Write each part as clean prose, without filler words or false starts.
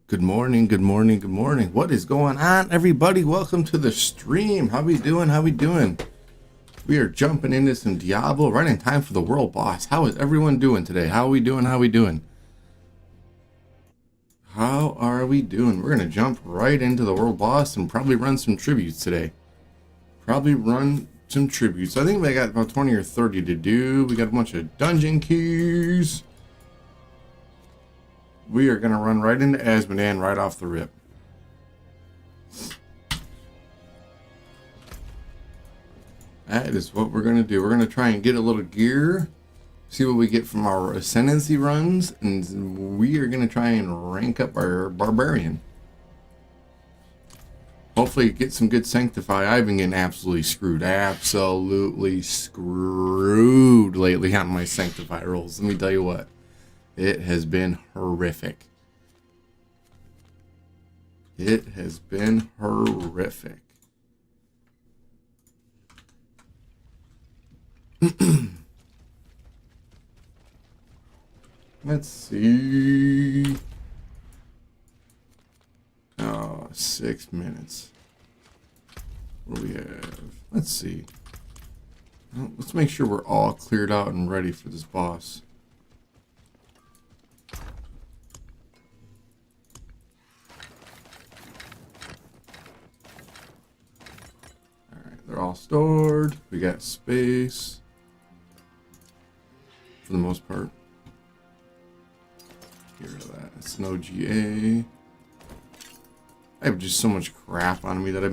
Good morning, good morning, good morning. What is going on, everybody? Welcome to the stream. How we doing? How we doing? We are jumping into some Diablo right in time for the world boss. How is everyone doing today? How are we doing? How are we doing? How are we doing? We're going to jump right into the world boss and probably run some tributes today. I think we got about 20 or 30 to do. We got a bunch of dungeon keys. We are going to run right into Asmodan right off the rip. That is what we're going to do. We're going to try and get a little gear, see what we get from our Ascendancy runs, and we are going to try and rank up our Barbarian. Hopefully get some good Sanctify. I've been getting absolutely screwed lately on my Sanctify rolls. Let me tell you what. It has been horrific. It has been horrific. Let's see. Oh, 6 minutes. What do we have? Let's see. Well, let's make sure we're all cleared out and ready for this boss. They're all stored. We got space. For the most part. Get rid of that. It's no GA. I have just so much crap on me that I've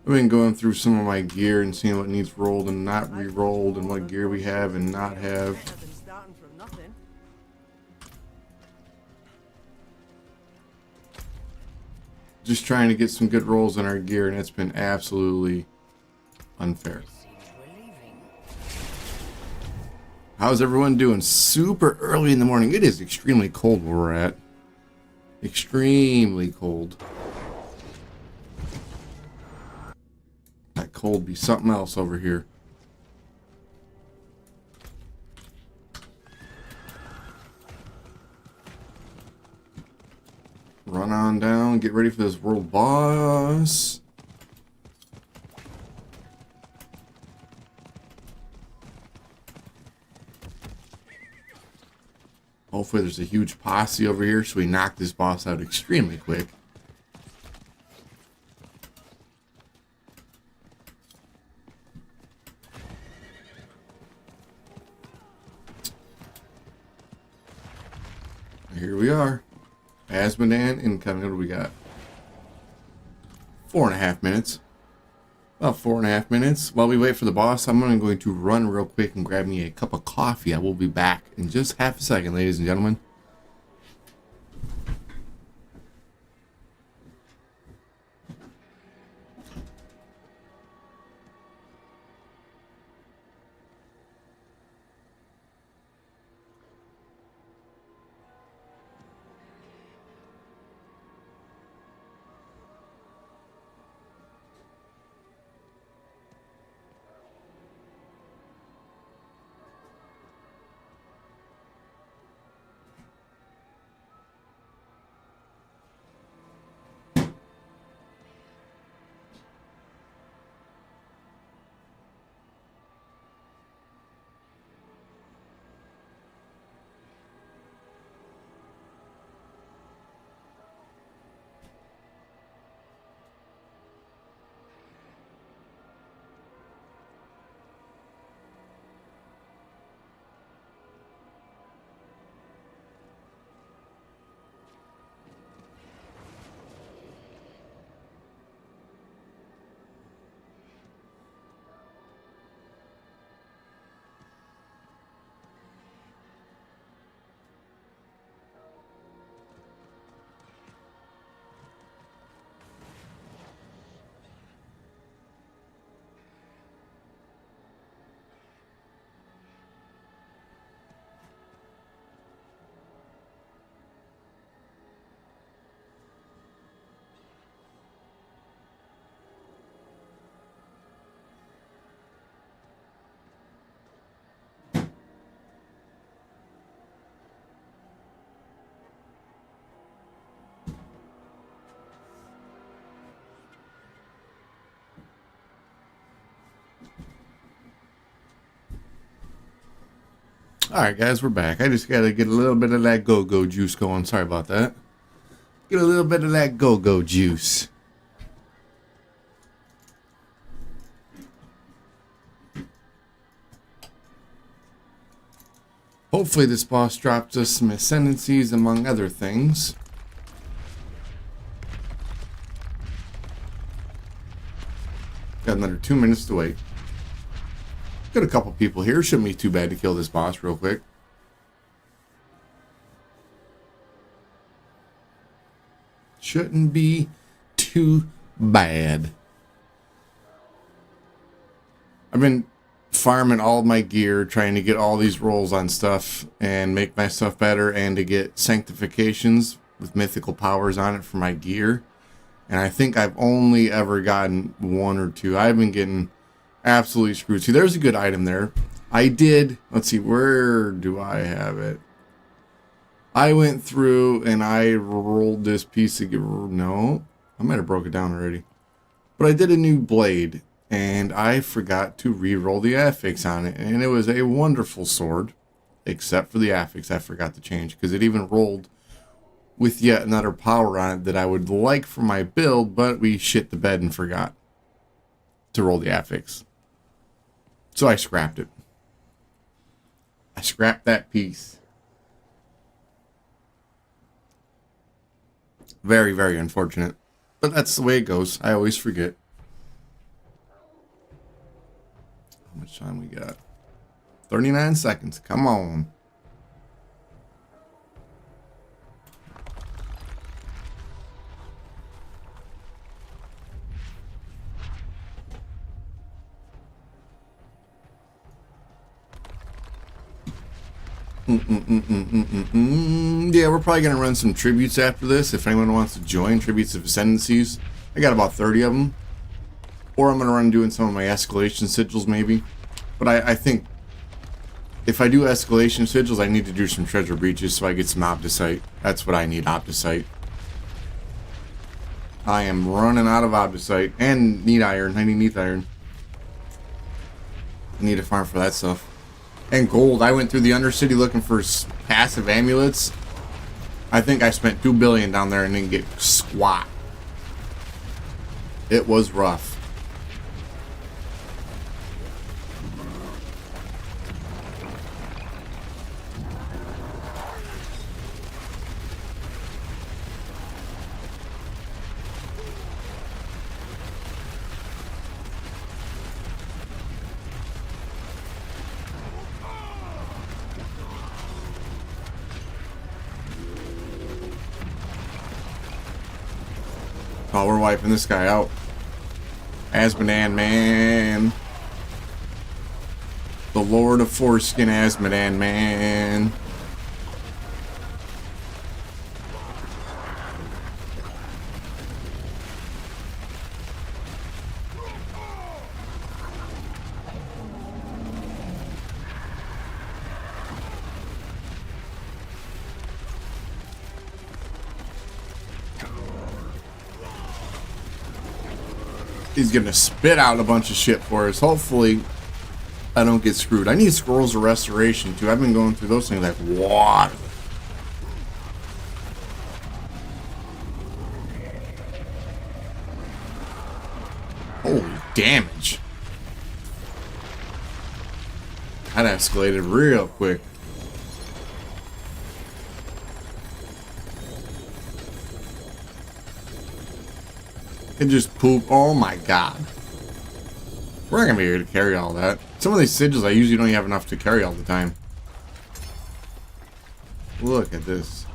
been going through some of my gear and seeing what needs rolled and not re-rolled and what gear we have and not have. Just trying to get some good rolls in our gear, and it's been absolutely unfair. How's everyone doing? Super early in the morning. It is extremely cold where we're at. Extremely cold. That cold be something else over here. Run on down, get ready for this world boss. Hopefully there's a huge posse over here so we knock this boss out extremely quick. Here we are. Asmodan incoming. What do we got? 4.5 minutes. About 4.5 minutes. While we wait for the boss, I'm going to run real quick and grab me a cup of coffee. I will be back in just half a second, ladies and gentlemen. Alright, guys, we're back. I just gotta get a little bit of that go-go juice going. Sorry about that. Get a little bit of that go-go juice. Hopefully this boss drops us some ascendancies among other things. Got another 2 minutes to wait. Got a couple people here. Shouldn't be too bad to kill this boss real quick. Shouldn't be too bad. I've been farming all my gear, trying to get all these rolls on stuff and make my stuff better, and to get sanctifications with mythical powers on it for my gear. And I think I've only ever gotten 1 or 2. I've been getting absolutely screwed. See, there's a good item there. I did, let's see, where do I have it? I went through and I rolled this piece of gear. No, I might have broke it down already. But I did a new blade, and I forgot to re-roll the affix on it. And it was a wonderful sword, except for the affix I forgot to change, because it even rolled with yet another power on it that I would like for my build, but we shit the bed and forgot to roll the affix. So I scrapped it. I scrapped that piece. Very, very unfortunate. But that's the way it goes. I always forget. How much time we got? 39 seconds. Come on. Yeah, we're probably going to run some tributes after this. If anyone wants to join, tributes of ascendancies. I got about 30 of them. Or I'm going to run doing some of my escalation sigils maybe. But I think if I do escalation sigils, I need to do some treasure breaches so I get some opticite. That's what I need, opticite. I am running out of opticite. And need iron. I need iron. I need to farm for that stuff. And gold. I went through the Undercity looking for passive amulets. I think I spent 2 billion down there and didn't get squat. It was rough. Oh, we're wiping this guy out. Asmodan, man. The Lord of Foreskin, Asmodan, man. He's gonna spit out a bunch of shit for us. Hopefully, I don't get screwed. I need scrolls of restoration too. I've been going through those things like water. Holy damage. That escalated real quick. It just poop. Oh my god. We're not gonna be able to carry all that. Some of these sigils I usually don't have enough to carry all the time. Look at this.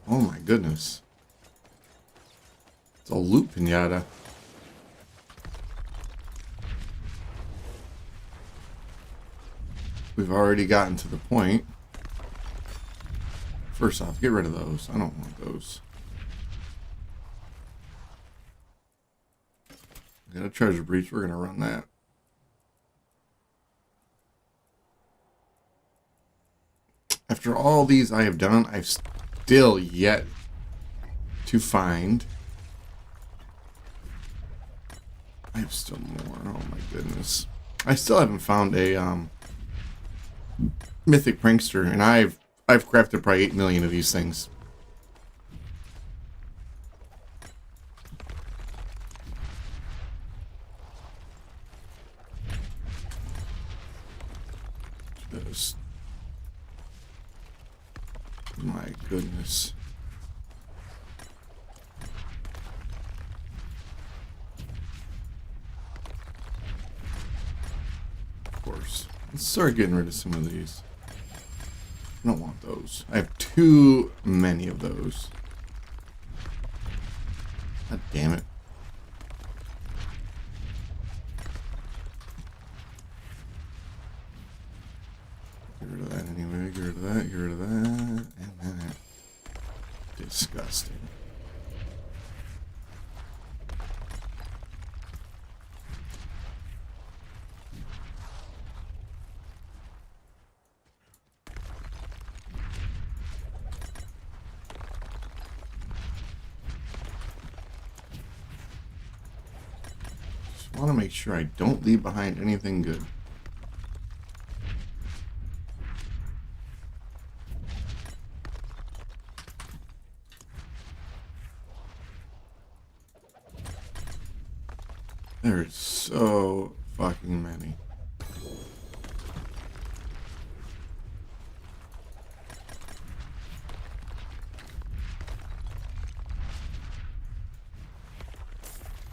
Oh my goodness. It's a loot pinata. We've already gotten to the point. First off, get rid of those. I don't want those. We got a treasure breach. We're going to run that. after all these I have done, I've still yet to find. I have still more. Oh my goodness. I still haven't found a Mythic Prankster, and I've crafted probably 8 million of these things. Just, my goodness. Of course. Let's start getting rid of some of these. I don't want those. I have too many of those. God damn it. Get rid of that anyway. Get rid of that. Get rid of that. And that. Disgusting. I want to make sure I don't leave behind anything good. There's so fucking many.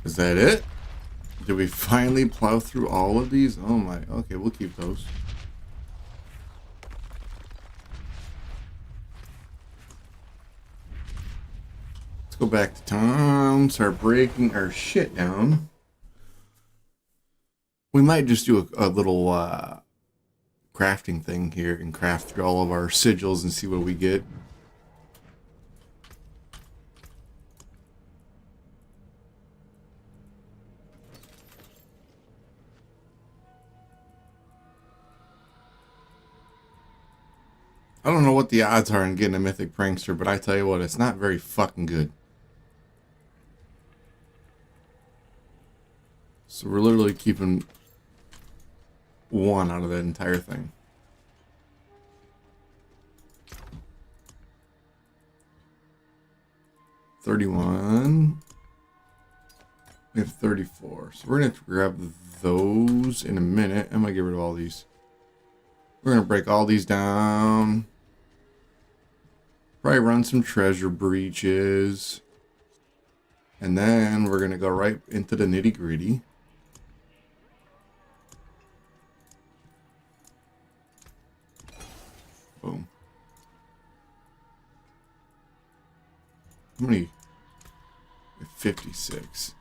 Is that it? Did we finally plow through all of these? Oh my, okay, we'll keep those. Let's go back to town, start breaking our shit down. We might just do a little crafting thing here and craft through all of our sigils and see what we get. I don't know what the odds are in getting a Mythic Prankster, but I tell you what, it's not very fucking good. So we're literally keeping one out of that entire thing. $31. We have 34. So we're going to have to grab those in a minute. I'm going to get rid of all these. We're going to break all these down. Probably run some treasure breaches. And then we're going to go right into the nitty gritty. Boom. How many? 56.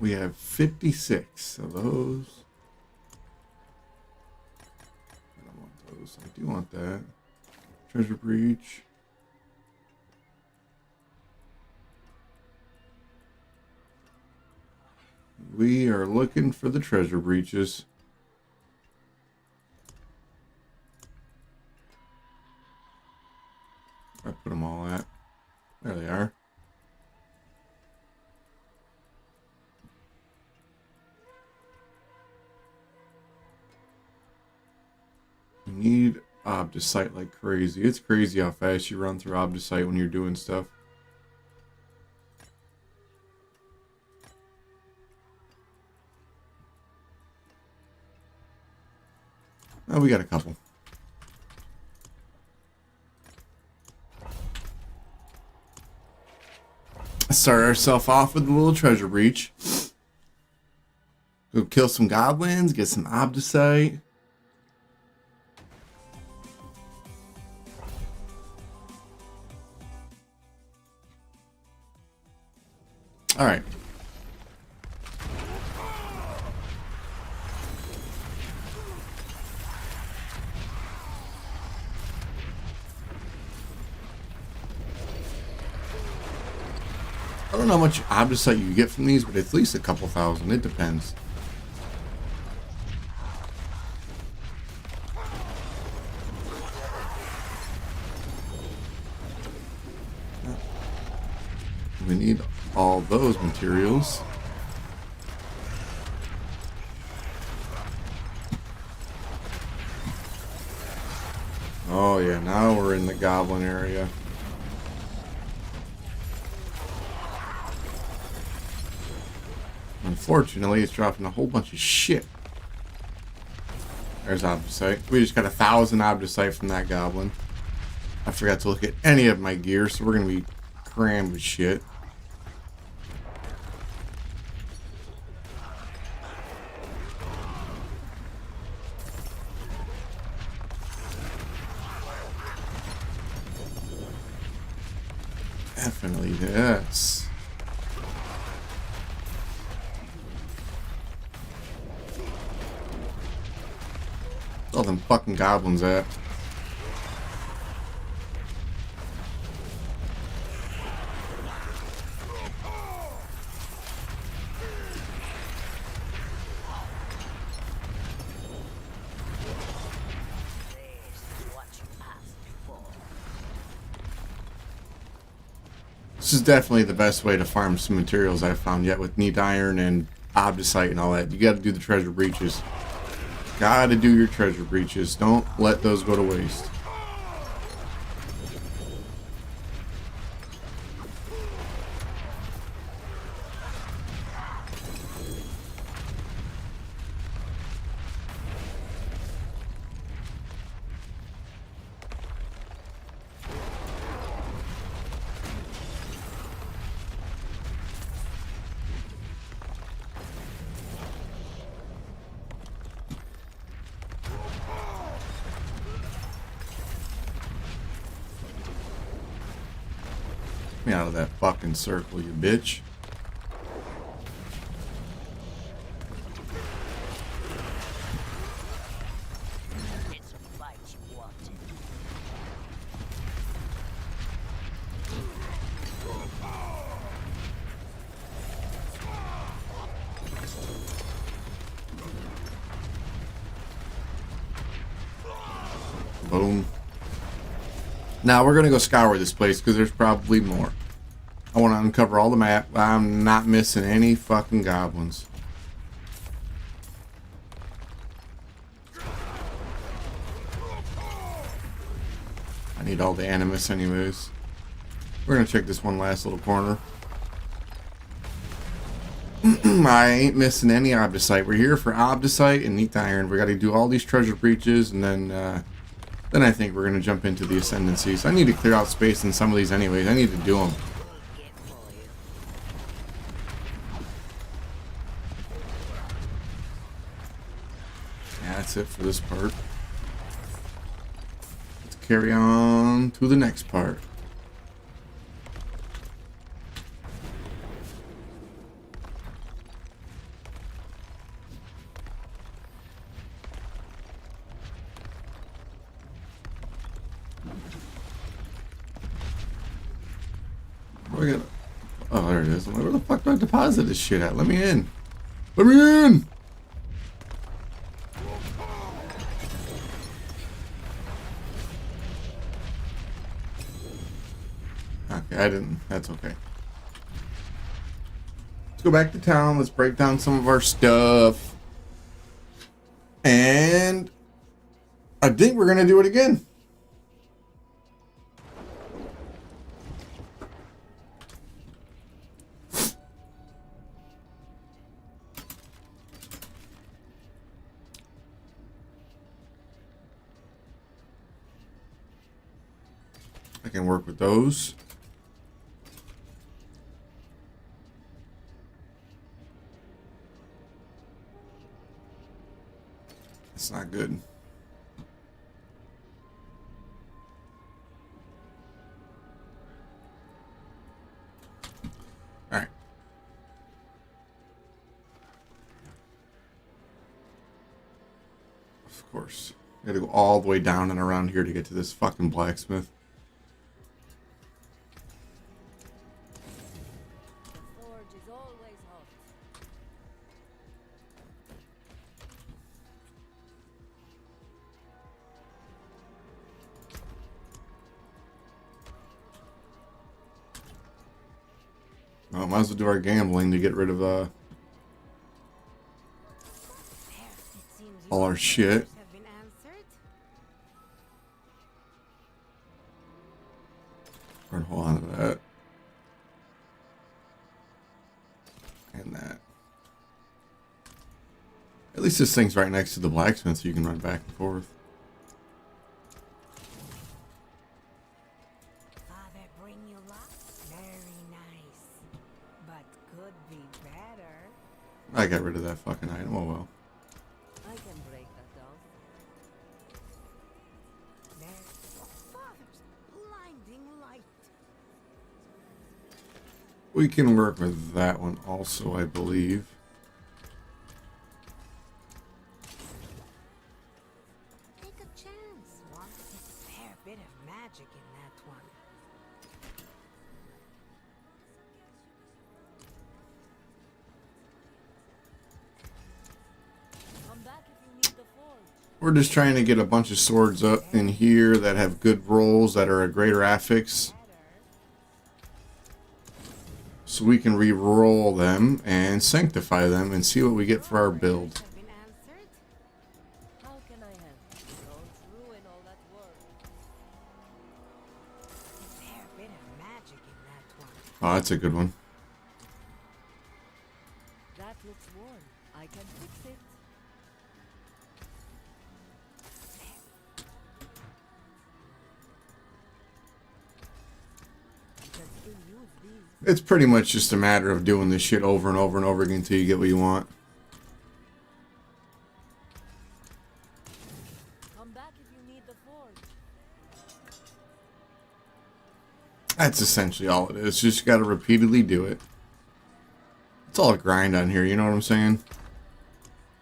We have 56 of those. I don't want those. I do want that. Treasure breach. We are looking for the treasure breaches. I put them all at. There they are. We need Obdusite like crazy. It's crazy how fast you run through Obdusite when you're doing stuff. Oh, we got a couple. Let's start ourselves off with a little treasure breach. Go kill some goblins, get some Obdusite. All right. I don't know how much Obdusite you get from these, but at least a couple thousand. It depends. really need all those materials. Oh yeah, now we're in the goblin area. Unfortunately, it's dropping a whole bunch of shit. There's Obdusite. We just got 1,000 Obdusite from that goblin. I forgot to look at any of my gear, so we're going to be crammed with shit. Definitely this. All them fucking goblins at. This is definitely the best way to farm some materials I've found yet with neat iron and obdusite and all that. You gotta do the treasure breaches. Gotta do your treasure breaches. Don't let those go to waste. Get me out of that fucking circle, you bitch. Boom. Now we're gonna go scour this place because there's probably more. I want to uncover all the map. I'm not missing any fucking goblins. I need all the animus anyways. We're gonna check this one last little corner. I ain't missing any obdusite. We're here for obdusite and neat iron. We got to do all these treasure breaches, and then I think we're gonna jump into the ascendancies. I need to clear out space in some of these anyways. I need to do them. Yeah, that's it for this part. Let's carry on to the next part. Oh, there it is. Where the fuck do I deposit this shit at? Let me in. Let me in! Okay, I didn't. That's okay. Let's go back to town. Let's break down some of our stuff. And I think we're going to do it again. I can work with those. It's not good. All right. Of course. I gotta go all the way down and around here to get to this fucking blacksmith. Well, might as well do our gambling to get rid of all our shit. Or hold on to that. And that. At least this thing's right next to the blacksmith, so you can run back and forth. Father, bring you luck? Very nice. But could be better. I got rid of that fucking item. Oh well. I can break that down. There's Father's blinding light. We can work with that one also, I believe. Take a chance. One fair bit of magic in that one. Come back if you need the forge. We're just trying to get a bunch of swords up in here that have good rolls that are a greater affix. So we can re-roll them and sanctify them and see what we get for our build. How can I help? Don't ruin all that work. Fair bit of magic in that one. Oh, that's a good one. That looks worn. I can fix it. You can still use these. It's pretty much just a matter of doing this shit over and over and over again until you get what you want. Come back if you need the forge. That's essentially all it is. Just got to repeatedly do it. It's all a grind on here, you know what I'm saying?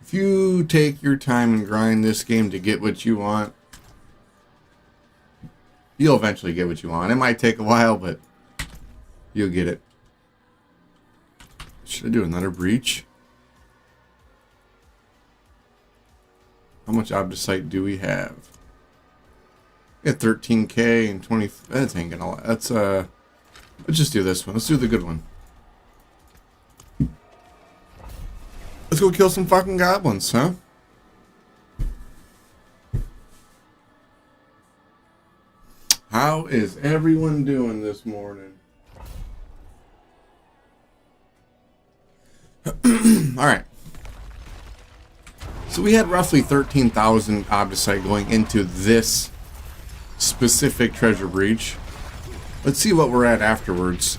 If you take your time and grind this game to get what you want, you'll eventually get what you want. It might take a while, but you'll get it. Should I do another breach? How much Obdicite do we have? We got 13k and 20. That's ain't gonna. That's let's just do this one. Let's do the good one. Let's go kill some fucking goblins, huh? How is everyone doing this morning? Alright. So we had roughly 13,000 Obdicite going into this specific treasure breach. Let's see what we're at afterwards.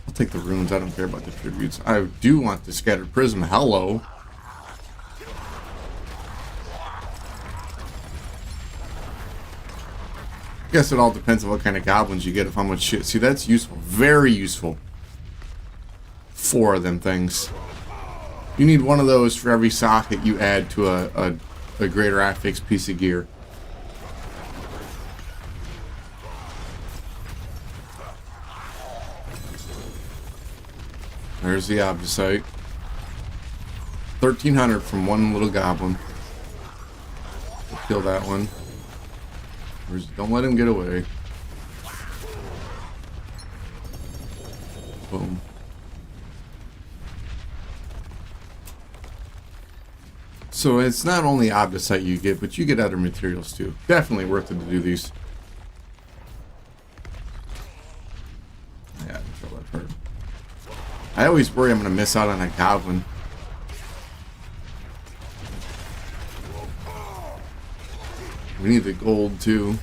I'll take the runes. I don't care about the tributes. I do want the scattered prism. Hello. I guess it all depends on what kind of goblins you get, of how much shit. See, that's useful. Very useful. 4 of them things. You need one of those for every socket you add to a greater affix piece of gear. There's the Obdicite. 1,300 from one little goblin. We'll kill that one. Don't let him get away. Boom. So it's not only Obdicite you get, but you get other materials too. Definitely worth it to do these. Yeah, control that part. I always worry I'm going to miss out on a goblin. We need the gold too.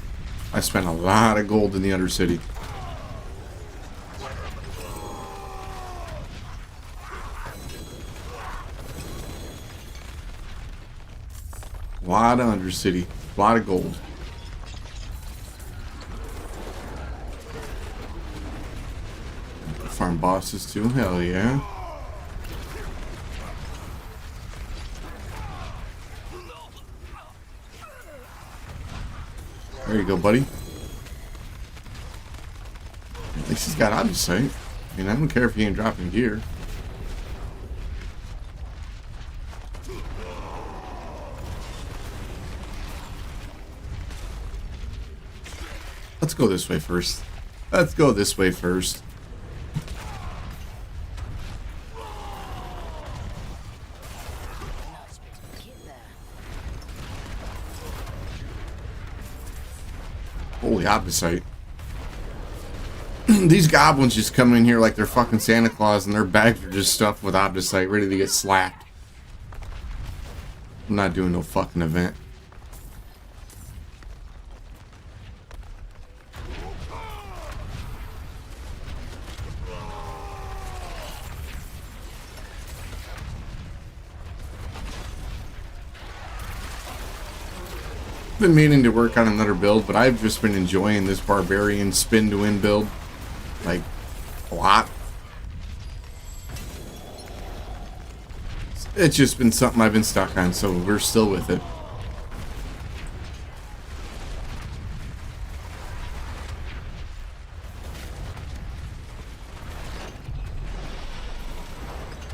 I spent a lot of gold in the Undercity. A lot of Undercity. A lot of gold. Farm bosses too. Hell yeah. There you go, buddy. At least he's got Obdicite. I mean, I don't care if he ain't dropping gear. Let's go this way first. Let's go this way first. Holy opposite. These goblins just come in here like they're fucking Santa Claus and their bags are just stuffed with opposite, ready to get slapped. I'm not doing no fucking event. Been meaning to work on another build, but I've just been enjoying this Barbarian spin to win build like a lot. It's just been something I've been stuck on, so we're still with it.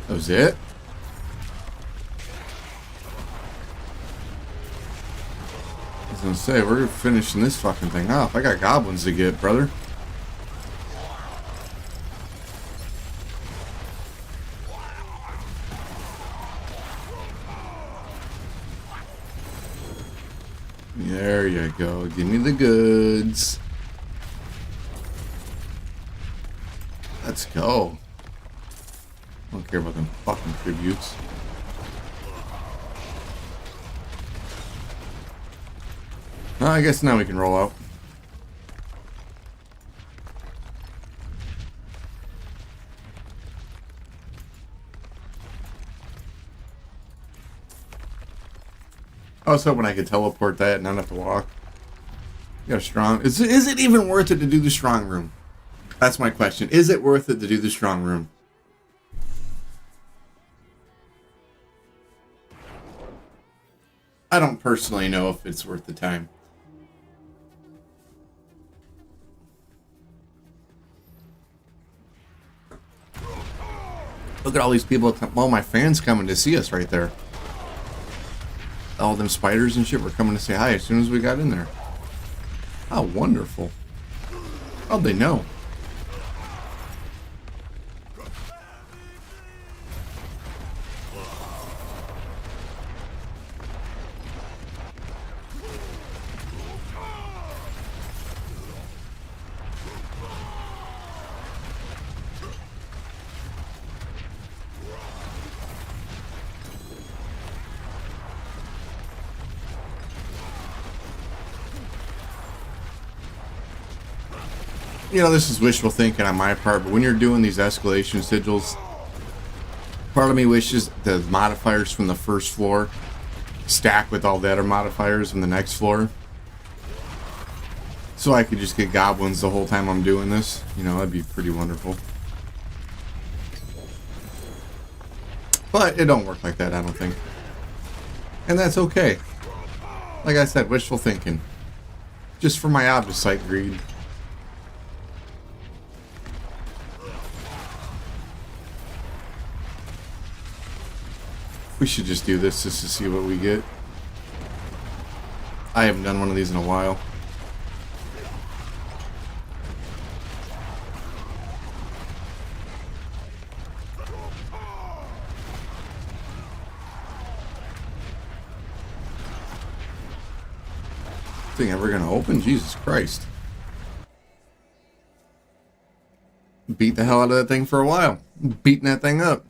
That was it? I was gonna say, we're finishing this fucking thing off. I got goblins to get, brother. There you go. Give me the goods. Let's go. I don't care about them fucking tributes. I guess now we can roll out. I was hoping I could teleport that and not have to walk. You got a strong... Is it even worth it to do the strong room? That's my question. Is it worth it to do the strong room? I don't personally know if it's worth the time. Look at all these people. All my fans coming to see us right there. All them spiders and shit were coming to say hi as soon as we got in there. How wonderful. How'd they know? You know, this is wishful thinking on my part, but when you're doing these escalation sigils, part of me wishes the modifiers from the first floor stack with all the other modifiers from the next floor. So I could just get goblins the whole time I'm doing this. You know, that'd be pretty wonderful. But it don't work like that, I don't think. And that's okay. Like I said, wishful thinking. Just for my obfuscite greed. We should just do this just to see what we get. I haven't done one of these in a while. Thing ever gonna open? Jesus Christ. Beat the hell out of that thing for a while. Beating that thing up.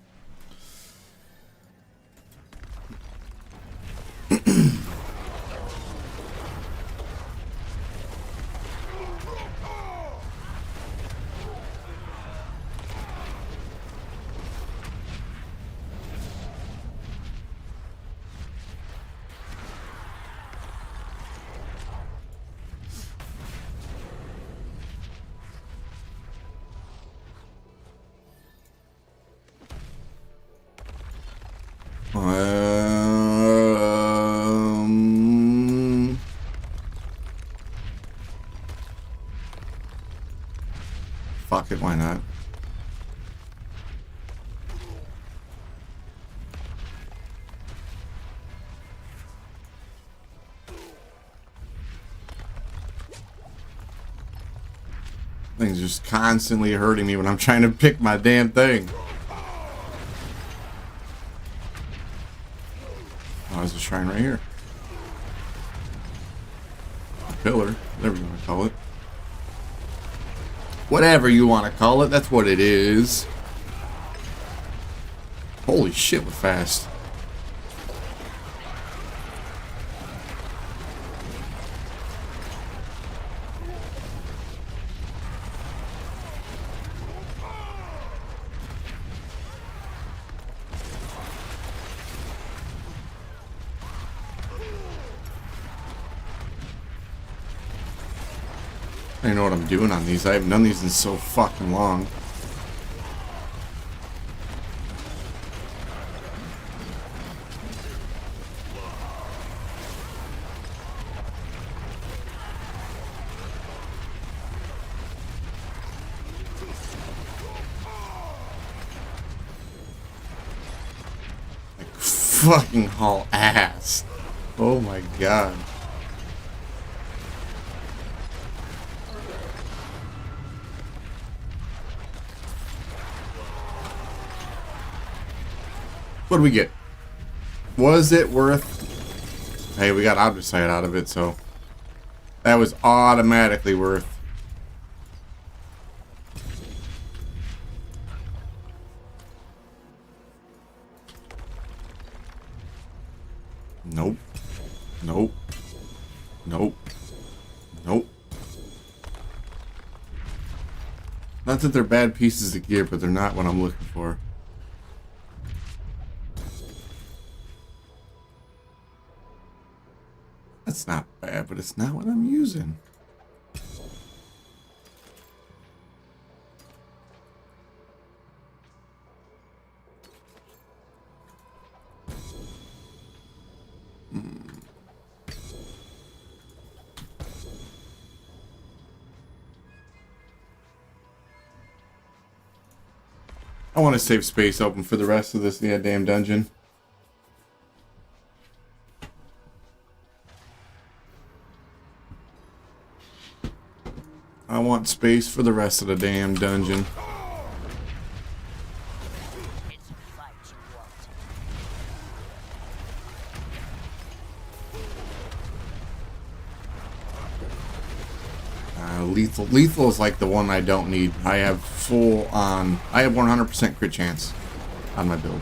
Fuck it, why not? Thing's just constantly hurting me when I'm trying to pick my damn thing. Oh, there's a shrine right here. pillar, whatever you want to call it. Whatever you want to call it, that's what it is. Holy shit, we're fast. I don't know what I'm doing on these. I haven't done these in so fucking long. Like fucking haul ass. Oh my god. What do we get? Was it worth? Hey, we got object sight out of it, so that was automatically worth. Nope. Nope. Nope. Nope. Not that they're bad pieces of gear, but they're not what I'm looking for. That's not bad, but it's not what I'm using. I want to save space open for the rest of this damn dungeon. I want space for the rest of the damn dungeon. Lethal is like the one I don't need. I have full on. I have 100% crit chance on my build.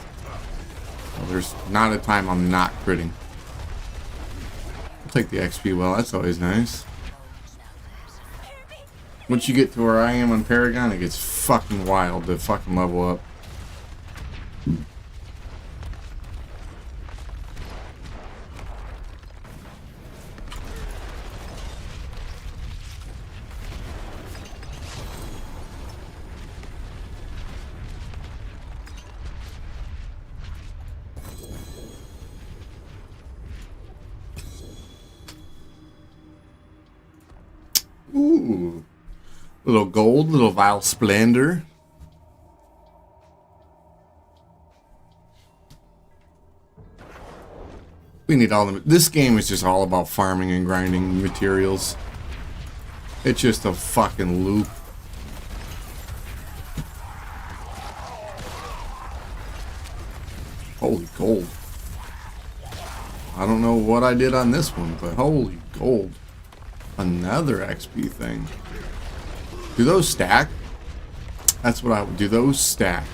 So there's not a time I'm not critting. I'll take the XP. Well, that's always nice. Once you get to where I am on Paragon, it gets fucking wild to fucking level up. Ooh. Little gold, little vile splendor. We need all the. This game is just all about farming and grinding materials. It's just a fucking loop. Holy gold. I don't know what I did on this one, but holy gold. Another XP thing. Do those stack? That's what I would do. Those stack.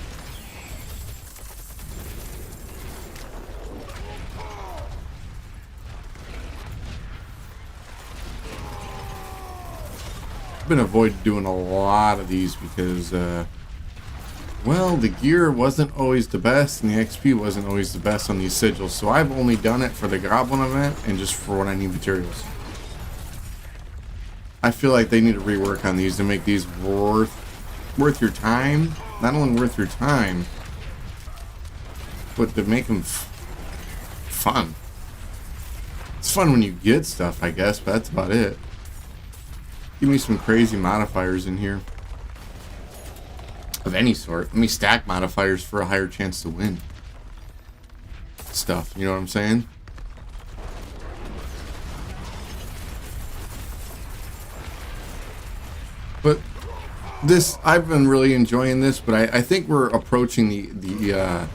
I've been avoiding doing a lot of these because, well, the gear wasn't always the best and the XP wasn't always the best on these sigils. So I've only done it for the Goblin event and just for when I need materials. I feel like they need to rework on these to make these worth your time. Not only worth your time, but to make them fun. It's fun when you get stuff, I guess, but that's about it. Give me some crazy modifiers in here. Of any sort. Let me stack modifiers for a higher chance to win. Stuff, you know what I'm saying? But this, I've been really enjoying this, but I think we're approaching the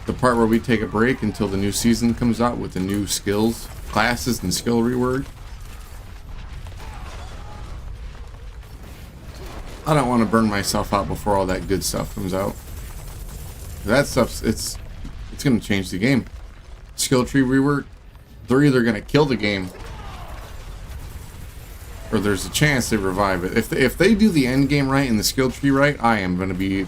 part where we take a break until the new season comes out with the new skills, classes, and skill rework. I don't want to burn myself out before all that good stuff comes out. That stuff's it's gonna change the game. Skill tree rework, they're either gonna kill the game, or there's a chance they revive it. If they do the end game right and the skill tree right, I am gonna be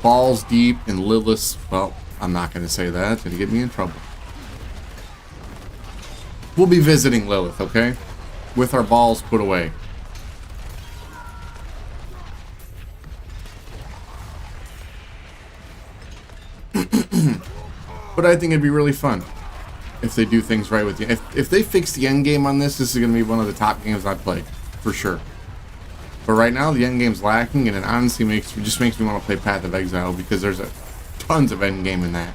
balls deep in Lilith's. Well, I'm not gonna say that. It's gonna get me in trouble. We'll be visiting Lilith, okay? With our balls put away. But I think it'd be really fun if they do things right with you. If they fix the end game on this, this is going to be one of the top games I play, for sure. But right now, the end game's lacking, and it honestly just makes me want to play Path of Exile because there's tons of end game in that.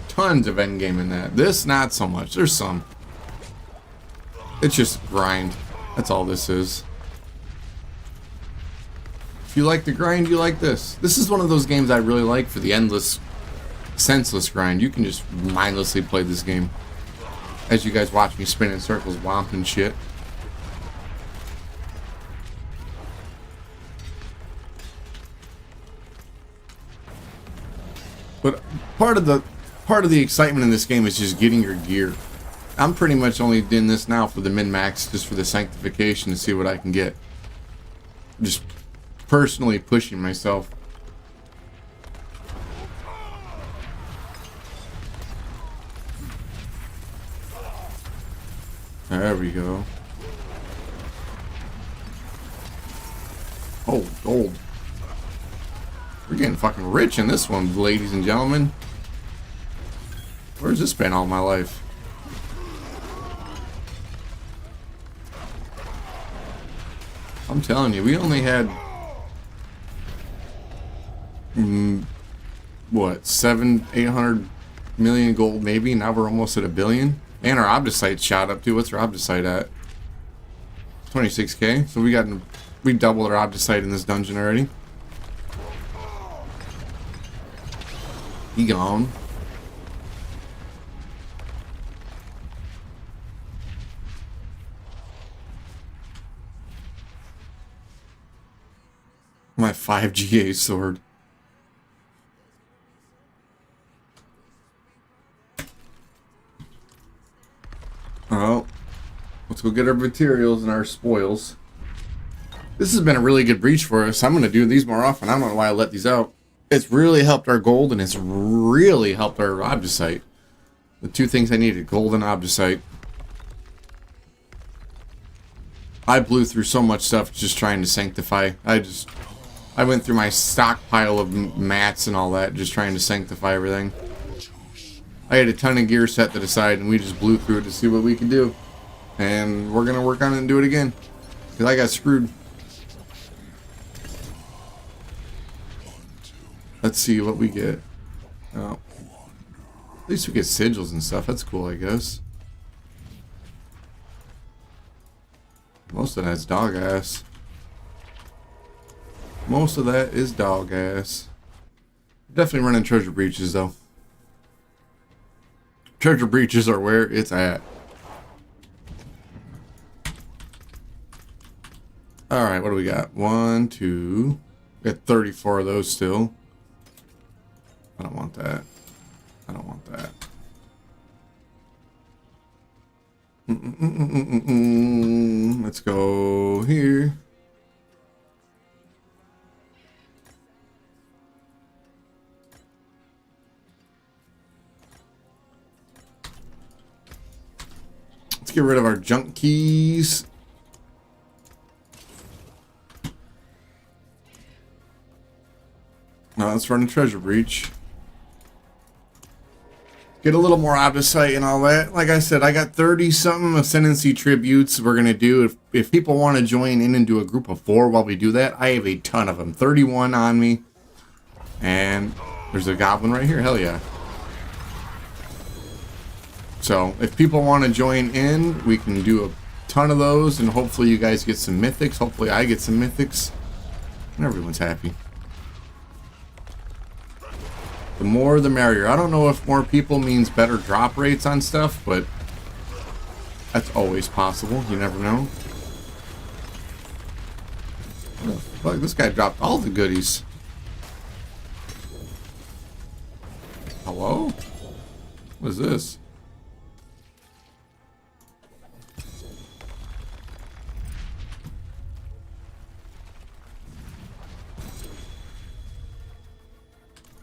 Tons of end game in that. This, not so much. There's some. It's just grind. That's all this is. If you like the grind, you like this. This is one of those games I really like for the endless, senseless grind. You can just mindlessly play this game. As you guys watch me spin in circles, womp and shit. But part of the excitement in this game is just getting your gear. I'm pretty much only doing this now for the min-max, just for the sanctification to see what I can get. Just personally pushing myself. There we go. Oh, gold. We're getting fucking rich in this one, ladies and gentlemen. Where's this been all my life? I'm telling you, we only had what, 800 million gold maybe. Now we're almost at 1 billion. And our Obdicite shot up too. What's our Obdicite at? 26k. So we doubled our Obdicite in this dungeon already. He gone. My 5GA sword. Oh, let's go get our materials and our spoils. This has been a really good breach for us. I'm going to do these more often. I don't know why I let these out. It's really helped our gold, and it's really helped our Obdicite. The two things I needed, gold and Obdicite. I blew through so much stuff just trying to sanctify. I went through my stockpile of mats and all that, just trying to sanctify everything. I had a ton of gear set to the side, and we just blew through it to see what we could do. And we're going to work on it and do it again. Because I got screwed. Let's see what we get. Oh. At least we get sigils and stuff. That's cool, I guess. Most of that's dog ass. Most of that is dog ass. Definitely running treasure breaches, though. Treasure breaches are where it's at. Alright, what do we got? 1, 2. We got 34 of those still. I don't want that. I don't want that. Let's go here. Let's get rid of our junk keys. Now let's run a treasure breach. Get a little more Obdicite and all that. Like I said, I got 30-something Ascendancy tributes we're going to do. If people want to join in and do a group of 4 while we do that, I have a ton of them. 31 on me. And there's a goblin right here. Hell yeah. So, if people want to join in, we can do a ton of those. And hopefully you guys get some mythics. Hopefully I get some mythics. And everyone's happy. The more the merrier. I don't know if more people means better drop rates on stuff, but That's always possible. You never know. Look, this guy dropped all the goodies. Hello? What is this?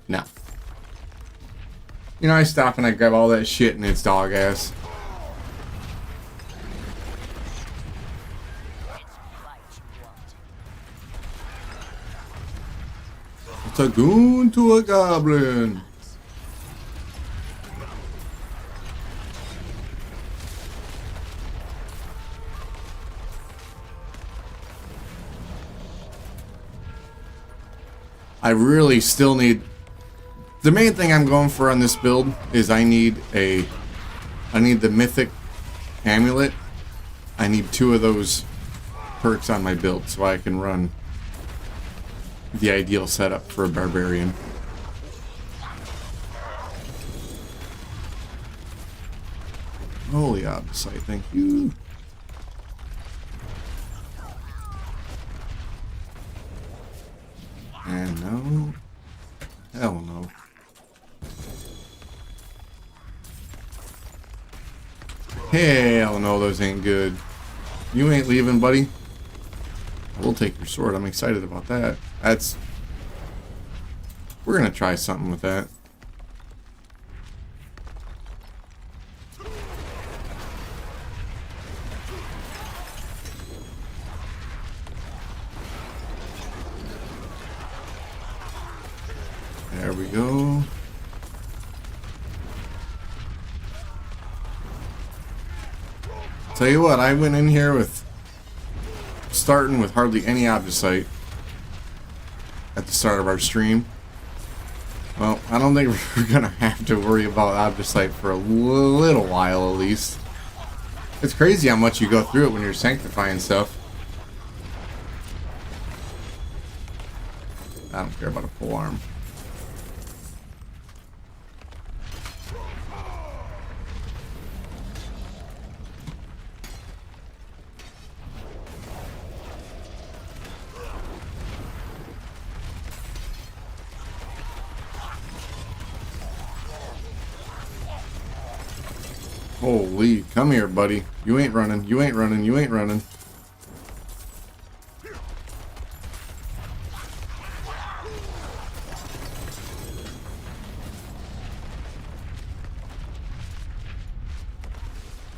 No. You know, I stop and I grab all that shit and it's dog ass. It's a goon to a goblin. I really still need... The main thing I'm going for on this build is I need the Mythic amulet. I need 2 of those perks on my build so I can run the ideal setup for a Barbarian. Holy Odyssey, thank you. And no. Hell no. Hell no, those ain't good. You ain't leaving, buddy. I will take your sword. I'm excited about that. We're gonna try something with that. There we go. Tell you what, I went in here with starting with hardly any Obdusite at the start of our stream. Well, I don't think we're gonna have to worry about Obdusite for a little while at least. It's crazy how much you go through it when you're sanctifying stuff. I don't care about a full arm. Holy, come here, buddy. You ain't running, you ain't running, you ain't running.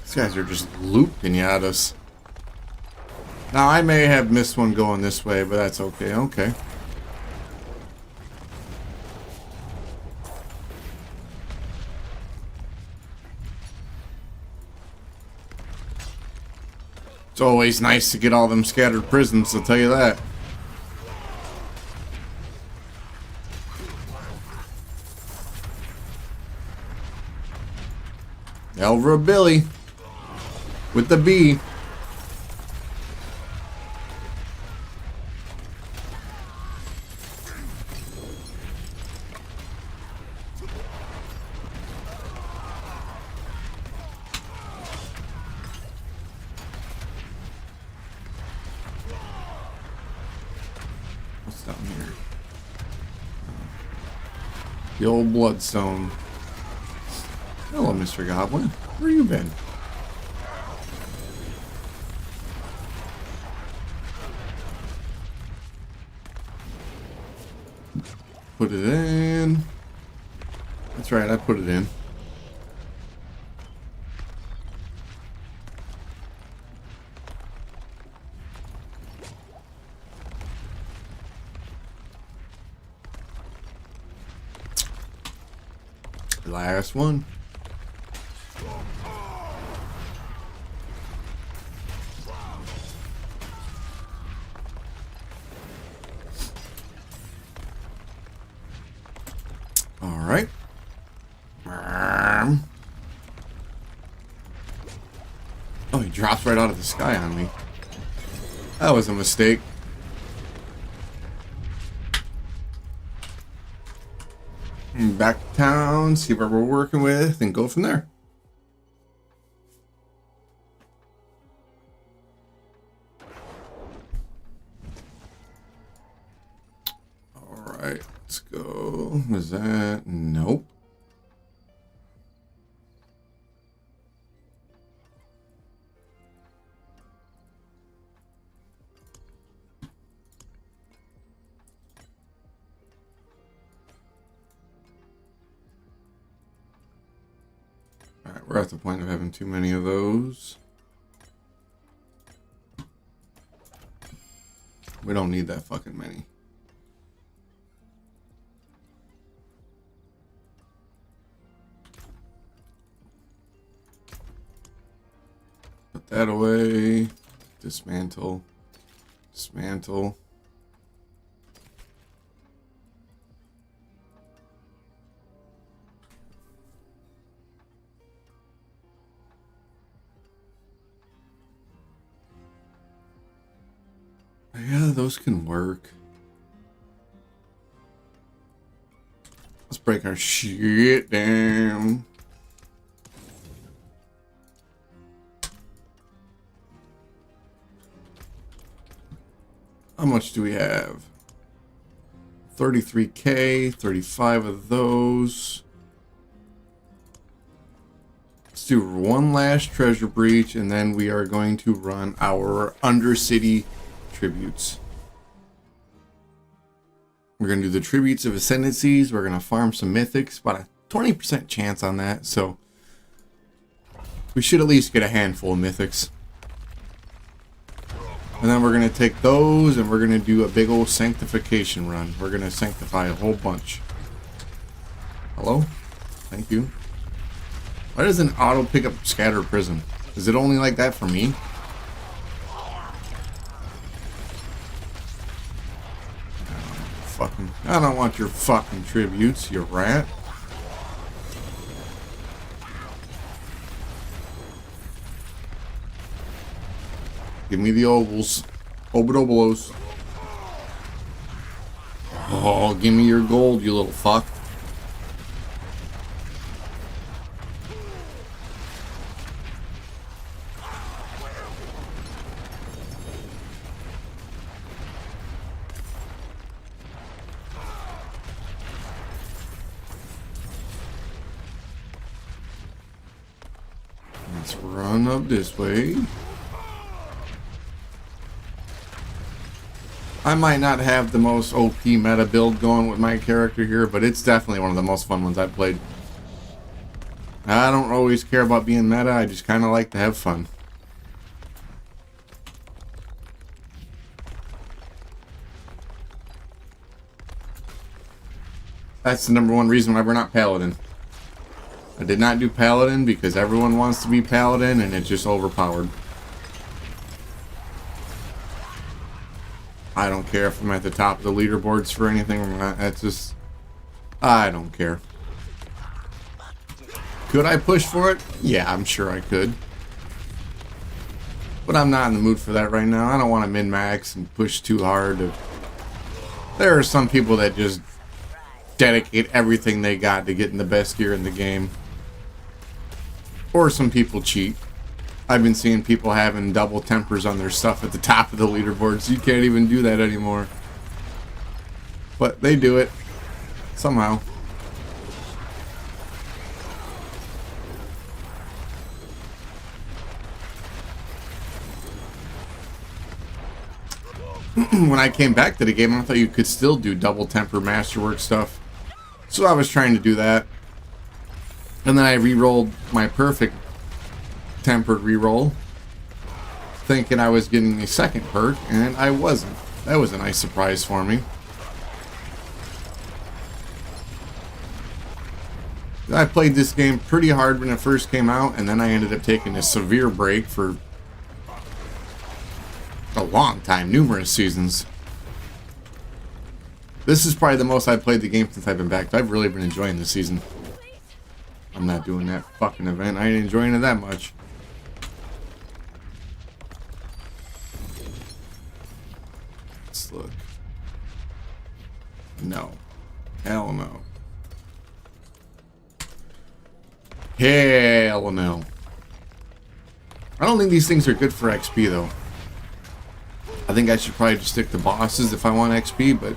These guys are just looping you at us. Now, I may have missed one going this way, but that's okay. Okay. It's always nice to get all them scattered prisons, I'll tell you that. Elvra Billy with the B. What's down here? The old bloodstone. Hello, Mr. Goblin. Where you been? Put it in. That's right, I put it in. Last one. All right. Oh, he drops right out of the sky on me. That was a mistake. Back to town, see what we're working with, and go from there. Was that? Nope. Alright, we're at the point of having too many of those. We don't need that fucking many. Put that away. Dismantle. Dismantle. Yeah, those can work. Let's break our shit down. How much do we have? 33K, 35 of those. Let's do one last treasure breach, and then we are going to run our Undercity tributes. We're going to do the tributes of ascendancies. We're going to farm some mythics. About a 20% chance on that, so we should at least get a handful of mythics. And then we're going to take those and we're going to do a big old sanctification run. We're going to sanctify a whole bunch. Hello? Thank you. Why doesn't auto pick up Scatter Prism? Is it only like that for me? I don't want your fucking tributes, you rat. Give me the ovals. Obodobolos. Oh, give me your gold, you little fuck. Let's run up this way. I might not have the most OP meta build going with my character here, but it's definitely one of the most fun ones I've played. I don't always care about being meta, I just kind of like to have fun. That's the number one reason why we're not Paladin. I did not do Paladin because everyone wants to be Paladin and it's just overpowered. I don't care if I'm at the top of the leaderboards for anything or not. That's just... I don't care. Could I push for it? Yeah, I'm sure I could. But I'm not in the mood for that right now. I don't want to min-max and push too hard. There are some people that just dedicate everything they got to getting the best gear in the game. Or some people cheat. I've been seeing people having double tempers on their stuff at the top of the leaderboards. You can't even do that anymore. But they do it. Somehow. When I came back to the game, I thought you could still do double temper masterwork stuff. So I was trying to do that. And then I re-rolled my perfect tempered re-roll, thinking I was getting the second perk, and I wasn't. That was a nice surprise for me. I played this game pretty hard when it first came out, and then I ended up taking a severe break for a long time, numerous seasons. This is probably the most I've played the game since I've been back. I've really been enjoying this season. I'm not doing that fucking event. I ain't enjoying it that much. Let's look. No. Hell no. Hell no. I don't think these things are good for XP though. I think I should probably just stick to bosses if I want XP, but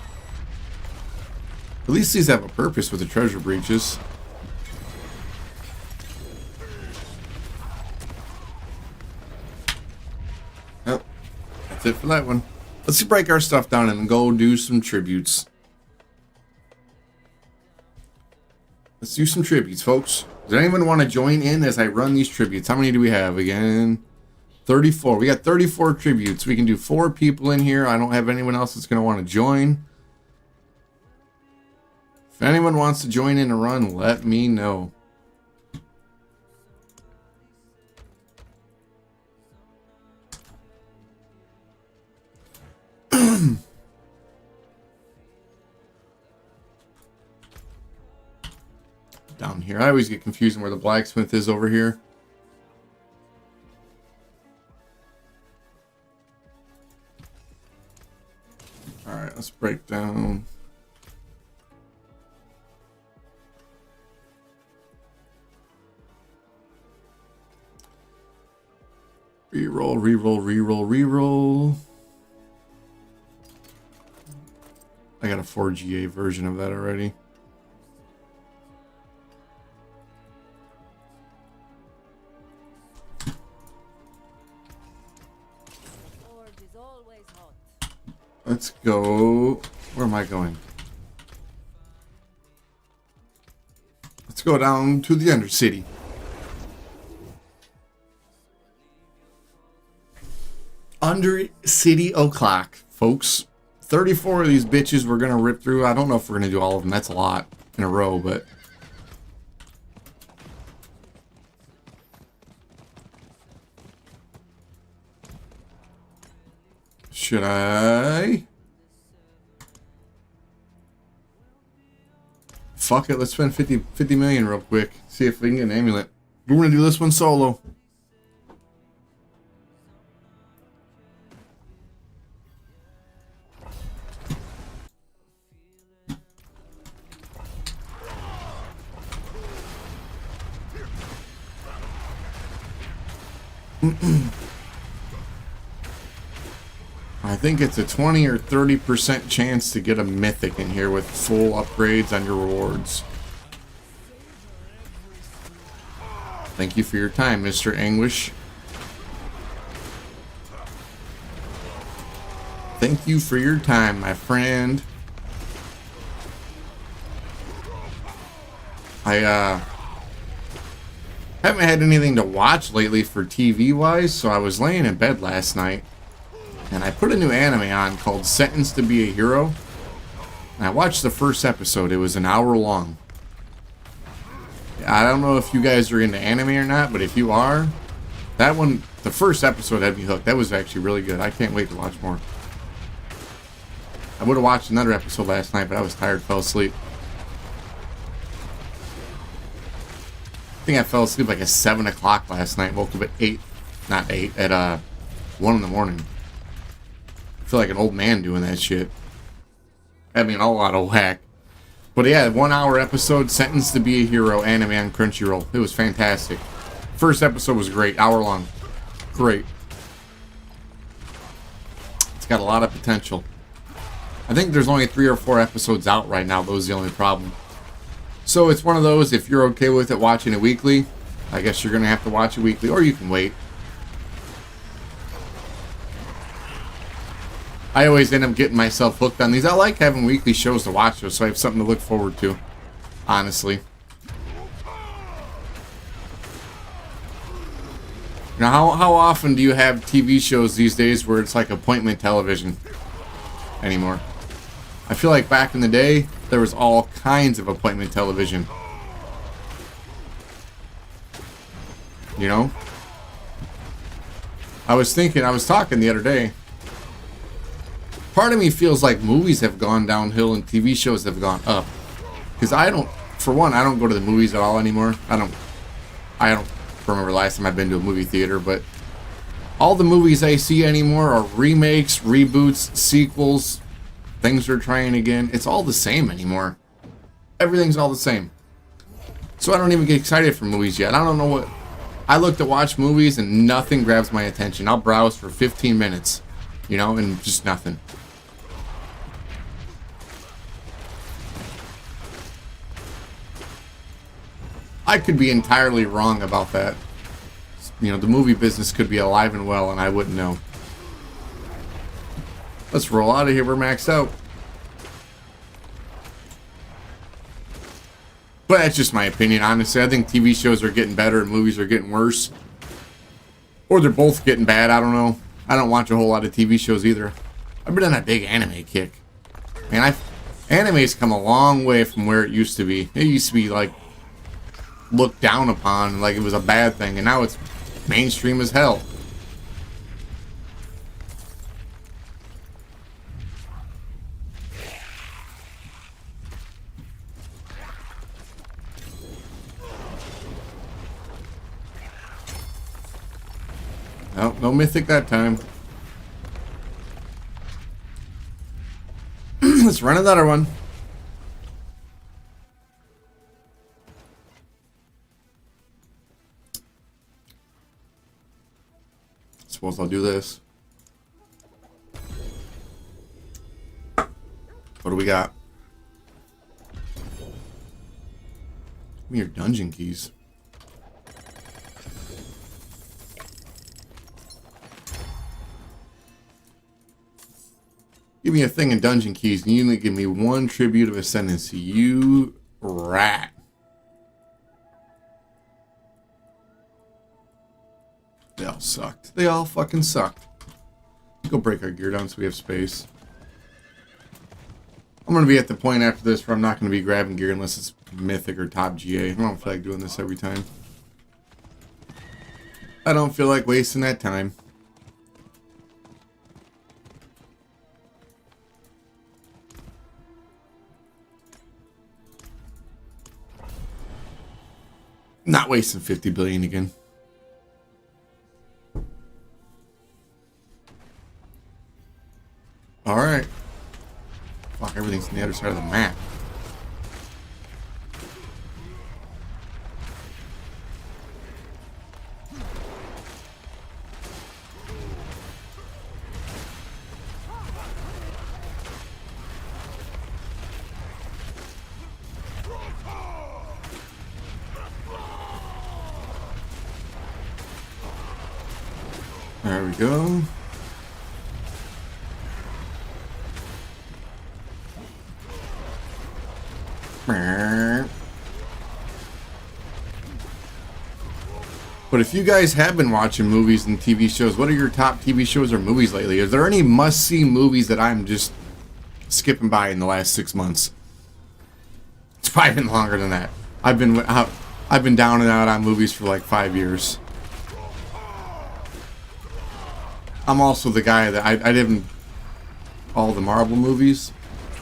at At least these have a purpose with the treasure breaches. Oh, that's it for that one. Let's break our stuff down and go do some tributes. Let's do some tributes, folks. Does anyone want to join in as I run these tributes? How many do we have again? 34. We got 34 tributes. We can do 4 people in here. I don't have anyone else that's going to want to join. If anyone wants to join in and run, let me know. Down here. I always get confused where the blacksmith is over here. Alright, let's break down. Reroll, reroll, reroll, reroll. I got a 4GA version of that already. Let's go. Where am I going? Let's go down to the Undercity. Undercity o'clock, folks. 34 of these bitches we're gonna rip through. I don't know if we're gonna do all of them. That's a lot in a row, but should I? Fuck it, let's spend 50 million real quick. See if we can get an amulet. We're gonna do this one solo. I think it's a 20 or 30% chance to get a mythic in here with full upgrades on your rewards. Thank you for your time, Mr. Anguish. Thank you for your time, my friend. I haven't had anything to watch lately for TV wise, so I was laying in bed last night and I put a new anime on called Sentenced to Be a Hero. And I watched the first episode. It was an hour long. I don't know if you guys are into anime or not, but if you are, that one, the first episode had me hooked. That was actually really good. I can't wait to watch more. I would have watched another episode last night, but I was tired, fell asleep. I think I fell asleep like at 7 o'clock last night. Woke up at 8, not 8, at 1 in the morning. I feel like an old man doing that shit. I mean, all out of whack. But yeah, 1 hour episode, Sentenced to Be a Hero, anime on Crunchyroll. It was fantastic. First episode was great, hour long. Great. It's got a lot of potential. I think there's only 3 or 4 episodes out right now. That was the only problem. So it's one of those, if you're okay with it watching it weekly, I guess you're going to have to watch it weekly, or you can wait. I always end up getting myself hooked on these. I like having weekly shows to watch, so I have something to look forward to, honestly. Now, how often do you have TV shows these days where it's like appointment television anymore? I feel like back in the day, there was all kinds of appointment television. You know? I was talking the other day. Part of me feels like movies have gone downhill and TV shows have gone up. Because for one, I don't go to the movies at all anymore. I don't remember the last time I've been to a movie theater, but all the movies I see anymore are remakes, reboots, sequels, things they're trying again. It's all the same anymore. Everything's all the same. So I don't even get excited for movies yet. I don't know what... I look to watch movies and nothing grabs my attention. I'll browse for 15 minutes, you know, and just nothing. I could be entirely wrong about that. You know, the movie business could be alive and well, and I wouldn't know. Let's roll out of here. We're maxed out. But that's just my opinion, honestly. I think TV shows are getting better and movies are getting worse. Or they're both getting bad. I don't know. I don't watch a whole lot of TV shows either. I've been on a big anime kick. Man, anime's come a long way from where it used to be. It used to be, like, looked down upon, like it was a bad thing. And now it's mainstream as hell. Oh, no Mythic that time. Let's run another one. Suppose I'll do this. What do we got? Give me your dungeon keys. Give me a thing in dungeon keys, and you only give me one tribute of ascendancy. You rat. They all sucked. They all fucking sucked. Let's go break our gear down so we have space. I'm going to be at the point after this where I'm not going to be grabbing gear unless it's Mythic or top GA. I don't feel like doing this every time. I don't feel like wasting that time. Not wasting 50 billion again. Alright. Fuck, everything's on the other side of the map. There we go. But if you guys have been watching movies and TV shows, what are your top TV shows or movies lately? Is there any must-see movies that I'm just skipping by in the last 6 months? It's probably been longer than that. I've been down and out on movies for like 5 years. I'm also the guy that I didn't all the Marvel movies,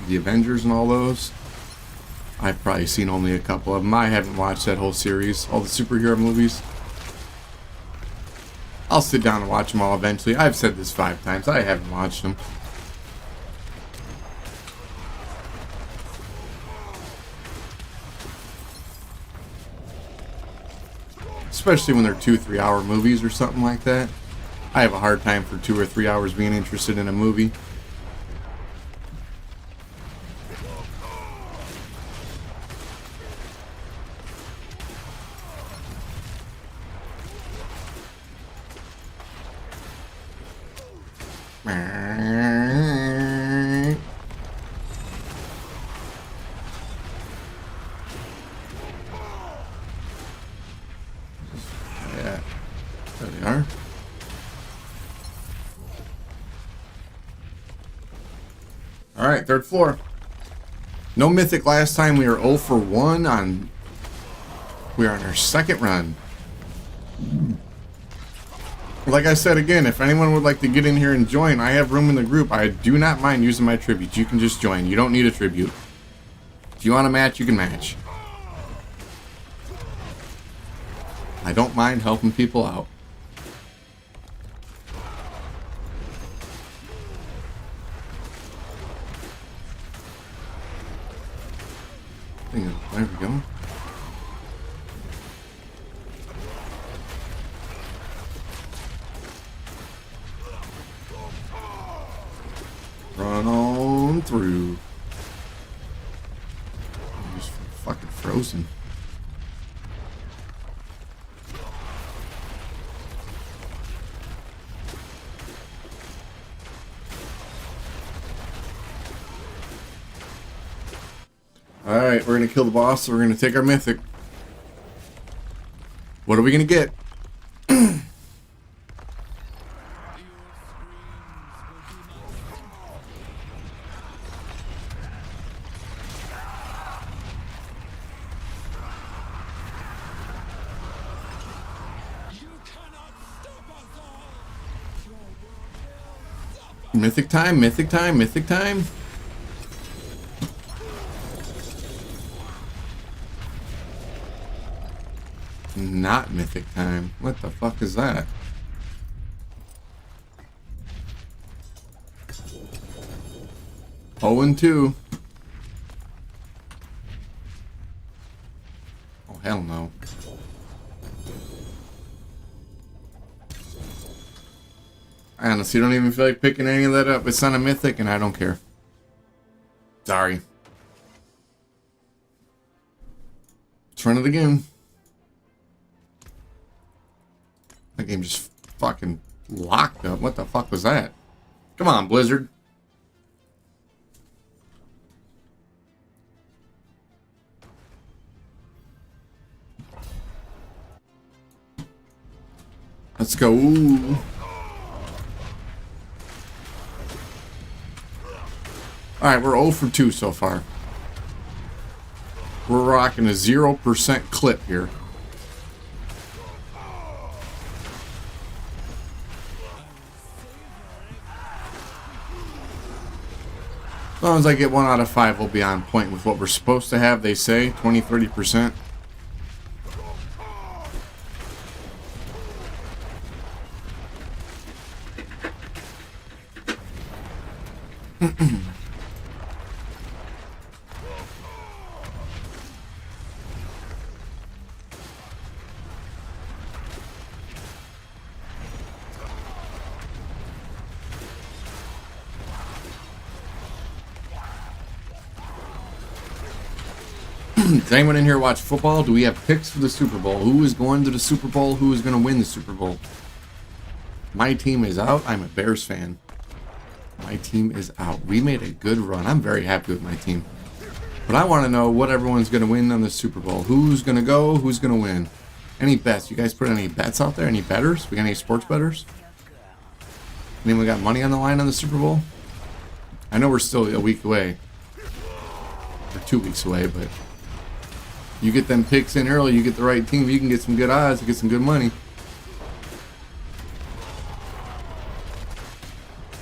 the Avengers and all those. I've probably seen only a couple of them. I haven't watched that whole series, all the superhero movies. I'll sit down and watch them all eventually. I've said this 5 times. I haven't watched them. Especially when they're 2-3 hour movies or something like that. I have a hard time for 2 or 3 hours being interested in a movie. Yeah, there they are. Alright, 3rd floor. No Mythic last time. We are 0 for 1 on... We are on our 2nd run. Like I said again, if anyone would like to get in here and join, I have room in the group. I do not mind using my tributes. You can just join. You don't need a tribute. If you want to match, you can match. I don't mind helping people out. There we go. Run on through. I'm just fucking frozen. Alright, we're gonna kill the boss, so we're gonna take our mythic. What are we gonna get? Mythic time, mythic time, mythic time. Not mythic time. What the fuck is that? Oh and 2. Oh hell no. I honestly don't even feel like picking any of that up. It's not a mythic and I don't care. Sorry. Let's run it again. That game just fucking locked up. What the fuck was that? Come on, Blizzard. Let's go. Ooh. Alright, we're 0 for 2 so far. We're rocking a 0% clip here. As long as I get 1 out of 5, we'll be on point with what we're supposed to have, they say. 20-30%. Does anyone in here watch football? Do we have picks for the Super Bowl? Who is going to the Super Bowl? Who is going to win the Super Bowl? My team is out. I'm a Bears fan. My team is out. We made a good run. I'm very happy with my team. But I want to know what everyone's going to win on the Super Bowl. Who's going to go? Who's going to win? Any bets? You guys put any bets out there? Any bettors? We got any sports bettors? Anyone got money on the line on the Super Bowl? I know we're still a week away. Or 2 weeks away, but... you get them picks in early, you get the right team, you can get some good odds, you get some good money.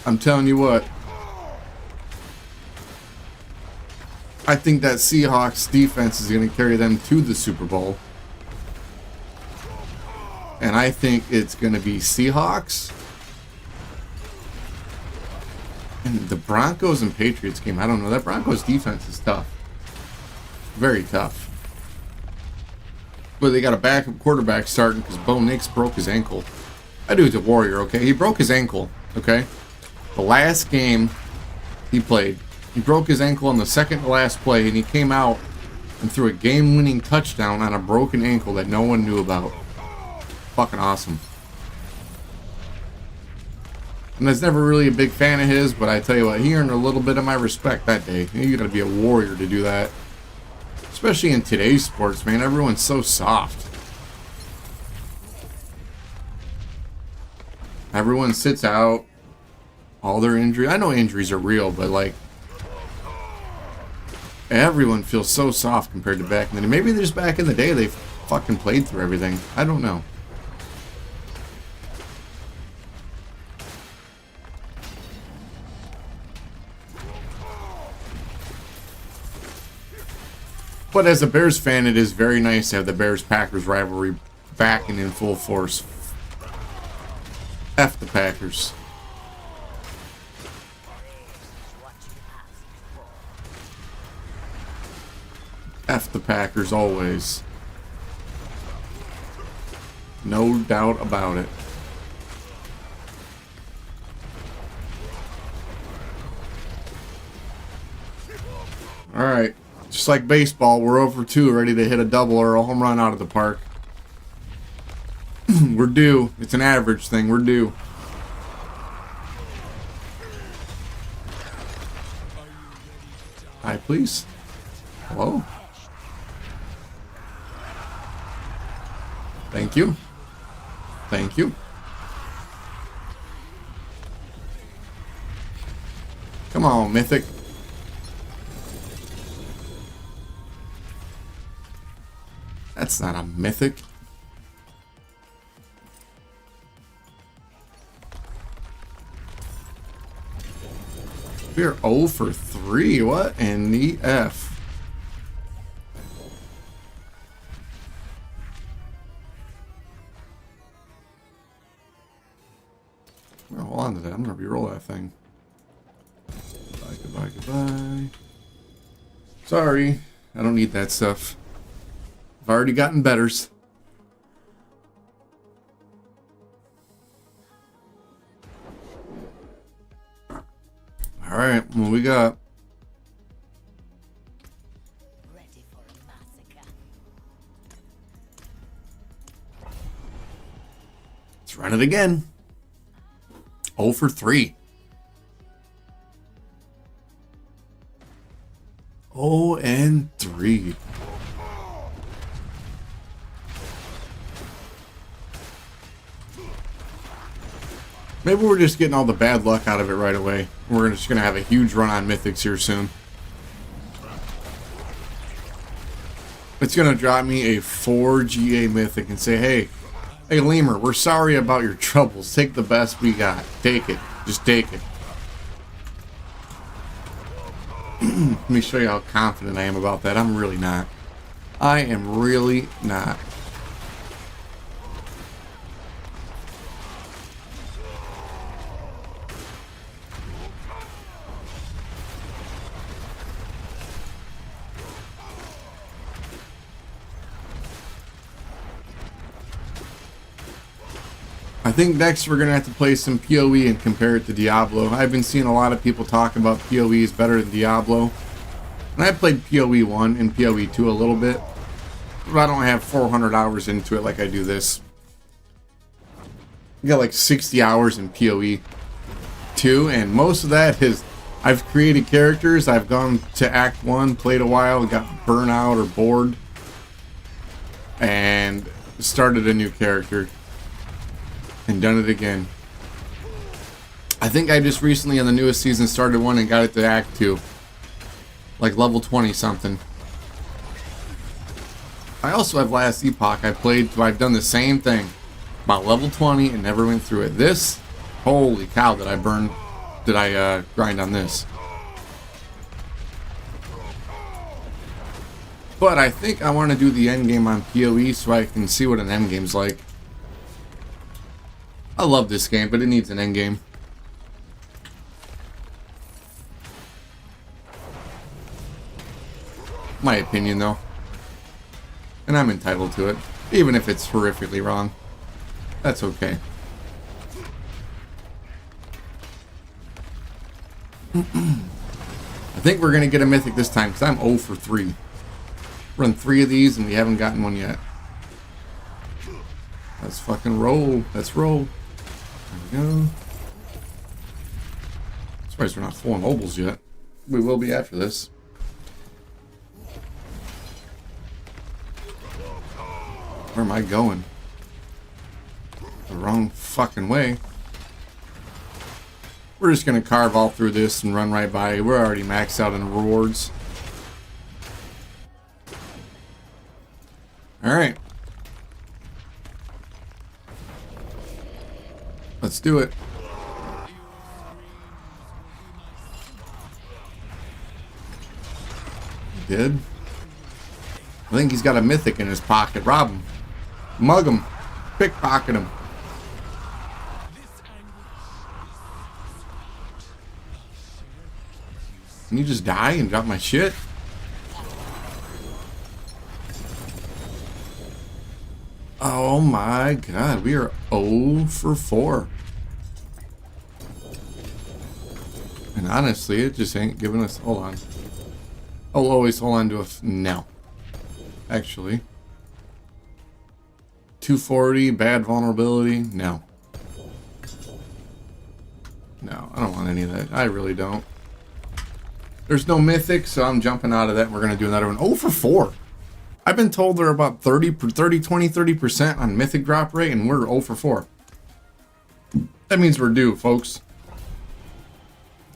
I'm telling you what. I think that Seahawks defense is going to carry them to the Super Bowl. And I think it's going to be Seahawks. And the Broncos and Patriots game, I don't know. That Broncos defense is tough. Very tough. But they got a backup quarterback starting because Bo Nix broke his ankle. That dude's a warrior, okay? He broke his ankle, okay? The last game he played, he broke his ankle on the second to last play, and he came out and threw a game-winning touchdown on a broken ankle that no one knew about. Fucking awesome. And I was never really a big fan of his, but I tell you what, he earned a little bit of my respect that day. You gotta be a warrior to do that. Especially in today's sports, man. Everyone's so soft. Everyone sits out. All their injuries. I know injuries are real, but like... everyone feels so soft compared to back in the day. Maybe just back in the day they fucking played through everything. I don't know. But as a Bears fan, it is very nice to have the Bears-Packers rivalry back and in full force. F the Packers. F the Packers always. No doubt about it. Alright. Just like baseball, we're over 2, ready to hit a double or a home run out of the park. We're due. It's an average thing. We're due. Hi, please. Hello? Thank you. Thank you. Come on, Mythic. That's not a Mythic. We're 0 for 3. What in the F? Well, hold on to that. I'm going to reroll that thing. Goodbye, goodbye, goodbye. Sorry. I don't need that stuff. I've already gotten betters. Alright, what we got? Ready for a massacre. Let's run it again. 0 for 3. 0 and 3. Maybe we're just getting all the bad luck out of it right away. We're just going to have a huge run on Mythics here soon. It's going to drop me a 4 GA Mythic and say, hey, Lemur, we're sorry about your troubles. Take the best we got. Take it. Just take it. Let me show you how confident I am about that. I'm really not. I am really not. I think next we're going to have to play some PoE and compare it to Diablo. I've been seeing a lot of people talking about PoE is better than Diablo. And I played PoE 1 and PoE 2 a little bit. But I don't have 400 hours into it like I do this. I got like 60 hours in PoE 2, and most of that is I've created characters, I've gone to Act 1, played a while, got burnt out or bored, and started a new character. And done it again. I think I just recently on the newest season started one and got it to Act 2. Like level 20 something. I also have Last Epoch. I've done the same thing. About level 20 and never went through it. This, holy cow, did I grind on this. But I think I want to do the endgame on PoE so I can see what an endgame's like. I love this game, but it needs an endgame. My opinion, though. And I'm entitled to it. Even if it's horrifically wrong. That's okay. I think we're going to get a Mythic this time, because I'm 0 for 3. Run 3 of these, and we haven't gotten one yet. Let's fucking roll. Let's roll. There we go. Surprised we're not full on mobiles yet. We will be after this. Where am I going? The wrong fucking way. We're just gonna carve all through this and run right by. We're already maxed out on rewards. Alright. Let's do it. He did. I think he's got a Mythic in his pocket. Rob him. Mug him. Pickpocket him. Can you just die and drop my shit? Oh my god, we are 0 for 4. And honestly, it just ain't giving us... Hold on. I'll always hold on to a... No. Actually. 240, bad vulnerability. No. No, I don't want any of that. I really don't. There's no Mythic, so I'm jumping out of that. We're going to do another one. Oh for 4. I've been told they're about 30% on Mythic drop rate, and we're 0 for 4. That means we're due, folks.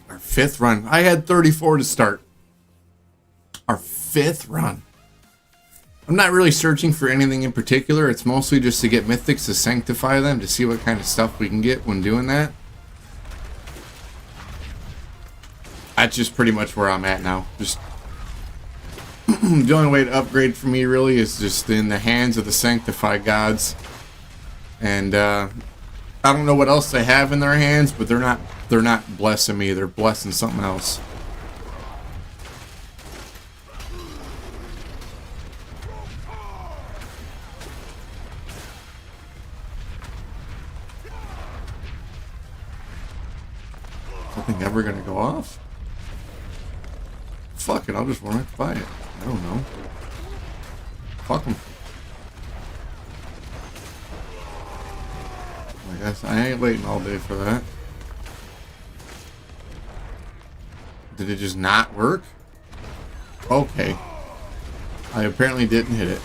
Our 5th run. I had 34 to start. Our 5th run. I'm not really searching for anything in particular. It's mostly just to get Mythics to sanctify them, to see what kind of stuff we can get when doing that. That's just pretty much where I'm at now. Just the only way to upgrade for me really is just in the hands of the sanctified gods. And I don't know what else they have in their hands, but they're not blessing me. They're blessing something else. Nothing ever gonna go off? Fuck it, I'll just run right by it. I don't know. Fuck them. I guess I ain't waiting all day for that. Did it just not work? Okay. I apparently didn't hit it.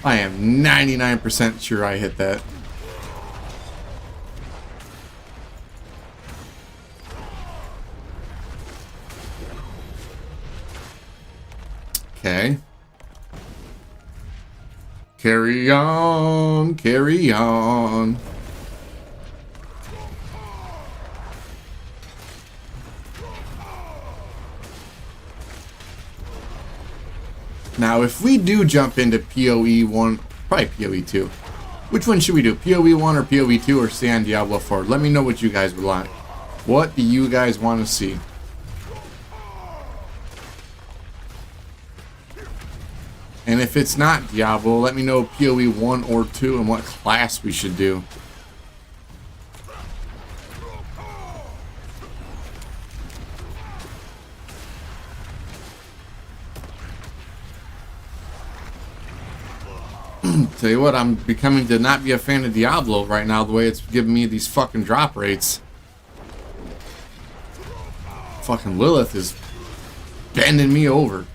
I am 99% sure I hit that. Okay. Carry on, carry on. Now, if we do jump into PoE 1, probably PoE 2. Which one should we do? PoE 1 or PoE 2 or stay on Diablo 4? Let me know what you guys would like. What do you guys want to see? And if it's not Diablo, let me know PoE 1 or 2 and what class we should do. Tell you what, I'm becoming to not be a fan of Diablo right now, the way it's giving me these fucking drop rates. Fucking Lilith is bending me over.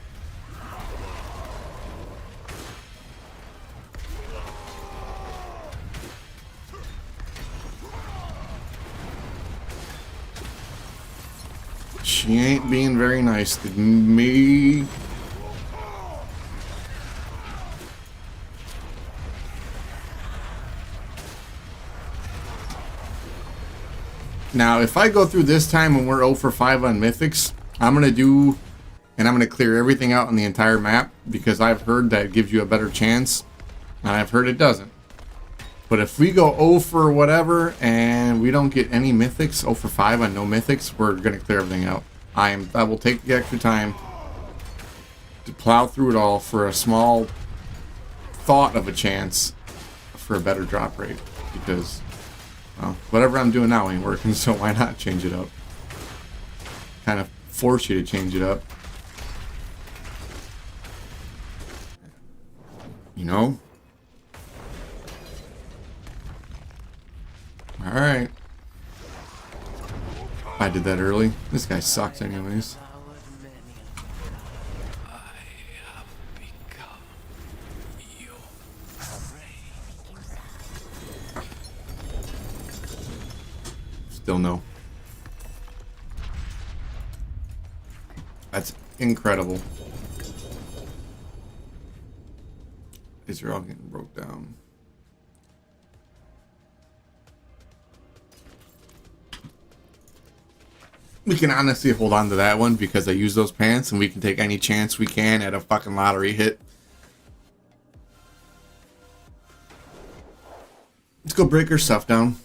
She ain't being very nice to me. Now, if I go through this time and we're 0 for 5 on Mythics, I'm going to do, and I'm going to clear everything out on the entire map, because I've heard that it gives you a better chance, and I've heard it doesn't. But if we go 0 for whatever, and we don't get any Mythics, 0 for 5 on no Mythics, we're going to clear everything out. I will take the extra time to plow through it all for a small thought of a chance for a better drop rate, because... well, whatever I'm doing now ain't working, so why not change it up? Kind of force you to change it up. You know? Alright. I did that early. This guy sucks anyways. Still no. That's incredible. These are all getting broke down. We can honestly hold on to that one because I use those pants and we can take any chance we can at a fucking lottery hit. Let's go break our stuff down.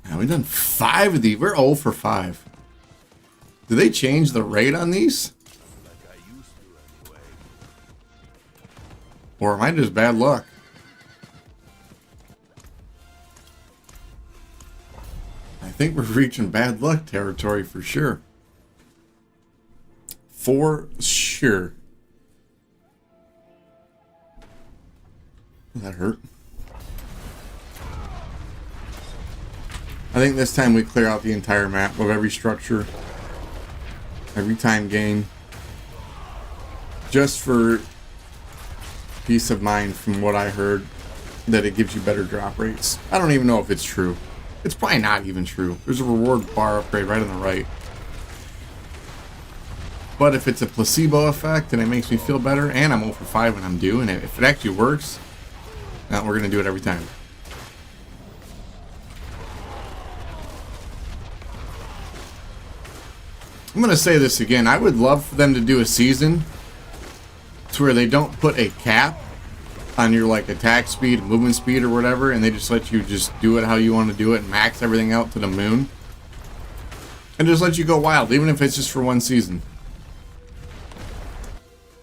Now we've done 5 of these. We're 0 for 5. Did they change the rate on these? Or am I just bad luck? I think we're reaching bad luck territory for sure. For sure. That hurt. I think this time we clear out the entire map of every structure, every time gain, just for peace of mind. From what I heard, that it gives you better drop rates. I don't even know if it's true. It's probably not even true. There's a reward bar upgrade right on the right. But if it's a placebo effect and it makes me feel better, and I'm 0 for 5 when I'm doing it, if it actually works, now we're going to do it every time. I'm going to say this again. I would love for them to do a season to where they don't put a cap on your like attack speed, movement speed, or whatever, and they just let you just do it how you want to do it and max everything out to the moon. And just let you go wild, even if it's just for one season.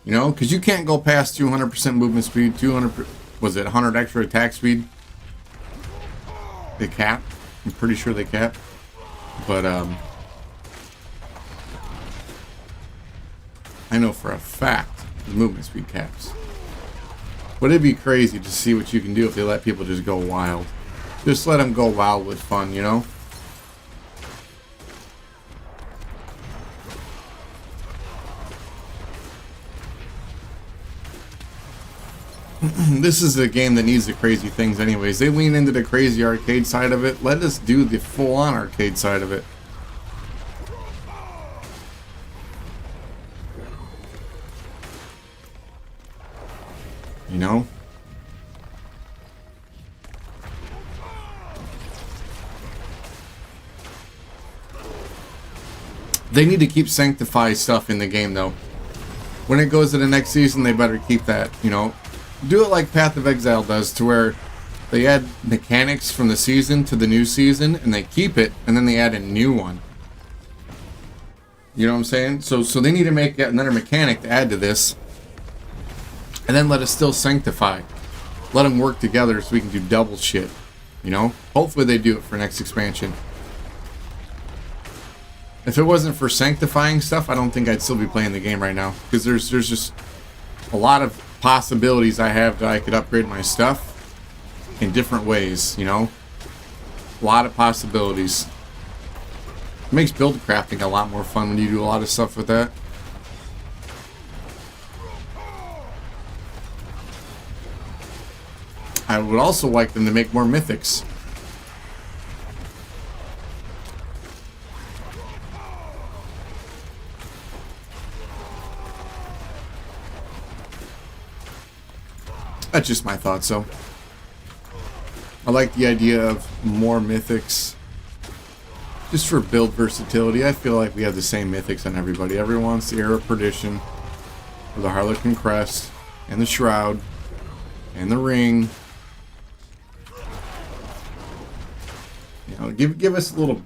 You know, because you can't go past 200% movement speed, 200, was it 100 extra attack speed? They cap. I'm pretty sure they cap. But, I know for a fact the movement speed caps. But it'd be crazy to see what you can do if they let people just go wild. Just let them go wild with fun, you know? This is a game that needs the crazy things anyways. They lean into the crazy arcade side of it. Let us do the full-on arcade side of it. You know? They need to keep Sanctify stuff in the game, though. When it goes to the next season, they better keep that, you know? Do it like Path of Exile does, to where they add mechanics from the season to the new season, and they keep it, and then they add a new one. You know what I'm saying? So they need to make another mechanic to add to this, and then let us still Sanctify. Let them work together so we can do double shit. You know? Hopefully they do it for next expansion. If it wasn't for sanctifying stuff, I don't think I'd still be playing the game right now. Because there's just a lot of possibilities I have that I could upgrade my stuff in different ways, you know? A lot of possibilities. It makes build crafting a lot more fun when you do a lot of stuff with that. I would also like them to make more mythics. That's just my thoughts, so. I like the idea of more mythics. Just for build versatility. I feel like we have the same mythics on everybody. Everyone wants the Era of Perdition, or the Harlequin Crest, and the Shroud, and the Ring. You know, give us a little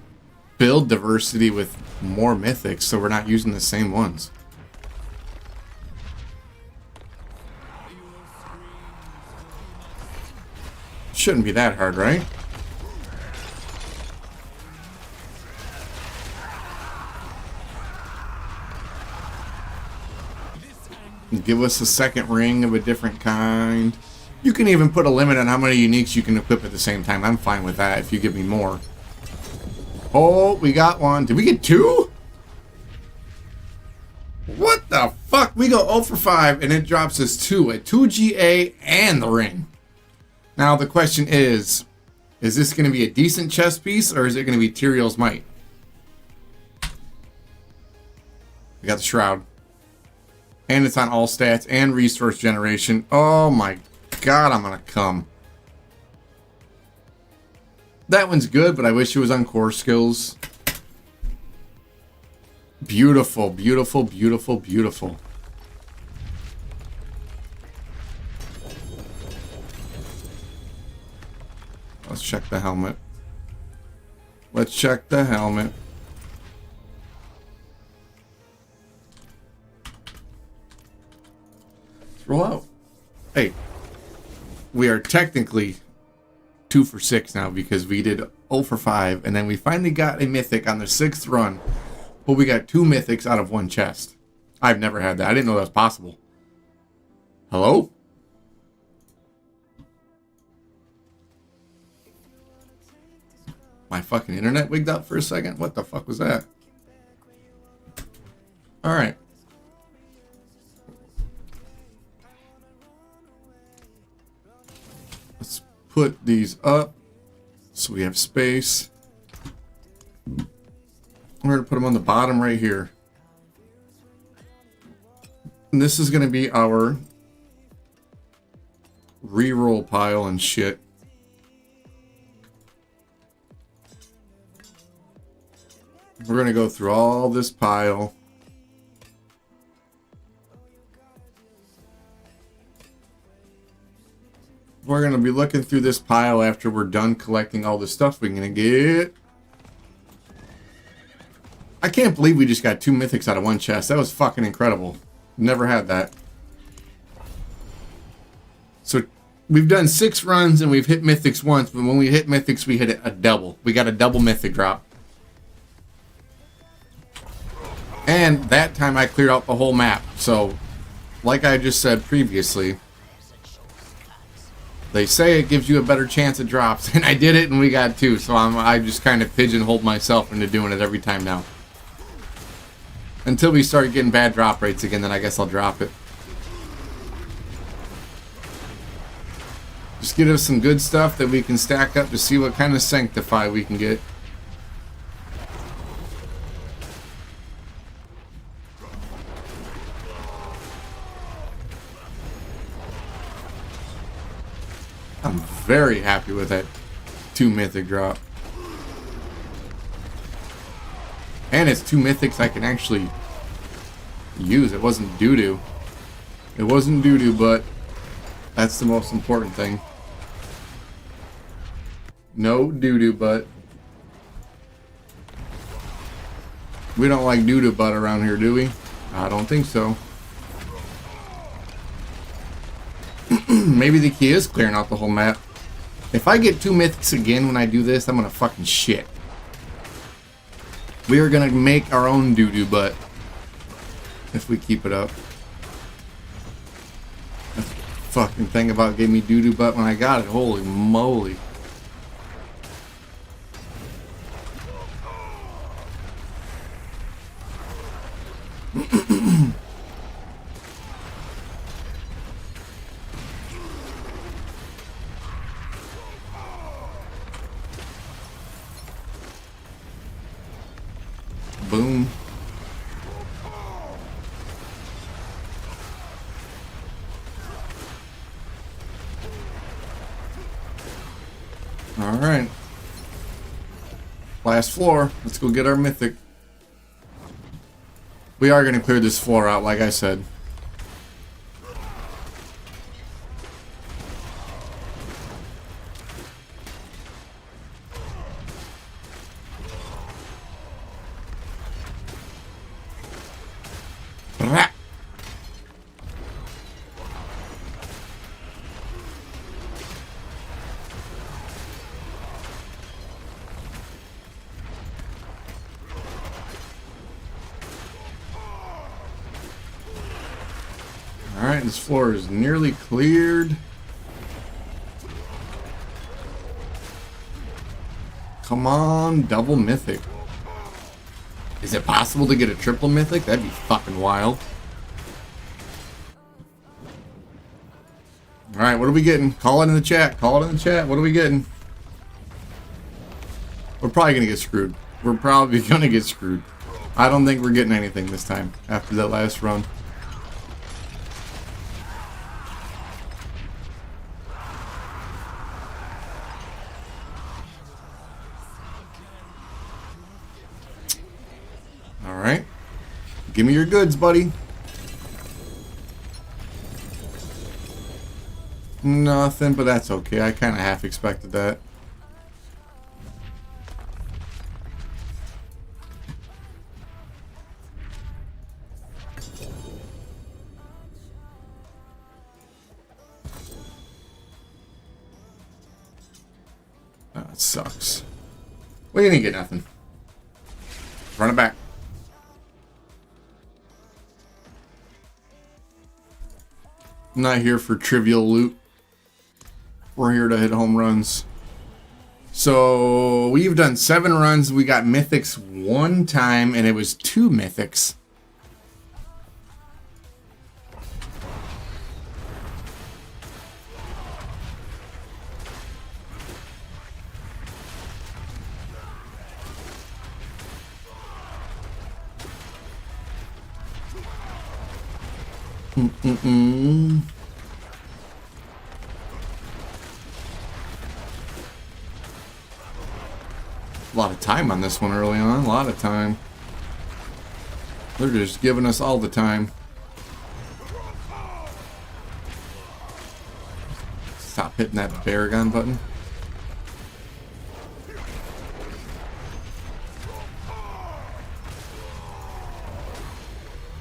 build diversity with more mythics so we're not using the same ones. Shouldn't be that hard, right? Give us a second ring of a different kind. You can even put a limit on how many uniques you can equip at the same time. I'm fine with that if you give me more. Oh, we got one. Did we get two? What the fuck? We go 0 for 5 and it drops us 2. A 2GA and the ring. Now the question is this going to be a decent chess piece or is it going to be Tyrael's Might? We got the Shroud. And it's on all stats and resource generation. Oh my god, I'm gonna come. That one's good, but I wish it was on core skills. Beautiful, beautiful, beautiful, beautiful. Let's check the helmet. Let's check the helmet. Let's roll out. Hey, we are technically 2 for 6 now because we did 0 for 5 and then we finally got a mythic on the 6th run. But we got 2 mythics out of 1 chest. I've never had that. I didn't know that was possible. Hello? My fucking internet wigged up for a second. What the fuck was that? Alright. Let's put these up so we have space. We're going to put them on the bottom right here. And this is going to be our reroll pile and shit. We're going to go through all this pile. We're going to be looking through this pile after we're done collecting all the stuff we're going to get. I can't believe we just got 2 mythics out of one chest. That was fucking incredible. Never had that. So we've done 6 runs and we've hit mythics once, but when we hit mythics, we hit a double. We got a double mythic drop. And that time I cleared out the whole map. So, like I just said previously, they say it gives you a better chance at drops, and I did it and we got 2. So I just kind of pigeonholed myself into doing it every time now. Until we start getting bad drop rates again, then I guess I'll drop it. Just get us some good stuff that we can stack up to see what kind of sanctify we can get. I'm very happy with that 2 mythic drop. And it's 2 mythics I can actually use. It wasn't doo-doo. It wasn't doo-doo, but that's the most important thing. No doo-doo butt. We don't like doo-doo butt around here, do we? I don't think so. Maybe the key is clearing out the whole map. If I get 2 mythics again when I do this, I'm gonna fucking shit. We are gonna make our own doo-doo butt if we keep it up. That fucking thing about gave me doo-doo butt when I got it. Holy moly. Boom. Alright. Last floor. Let's go get our mythic. We are going to clear this floor out, like I said. Alright, this floor is nearly cleared. Come on, double mythic. Is it possible to get a triple mythic? That'd be fucking wild. Alright, what are we getting? Call it in the chat. Call it in the chat. What are we getting? We're probably going to get screwed. We're probably going to get screwed. I don't think we're getting anything this time after that last run. Alright. Give me your goods, buddy. Nothing, but that's okay. I kind of half expected that. That sucks. We didn't get nothing. Run it back. I'm not here for trivial loot. We're here to hit home runs. So we've done 7 runs. We got mythics 1 time, and it was 2 mythics. A lot of time on this one early on. A lot of time. They're just giving us all the time. Stop hitting that Barbarian button.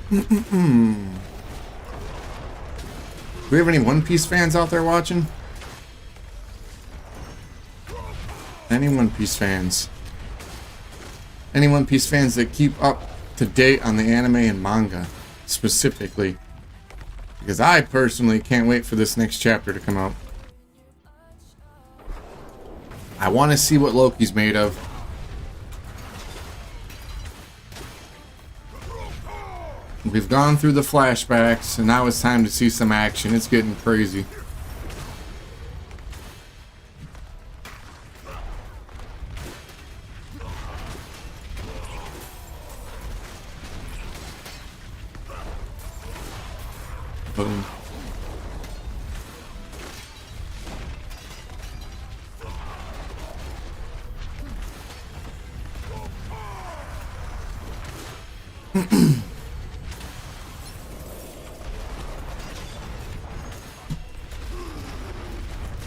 Do we have any One Piece fans out there watching? Any One Piece fans? Any One Piece fans that keep up to date on the anime and manga, specifically? Because I personally can't wait for this next chapter to come out. I want to see what Loki's made of. We've gone through the flashbacks, and now it's time to see some action. It's getting crazy. Boom.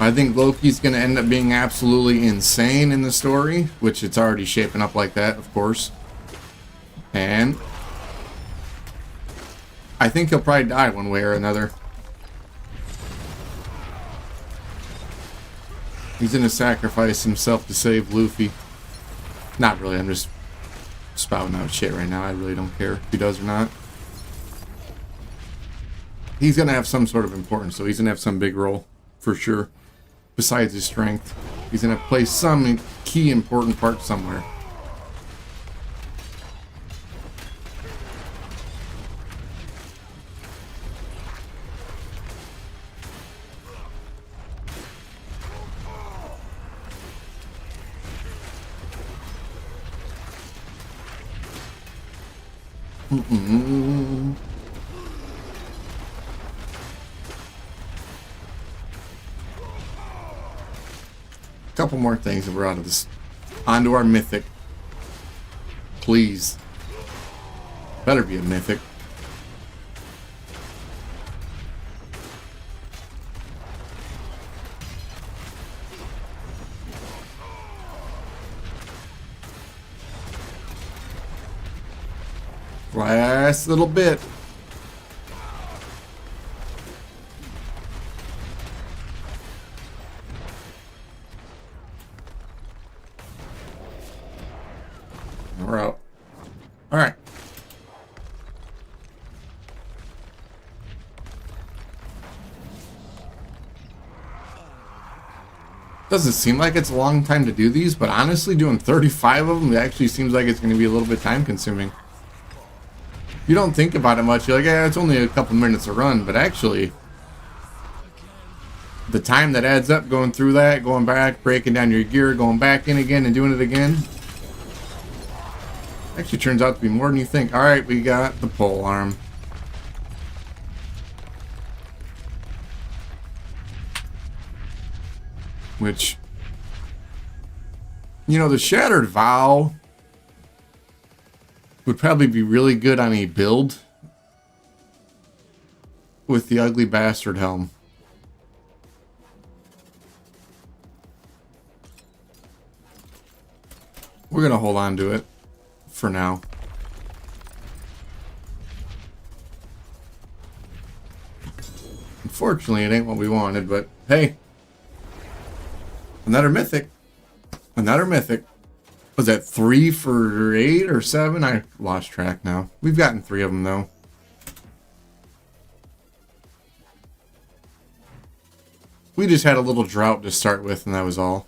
I think Loki's going to end up being absolutely insane in the story, which it's already shaping up like that, of course. And I think he'll probably die one way or another. He's going to sacrifice himself to save Luffy. Not really, I'm just spouting out shit right now. I really don't care if he does or not. He's going to have some sort of importance, so he's going to have some big role, for sure. Besides his strength, he's going to play some key important part somewhere. Couple more things and we're out of this. Onto our mythic. Please. Better be a mythic. Last little bit. We're out. Alright. Doesn't seem like it's a long time to do these, but honestly, doing 35 of them, it actually seems like it's going to be a little bit time consuming. You don't think about it much. You're like, yeah, it's only a couple minutes to run, but actually, the time that adds up going through that, going back, breaking down your gear, going back in again and doing it again, actually turns out to be more than you think. Alright, we got the pole arm. Which, you know, the Shattered Vow would probably be really good on a build with the Ugly Bastard helm. We're going to hold on to it for now. Unfortunately, it ain't what we wanted, but hey. Another mythic. Another mythic. Was that 3 for 8 or 7? I lost track now. We've gotten 3 of them, though. We just had a little drought to start with, and that was all.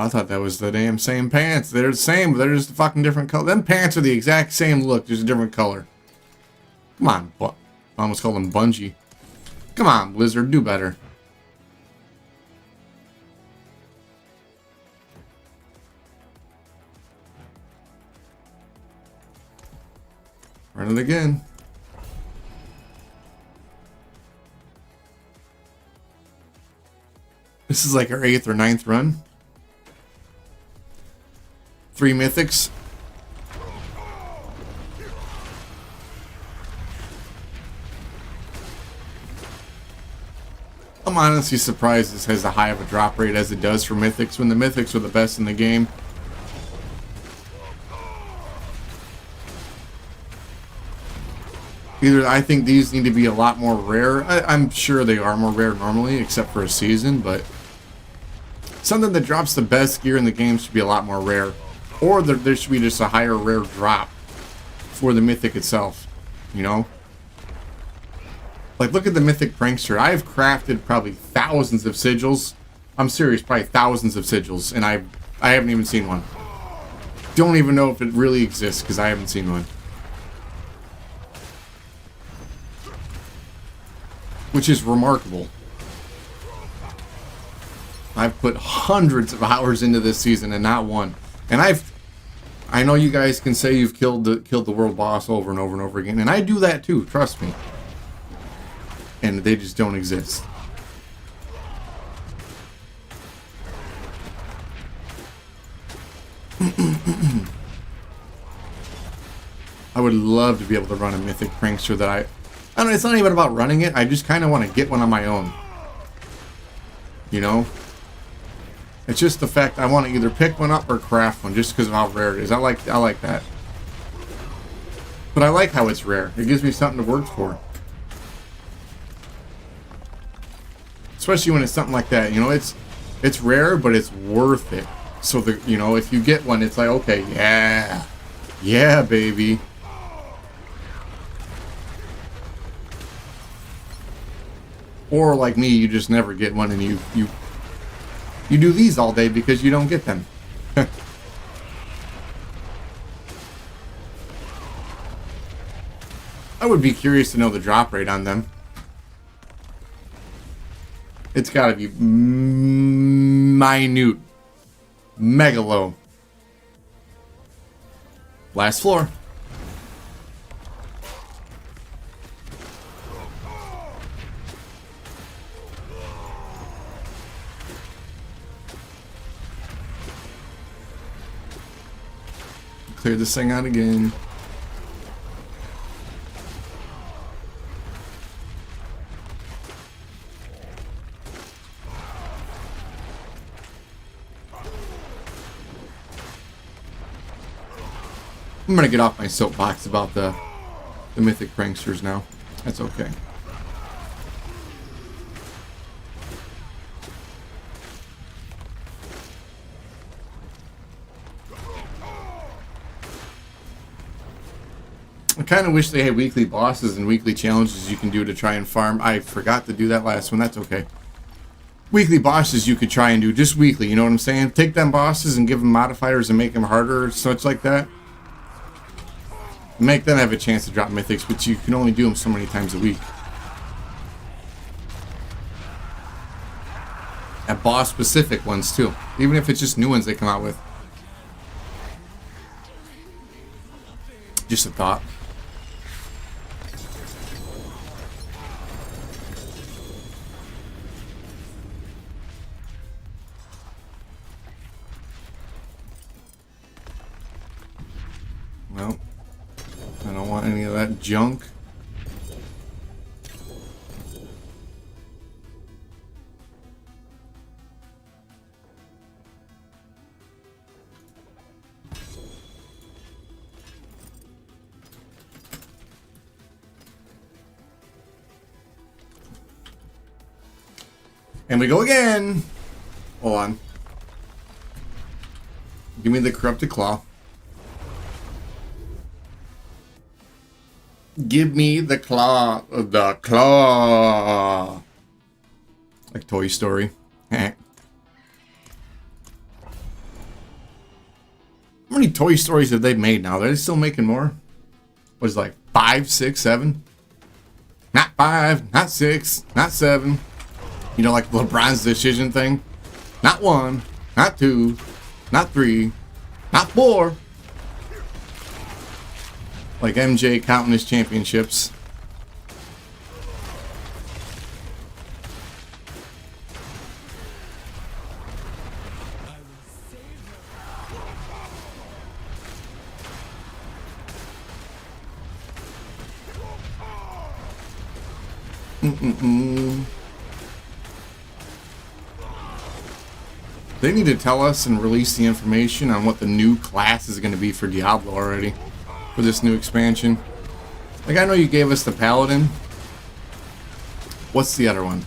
I thought that was the damn same pants. They're the same, but they're just a fucking different color. Them pants are the exact same look, just a different color. Come on, I almost called them Bungie. Come on, Blizzard, do better. Run it again. This is like our 8th or 9th run. 3 mythics. I'm honestly surprised this has as high of a drop rate as it does for mythics when the mythics are the best in the game. Either I think these need to be a lot more rare. I'm sure they are more rare normally, except for a season, but something that drops the best gear in the game should be a lot more rare. Or there should be just a higher rare drop for the mythic itself, you know? Like, look at the mythic prankster. I've crafted probably thousands of sigils. I'm serious, probably thousands of sigils, and I haven't even seen one. Don't even know if it really exists, because I haven't seen one. Which is remarkable. I've put hundreds of hours into this season and not one. And I know you guys can say you've killed the world boss over and over and over again, and I do that too, trust me. And they just don't exist. I would love to be able to run a mythic prankster that I don't know, it's not even about running it. I just kind of want to get one on my own. You know? It's just the fact I want to either pick one up or craft one just because of how rare it is. I like that. But I like how it's rare. It gives me something to work for. Especially when it's something like that. You know, it's rare, but it's worth it. So, you know, if you get one, it's like, okay, yeah. Yeah, baby. Or like me, you just never get one and you do these all day because you don't get them. I would be curious to know the drop rate on them. It's gotta be minute. Mega low. Last floor. Clear this thing out again. I'm gonna get off my soapbox about the mythic pranksters now. That's okay. I kind of wish they had weekly bosses and weekly challenges you can do to try and farm. I forgot to do that last one. That's okay. Weekly bosses you could try and do just weekly. You know what I'm saying? Take them bosses and give them modifiers and make them harder or such like that. Make them have a chance to drop mythics, but you can only do them so many times a week. And boss-specific ones, too. Even if it's just new ones they come out with. Just a thought. Well, I don't want any of that junk. And we go again. Hold on. Give me the corrupted claw. Give me the claw. The claw. Like Toy Story. Toy Stories have they made now? Are they still making more? Was like 5, 6, 7? Not 5, not 6, not 7. You know, like LeBron's decision thing. Not 1, not 2, not 3, not 4. Like MJ counting his championships. They need to tell us and release the information on what the new class is going to be for Diablo already. For this new expansion. Like, I know you gave us the Paladin. What's the other one?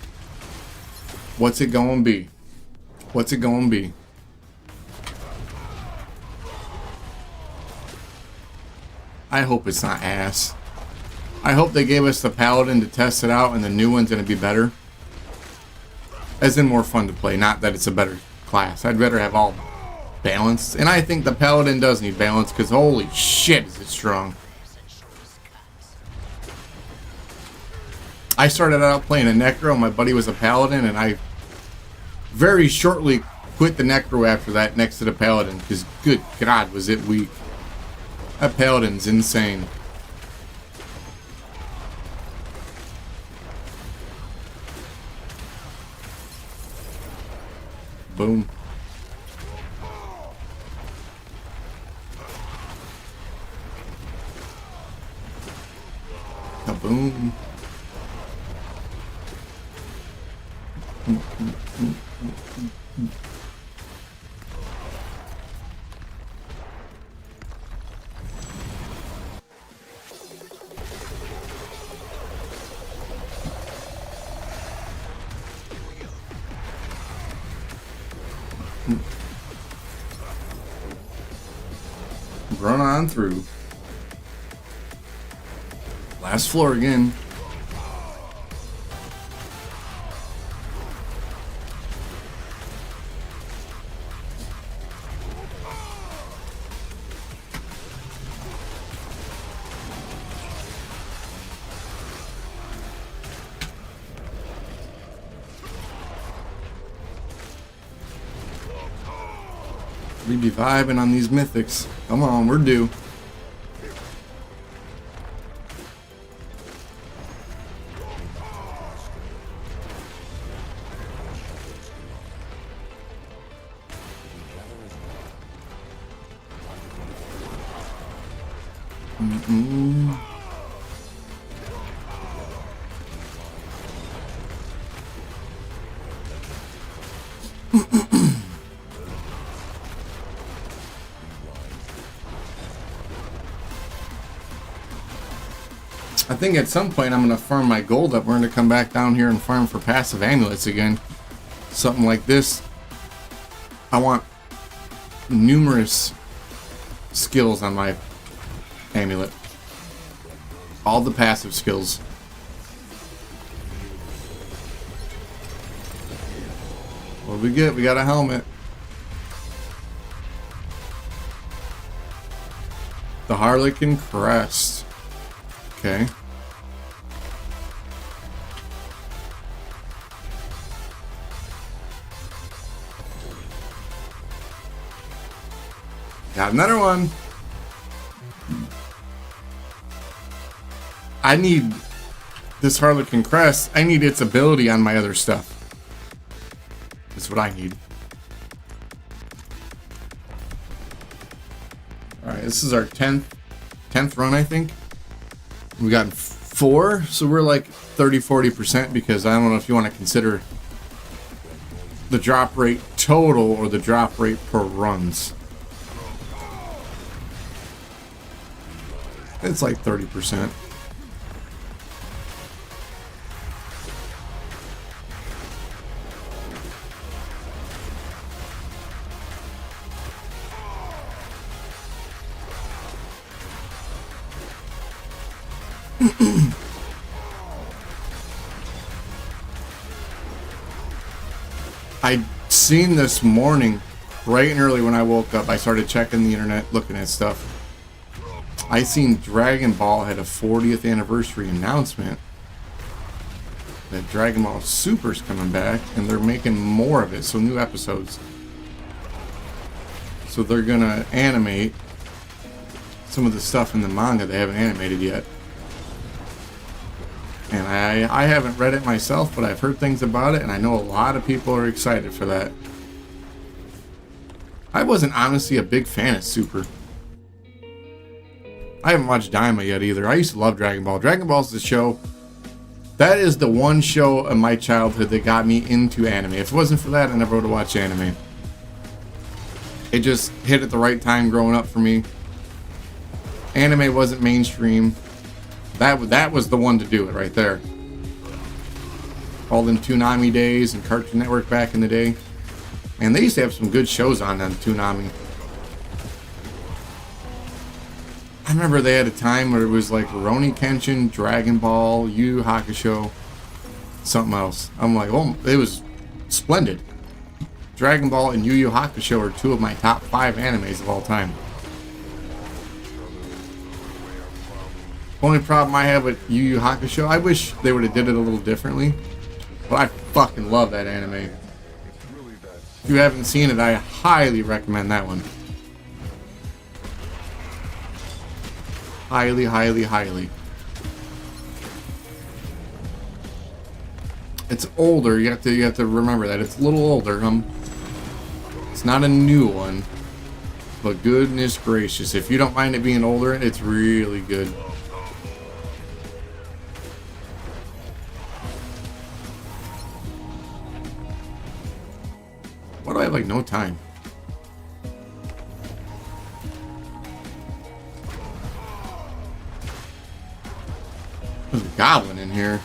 What's it going to be? What's it going to be? I hope it's not ass. I hope they gave us the Paladin to test it out and the new one's going to be better. As in more fun to play, not that it's a better class. I'd rather have all balanced. And I think the Paladin does need balance because holy shit is it strong. I started out playing a Necro. My buddy was a Paladin and I very shortly quit the Necro after that next to the Paladin because good God was it weak. That Paladin's insane. Boom. Kaboom. Run on through. Last floor again. We be vibing on these mythics. Come on, we're due. I think at some point I'm going to farm my gold up. We're going to come back down here and farm for passive amulets again. Something like this. I want numerous skills on my amulet. All the passive skills. What do we get? We got a helmet. The Harlequin Crest. Okay. Got another one. I need this Harlequin Crest. I need its ability on my other stuff. That's what I need. Alright, this is our 10th run, I think. We got 4, so we're like 30-40% because I don't know if you want to consider the drop rate total or the drop rate per runs. It's like 30%. I seen this morning Bright and early when I woke up, I started checking the internet, looking at stuff. I seen Dragon Ball had a 40th anniversary announcement that Dragon Ball Super's coming back, and they're making more of it, so new episodes. So they're gonna animate some of the stuff in the manga they haven't animated yet. And I haven't read it myself, but I've heard things about it, and I know a lot of people are excited for that. I wasn't honestly a big fan of Super. I haven't watched Daima yet either. I used to love Dragon Ball. Dragon Ball's the show. That is the one show in my childhood that got me into anime. If it wasn't for that, I never would have watched anime. It just hit at the right time growing up for me. Anime wasn't mainstream. That was the one to do it right there. All them Toonami days and Cartoon Network back in the day. And they used to have some good shows on Toonami. I remember they had a time where it was like Rurouni Kenshin, Dragon Ball, Yu Yu Hakusho, something else. I'm like, oh, it was splendid. Dragon Ball and Yu Yu Hakusho are two of my top 5 animes of all time. Only problem I have with Yu Yu Hakusho, I wish they would have did it a little differently. But I fucking love that anime. If you haven't seen it, I highly recommend that one. Highly, highly, highly. It's older. You have to remember that it's a little older. It's not a new one, but goodness gracious, if you don't mind it being older, it's really good. Why do I have like no time? There's a goblin in here.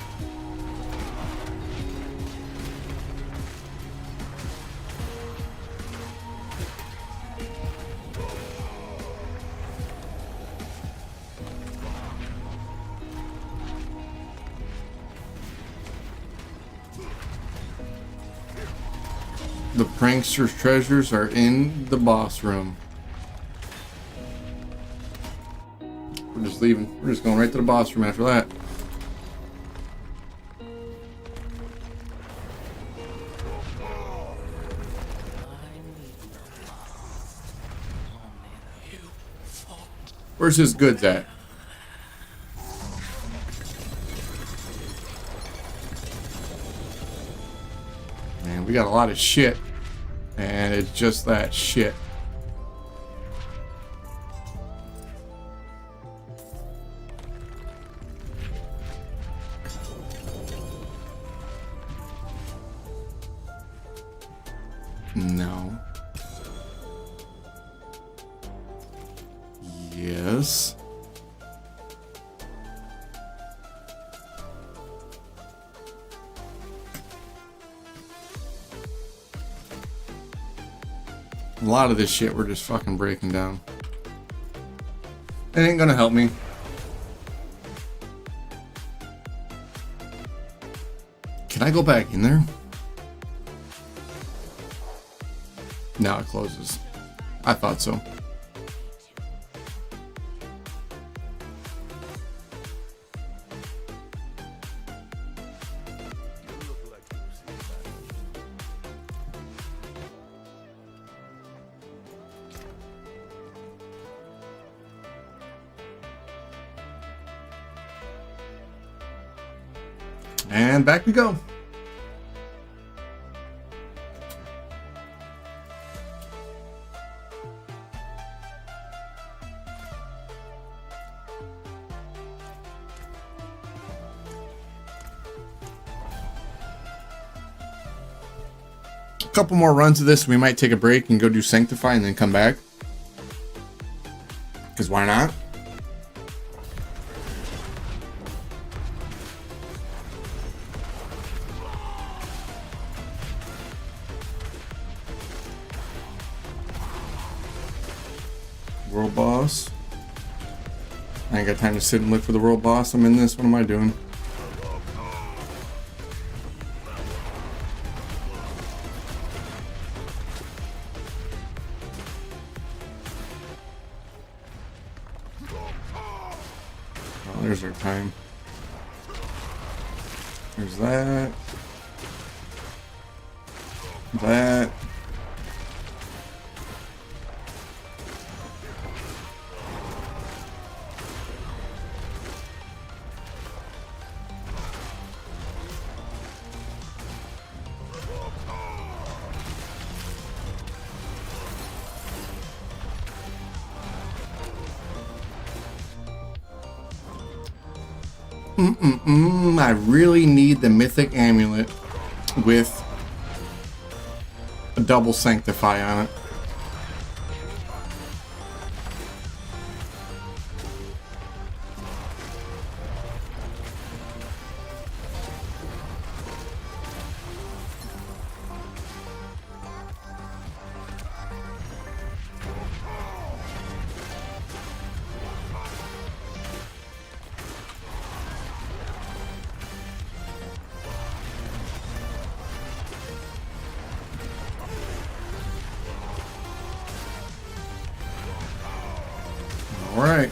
The prankster's treasures are in the boss room. We're just leaving. We're just going right to the boss room after that. Where's his goods at? Man, we got a lot of shit. And it's just that shit. No. Yes. A lot of this shit we're just fucking breaking down. It ain't gonna help me. Can I go back in there? No, it closes. I thought so. And back we go. A couple more runs of this, we might take a break and go do Sanctify and then come back. Because why not? World boss. I ain't got time to sit and look for the world boss. I'm in this. What am I doing? Oh, there's our time. There's that. That. I really need the Mythic amulet with a double sanctify on it. All right.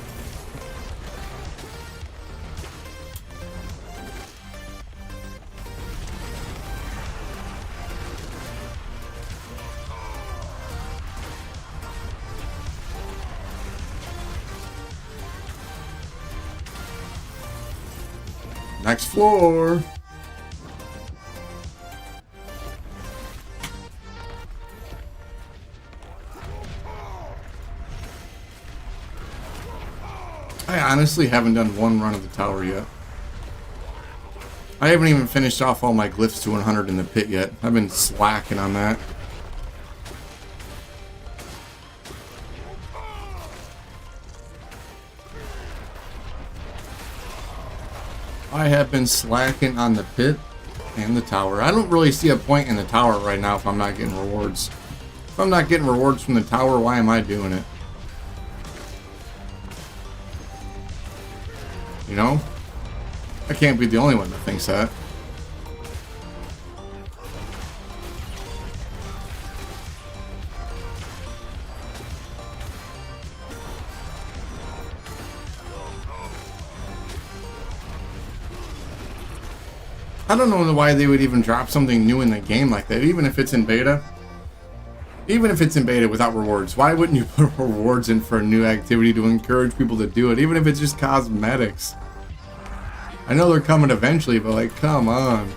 Next floor. I honestly haven't done one run of the tower yet. I haven't even finished off all my glyphs to 100 in the pit yet. I've been slacking on that. I have been slacking on the pit and the tower. I don't really see a point in the tower right now if I'm not getting rewards. If I'm not getting rewards from the tower, why am I doing it? You know? I can't be the only one that thinks that. I don't know why they would even drop something new in the game like that, even if it's in beta. Even if it's in beta without rewards, why wouldn't you put rewards in for a new activity to encourage people to do it, even if it's just cosmetics? I know they're coming eventually, but like, come on.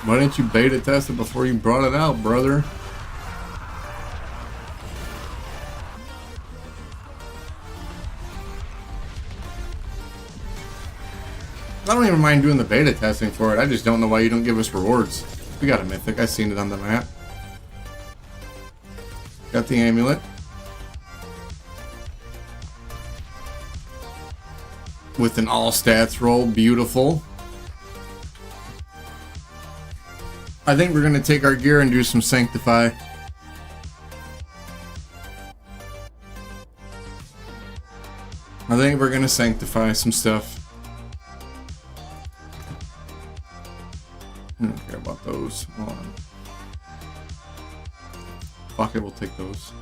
Why didn't you beta test it before you brought it out, brother? I don't even mind doing the beta testing for it. I just don't know why you don't give us rewards. We got a Mythic. I seen it on the map. Got the amulet. With an all stats roll. Beautiful. I think we're going to take our gear and do some Sanctify. I think we're going to Sanctify some stuff. I don't care about those. Hold on. Fuck it, we'll take those.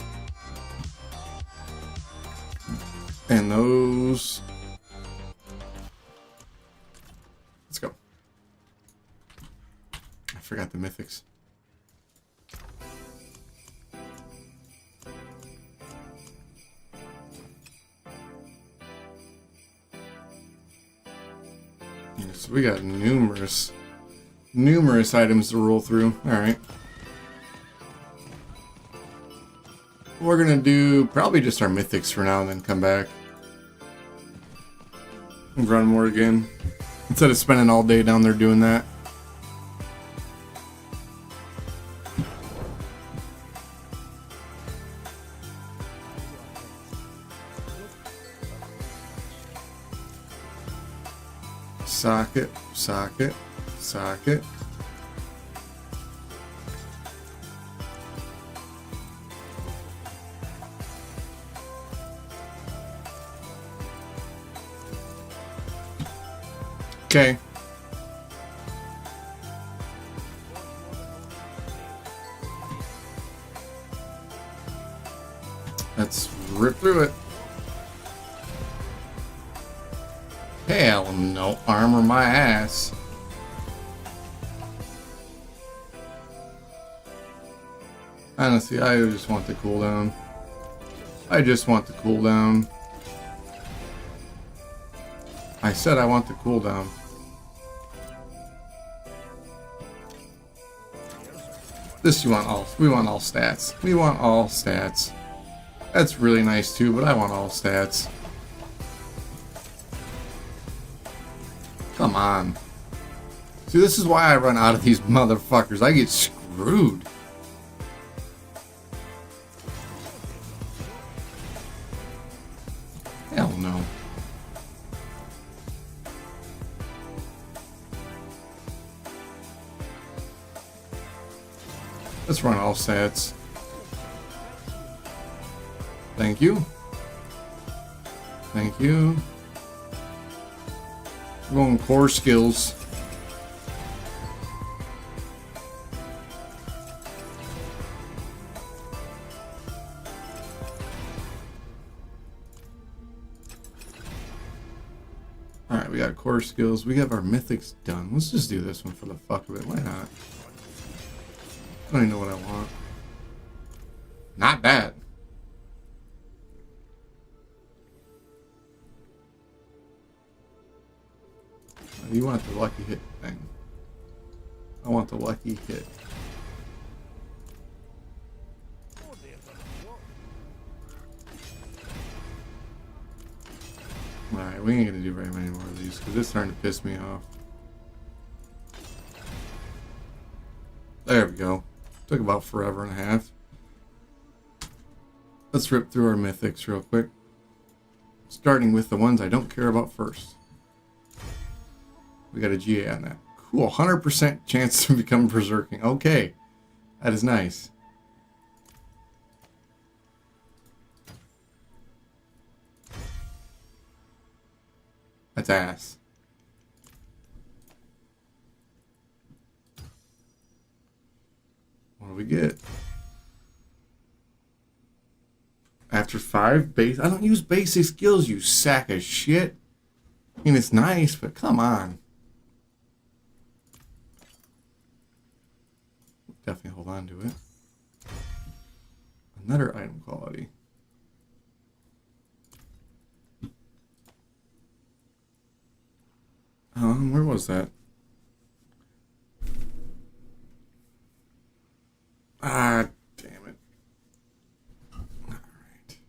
And those. Let's go. I forgot the mythics. Yes, we got numerous items to roll through. Alright. We're gonna do probably just our mythics for now and then come back. And run more again. Instead of spending all day down there doing that. Socket, socket, socket. Okay. Let's rip through it. Hell no, armor my ass. Honestly, I just want the cooldown. I just want the cooldown. I said I want the cooldown. This we want all stats. We want all stats. That's really nice too, but I want all stats. Come on. See, this is why I run out of these motherfuckers. I get screwed. Hell no. Let's run all stats. Thank you. Thank you. We're going core skills. Alright, we got core skills. We have our mythics done. Let's just do this one for the fuck of it. Why not? I don't even know what I want. Not bad. You want the lucky hit thing. I want the lucky hit. Alright, we ain't gonna do very many more of these because it's starting to piss me off. There we go. Took about forever and a half. Let's rip through our mythics real quick. Starting with the ones I don't care about first. We got a GA on that. Cool, 100% chance to become berserking. Okay, that is nice. That's ass. What do we get? After 5 base, I don't use basic skills, you sack of shit. I mean, it's nice, but come on. Definitely hold on to it. Another item quality. Where was that? Ah, damn it. Alright.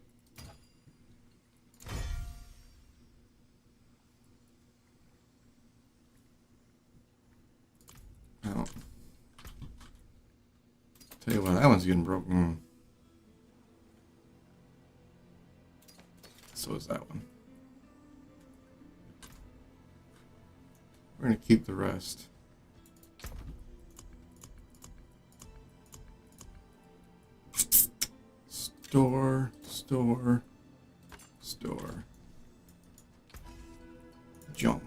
Oh. Tell you what, that one's getting broken. So is that one. We're going to keep the rest. Store, store, store. Junk.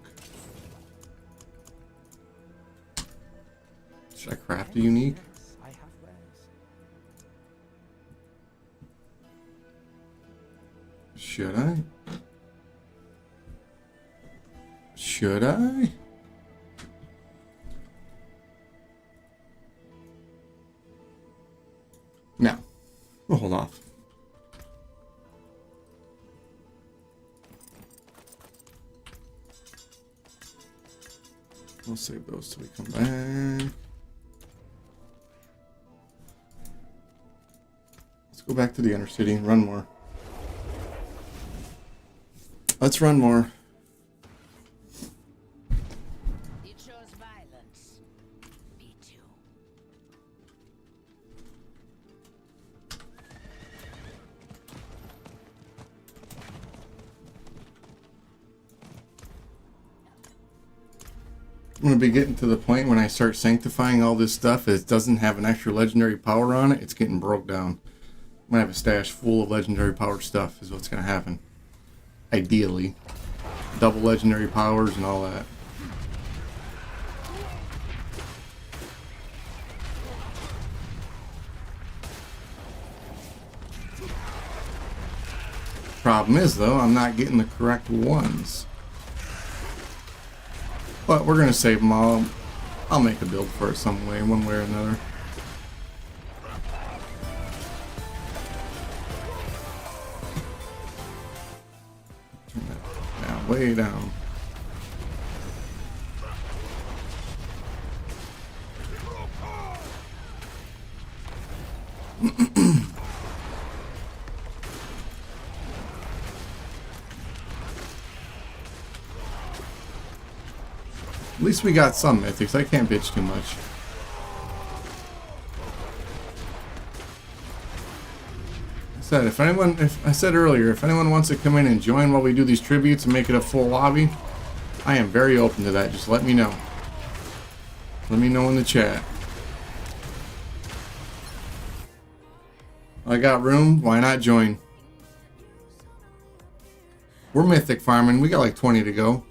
Should I craft a unique? Should I? Should I? No. We'll hold off. We'll save those till we come back. Let's go back to the inner city and run more. Let's run more. You chose violence. Me too. I'm going to be getting to the point when I start sanctifying all this stuff. It doesn't have an extra legendary power on it. It's getting broke down. I'm going to have a stash full of legendary powered stuff is what's going to happen. Ideally. Double legendary powers and all that. Problem is, though, I'm not getting the correct ones. But we're gonna save them all. I'll make a build for it some way, one way or another. Turn that down, way down. At least we got some mythics. I can't bitch too much. I said earlier, if anyone wants to come in and join while we do these tributes and make it a full lobby, I am very open to that. Just let me know. Let me know in the chat. I got room. Why not join? We're mythic farming. We got like 20 to go.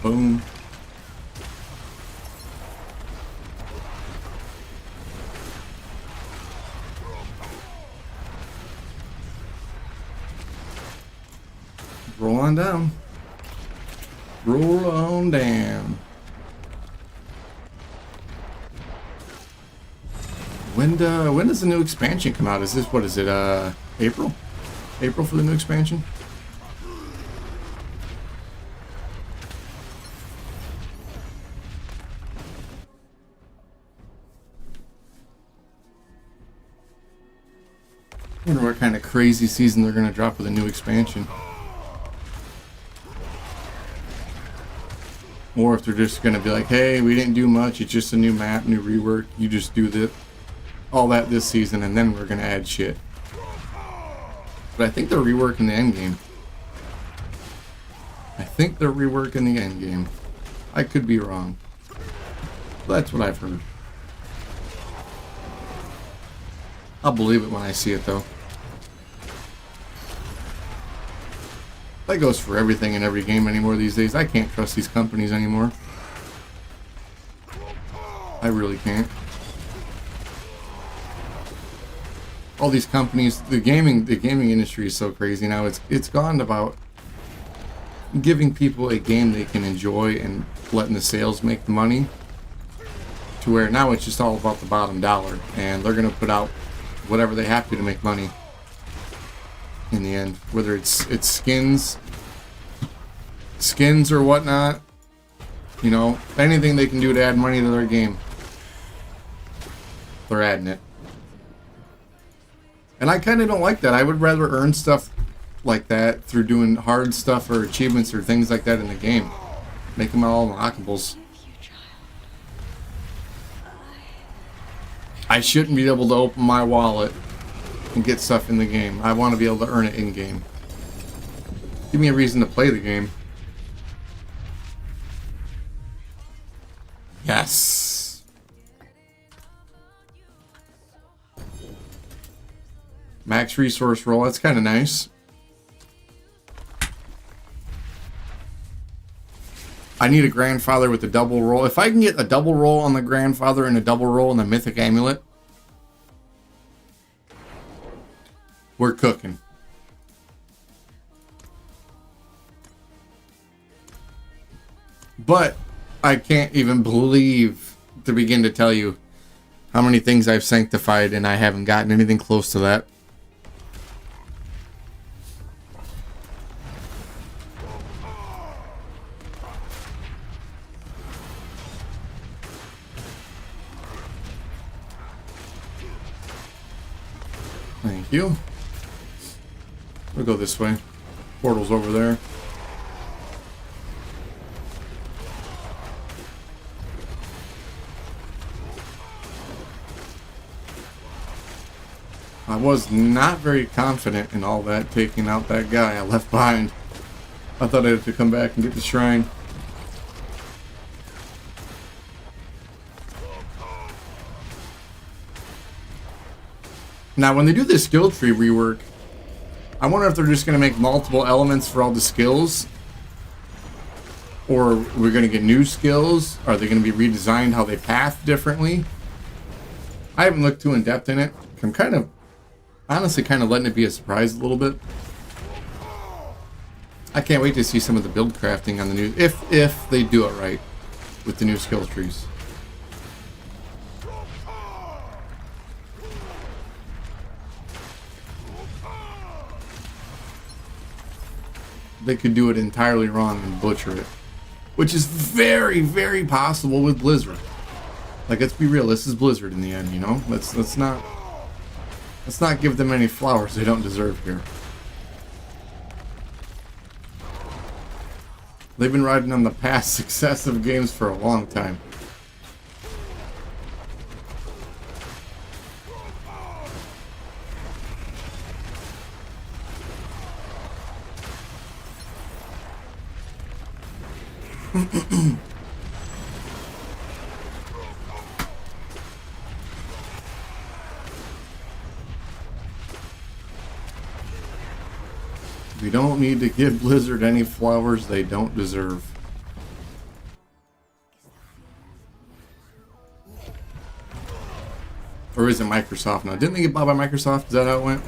Boom. Roll on down. Roll on down. When does the new expansion come out? Is this, what is it, April? April for the new expansion? I wonder what kind of crazy season they're going to drop with a new expansion. Or if they're just going to be like, hey, we didn't do much, it's just a new map, new rework, you just do all that this season and then we're going to add shit. But I think they're reworking the endgame. I think they're reworking the endgame. I could be wrong. That's what I've heard. I'll believe it when I see it though. That goes for everything in every game anymore these days. I can't trust these companies anymore. I really can't. All these companies, the gaming industry is so crazy now. It's gone about giving people a game they can enjoy and letting the sales make the money, to where now it's just all about the bottom dollar, and they're gonna put out whatever they have to make money in the end, whether it's skins or whatnot, you know, anything they can do to add money to their game, they're adding it. And I kind of don't like that. I would rather earn stuff like that through doing hard stuff or achievements or things like that in the game. Make them all unlockables. I shouldn't be able to open my wallet and get stuff in the game. I want to be able to earn it in game. Give me a reason to play the game. Yes. Max resource roll. That's kind of nice. I need a grandfather with a double roll. If I can get a double roll on the grandfather and a double roll on the mythic amulet, we're cooking. But I can't even believe to begin to tell you how many things I've sanctified and I haven't gotten anything close to that. Thank you. We'll go this way. Portal's over there. I was not very confident in all that, taking out that guy I left behind. I thought I had to come back and get the shrine. Now, when they do this skill tree rework, I wonder if they're just going to make multiple elements for all the skills. Or we're going to get new skills. Are they going to be redesigned how they path differently? I haven't looked too in depth in it. I'm kind of, honestly, kind of letting it be a surprise a little bit. I can't wait to see some of the build crafting on the new, if they do it right with the new skill trees. They could do it entirely wrong and butcher it, which is very, very possible with Blizzard. Like, let's be real, this is Blizzard in the end, you know? Let's not give them any flowers they don't deserve here. They've been riding on the past success of games for a long time. We don't need to give Blizzard any flowers they don't deserve. Or is it Microsoft now? Didn't they get bought by Microsoft? Is that how it went?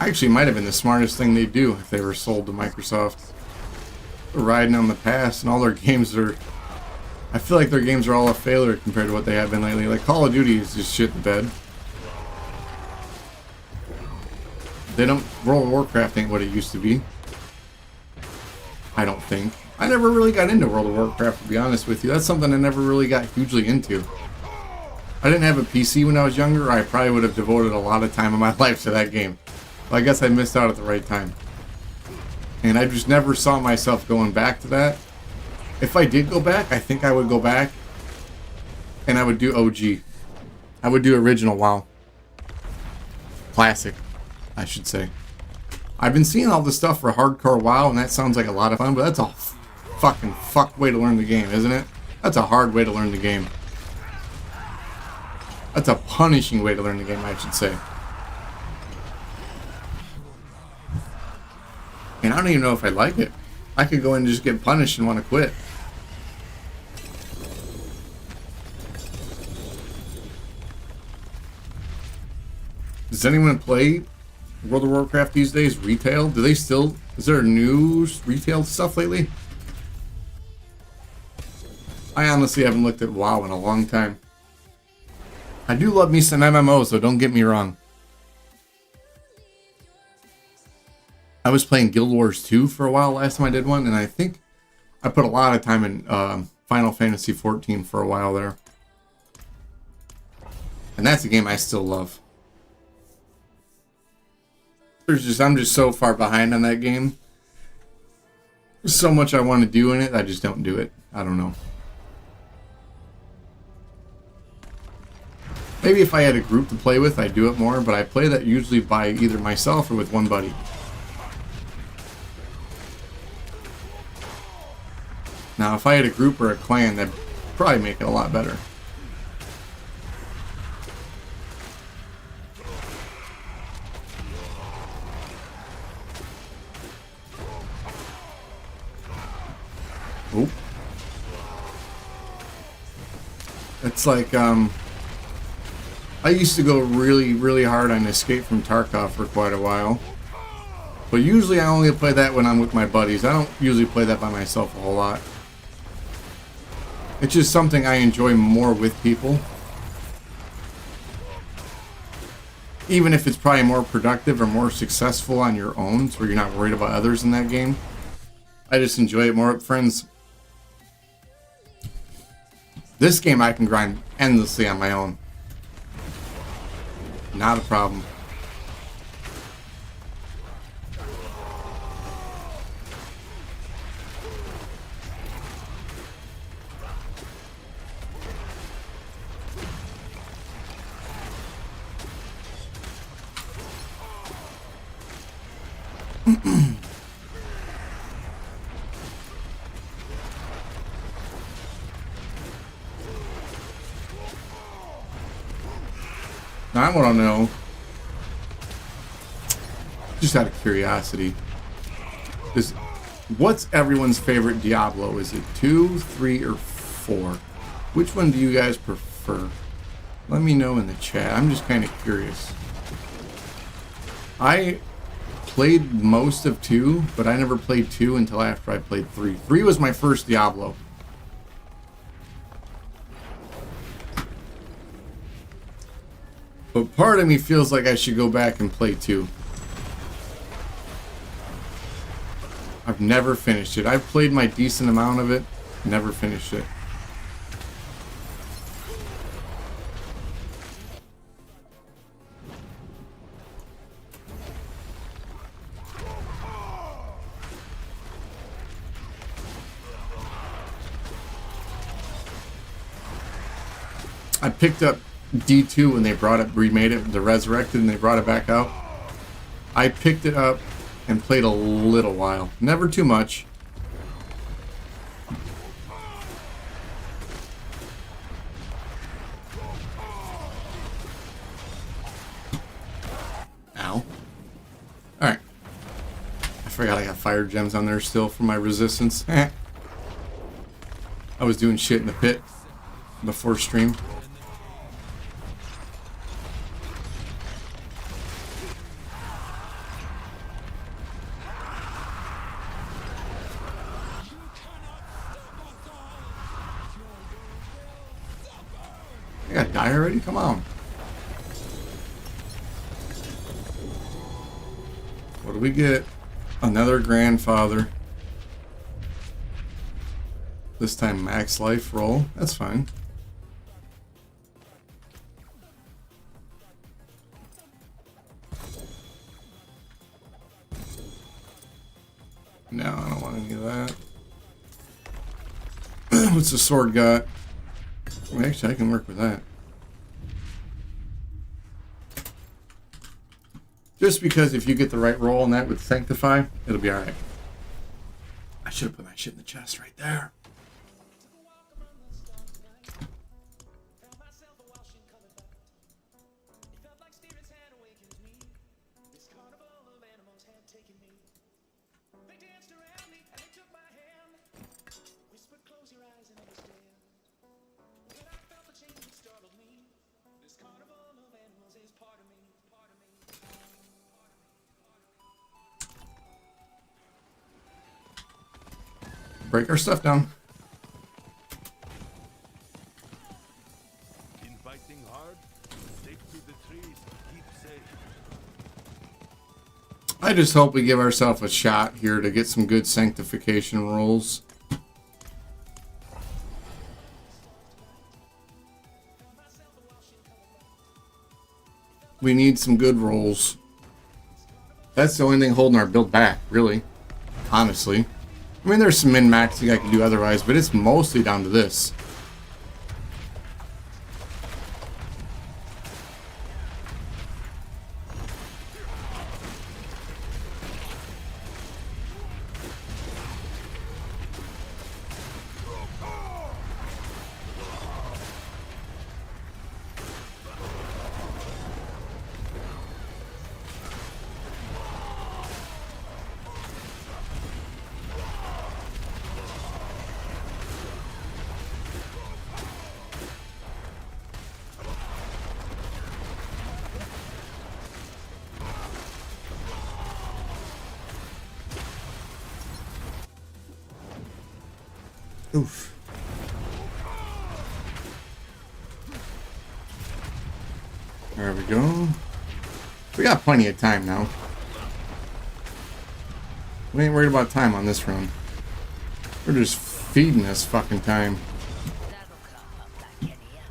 Actually, it might have been the smartest thing they do if they were sold to Microsoft. They're riding on the past, and all their games are... I feel like their games are all a failure compared to what they have been lately. Like, Call of Duty is just shit in the bed. They don't... World of Warcraft ain't what it used to be. I don't think. I never really got into World of Warcraft, to be honest with you. That's something I never really got hugely into. I didn't have a PC when I was younger. I probably would have devoted a lot of time of my life to that game. But I guess I missed out at the right time. And I just never saw myself going back to that. If I did go back, I think I would go back and I would do OG. I would do original WoW. Classic, I should say. I've been seeing all the stuff for hardcore WoW, and that sounds like a lot of fun, but that's a fucking fuck way to learn the game, isn't it? That's a hard way to learn the game. That's a punishing way to learn the game, I should say. And I don't even know if I like it. I could go in and just get punished and want to quit. Does anyone play World of Warcraft these days? Retail? Do they still... Is there new retail stuff lately? I honestly haven't looked at WoW in a long time. I do love me some MMOs, so don't get me wrong. I was playing Guild Wars 2 for a while last time I did one, and I think I put a lot of time in Final Fantasy 14 for a while there. And that's a game I still love. I'm just so far behind on that game. There's so much I want to do in it, I just don't do it. I don't know. Maybe if I had a group to play with, I'd do it more, but I play that usually by either myself or with one buddy. Now, if I had a group or a clan, that'd probably make it a lot better. Oh. It's like, I used to go really, really hard on Escape from Tarkov for quite a while. But usually I only play that when I'm with my buddies. I don't usually play that by myself a whole lot. It's just something I enjoy more with people. Even if it's probably more productive or more successful on your own, so you're not worried about others in that game. I just enjoy it more with friends. This game I can grind endlessly on my own. Not a problem. Now I want to know, just out of curiosity, what's everyone's favorite Diablo? Is it 2, 3, or 4? Which one do you guys prefer? Let me know in the chat. I'm just kind of curious. I played most of 2, but I never played 2 until after I played 3. 3 was my first Diablo. But part of me feels like I should go back and play 2. I've never finished it. I've played my decent amount of it, never finished it. I picked up D2 when they remade it, the Resurrected, and they brought it back out. I picked it up and played a little while. Never too much. Ow. Alright. I forgot I got fire gems on there still for my resistance. I was doing shit in the pit before stream. I gotta die already? Come on. What do we get? Another grandfather. This time max life roll. That's fine. No, I don't want any of that. What's the sword got? Well, actually, I can work with that. Just because if you get the right roll on that with Sanctify, it'll be alright. I should have put my shit in the chest right there. Break our stuff down. In fighting hard, stick to the trees, keep safe. I just hope we give ourselves a shot here to get some good sanctification rolls. We need some good rolls. That's the only thing holding our build back, really. Honestly. I mean, there's some min-maxing I can do otherwise, but it's mostly down to this. Oof. There we go. We got plenty of time now. We ain't worried about time on this run. We're just feeding this fucking time. That'll come up like any other.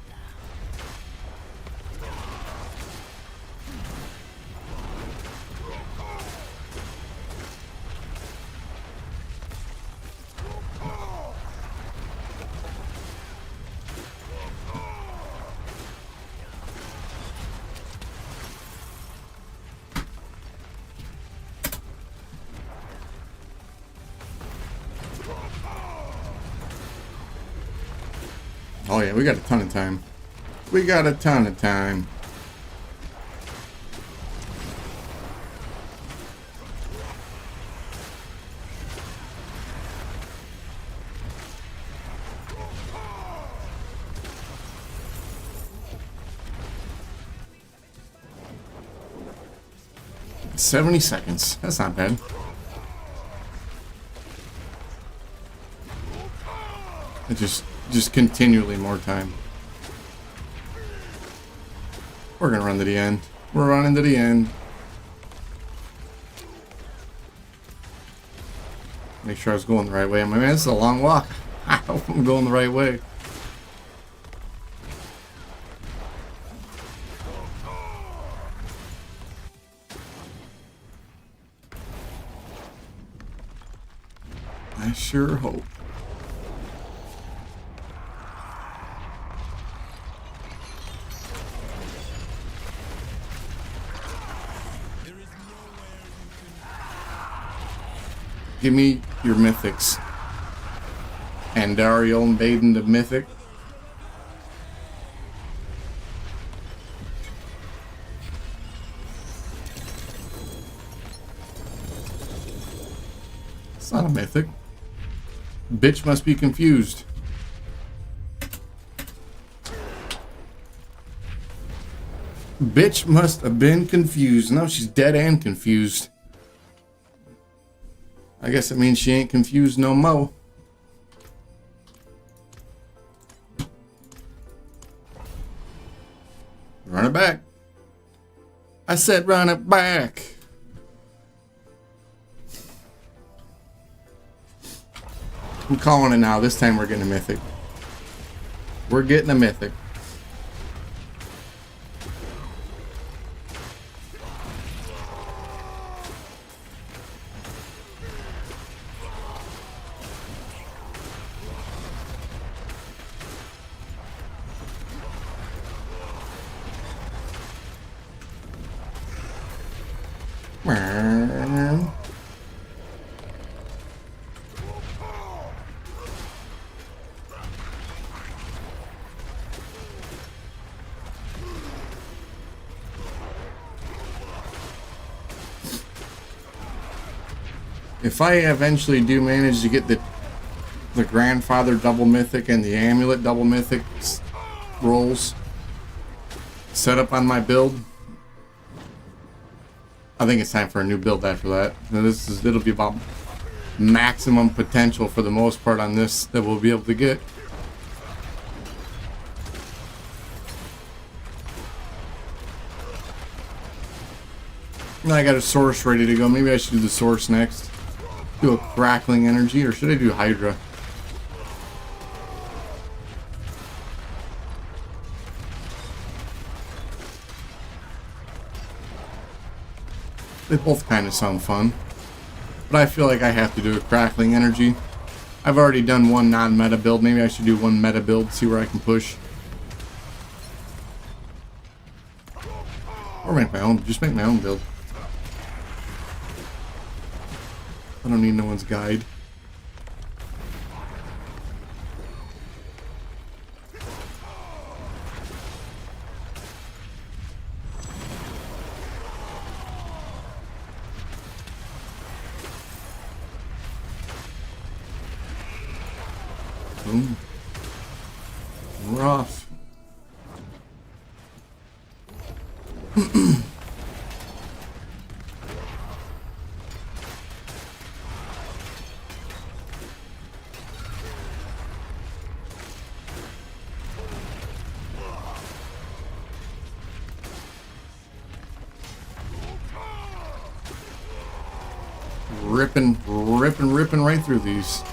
Oh yeah, we got a ton of time. We got a ton of time. 70 seconds. That's not bad. It just continually more time. We're gonna run to the end. We're running to the end. Make sure I was going the right way. I mean, man, this is a long walk. I hope I'm going the right way. I sure hope. Give me your mythics. Andariel Maiden the Mythic. It's not a mythic. Bitch must be confused. Bitch must have been confused. No, she's dead and confused. I guess it means she ain't confused no mo. Run it back. I said run it back. I'm calling it now. This time we're getting a mythic. We're getting a mythic. If I eventually do manage to get the grandfather double mythic and the amulet double mythic rolls set up on my build, I think it's time for a new build after that. It'll be about maximum potential for the most part on this that we'll be able to get. And I got a source ready to go. Maybe I should do the source next. Do a crackling energy, or should I do Hydra? They both kind of sound fun, but I feel like I have to do a crackling energy. I've already done one non-meta build. Maybe I should do one meta build, see where I can push. Or make my own, just make my own build. I don't need no one's guide. Boom. We're off. Ripping right through these.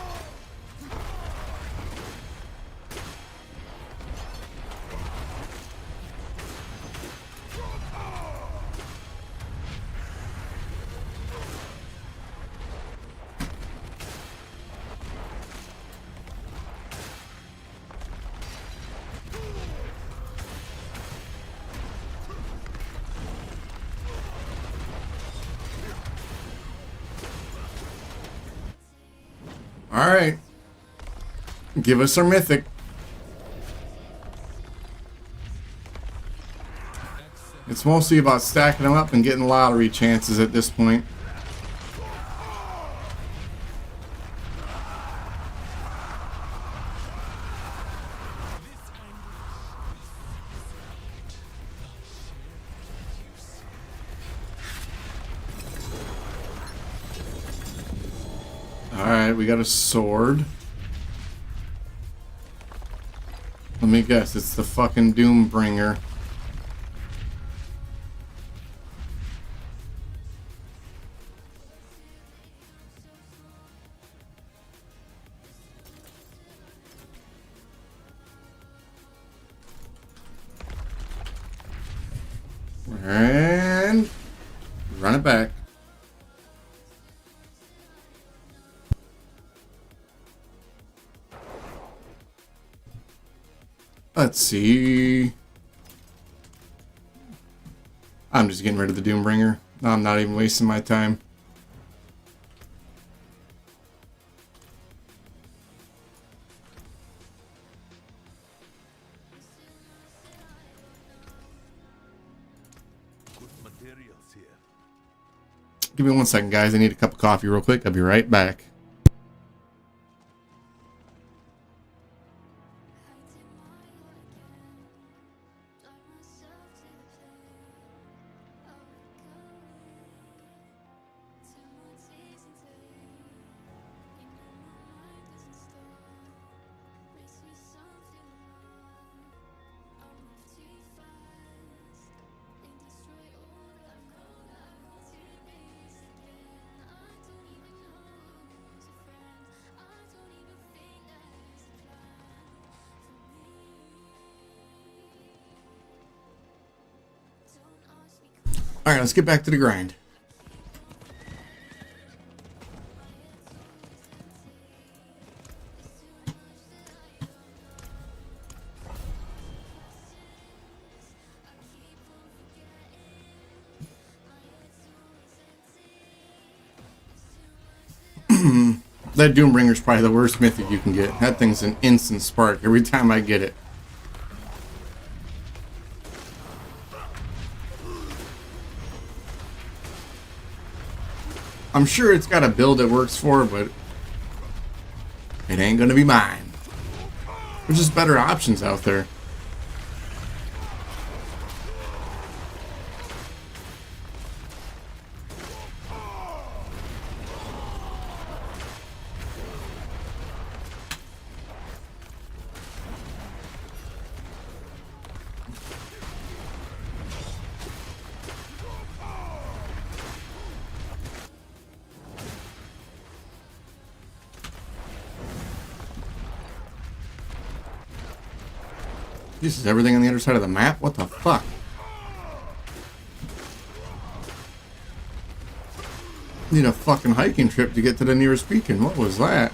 Alright. Give us our mythic. It's mostly about stacking them up and getting lottery chances at this point. Alright, we got a sword. Let me guess, it's the fucking Doombringer. And run it back. Let's see. I'm just getting rid of the Doombringer. I'm not even wasting my time. Good materials here. Give me 1 second, guys. I need a cup of coffee real quick. I'll be right back. Alright, let's get back to the grind. That Doombringer's probably the worst mythic you can get. That thing's an instant spark every time I get it. I'm sure it's got a build it works for, but it ain't gonna be mine. There's just better options out there. This is everything on the other side of the map? What the fuck? Need a fucking hiking trip to get to the nearest beacon. What was that?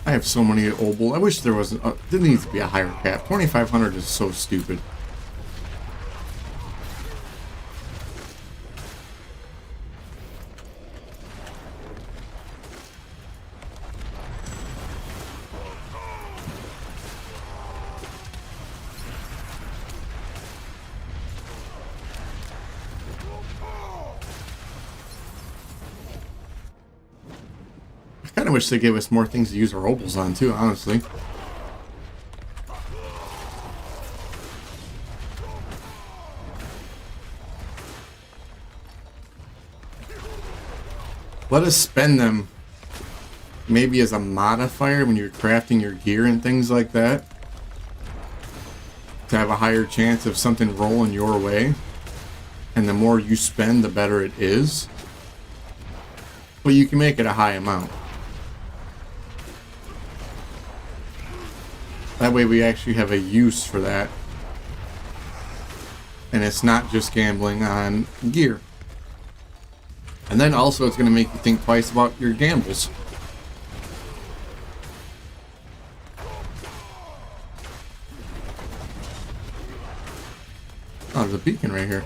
I have so many obol. I wish there was. There needs to be a higher cap. 2,500 is so stupid. I kind of wish they gave us more things to use our obels on too, honestly. Let us spend them maybe as a modifier when you're crafting your gear and things like that, to have a higher chance of something rolling your way. And the more you spend, the better it is. But you can make it a high amount. That way we actually have a use for that. And it's not just gambling on gear. And then also it's going to make you think twice about your gambles. Oh, there's a beacon right here.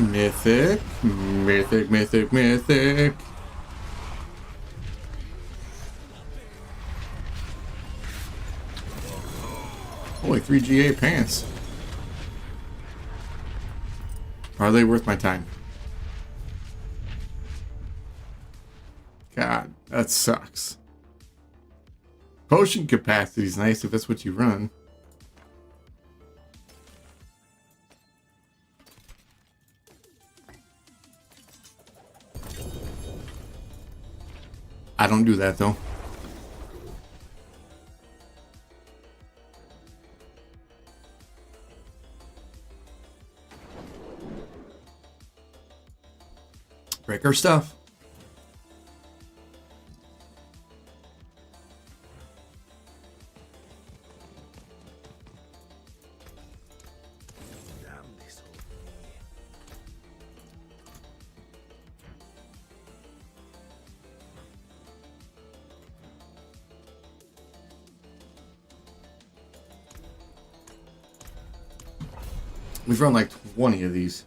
Mythic, mythic, mythic, mythic. Holy 3 GA pants. Are they worth my time? God, that sucks. Potion capacity is nice if that's what you run. I don't do that though. Break our stuff. Damn this old me. We've run like 20 of these.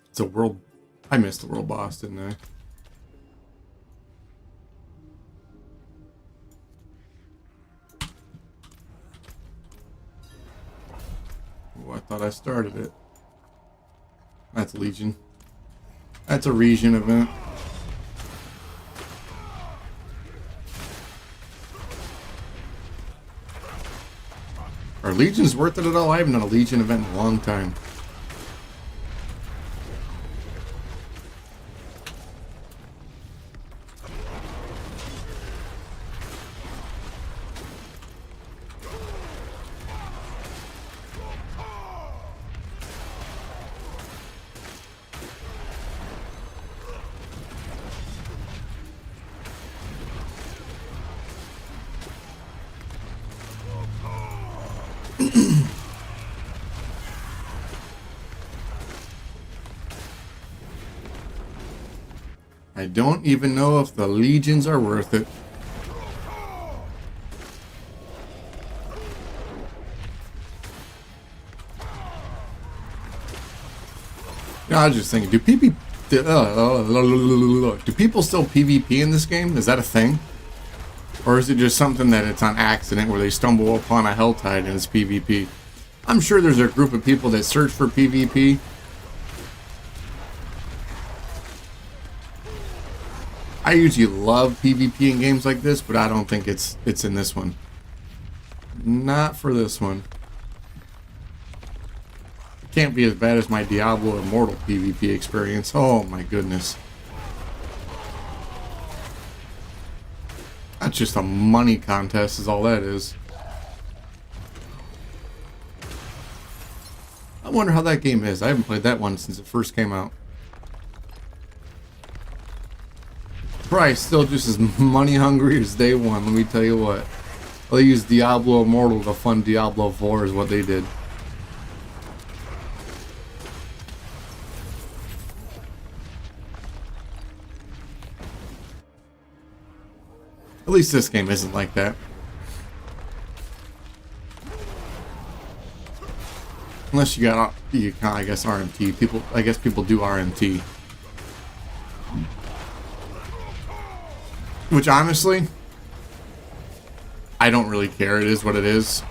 It's a world. I missed the world boss, didn't I? Oh, I thought I started it. That's Legion. That's a region event. Are Legions worth it at all? I haven't done a Legion event in a long time. I don't even know if the Legions are worth it. Yeah, I was just thinking, do people still PvP in this game? Is that a thing? Or is it just something that it's on accident where they stumble upon a Helltide and it's PvP? I'm sure there's a group of people that search for PvP. I usually love PvP in games like this, but I don't think it's in this one. Not for this one. It can't be as bad as my Diablo Immortal PvP experience. Oh my goodness. That's just a money contest is all that is. I wonder how that game is. I haven't played that one since it first came out. Probably still just as money hungry as day one, let me tell you what. They used Diablo Immortal to fund Diablo 4 is what they did. At least this game isn't like that. Unless you got, I guess, RMT. I guess people do RMT. Which honestly, I don't really care. It is what it is.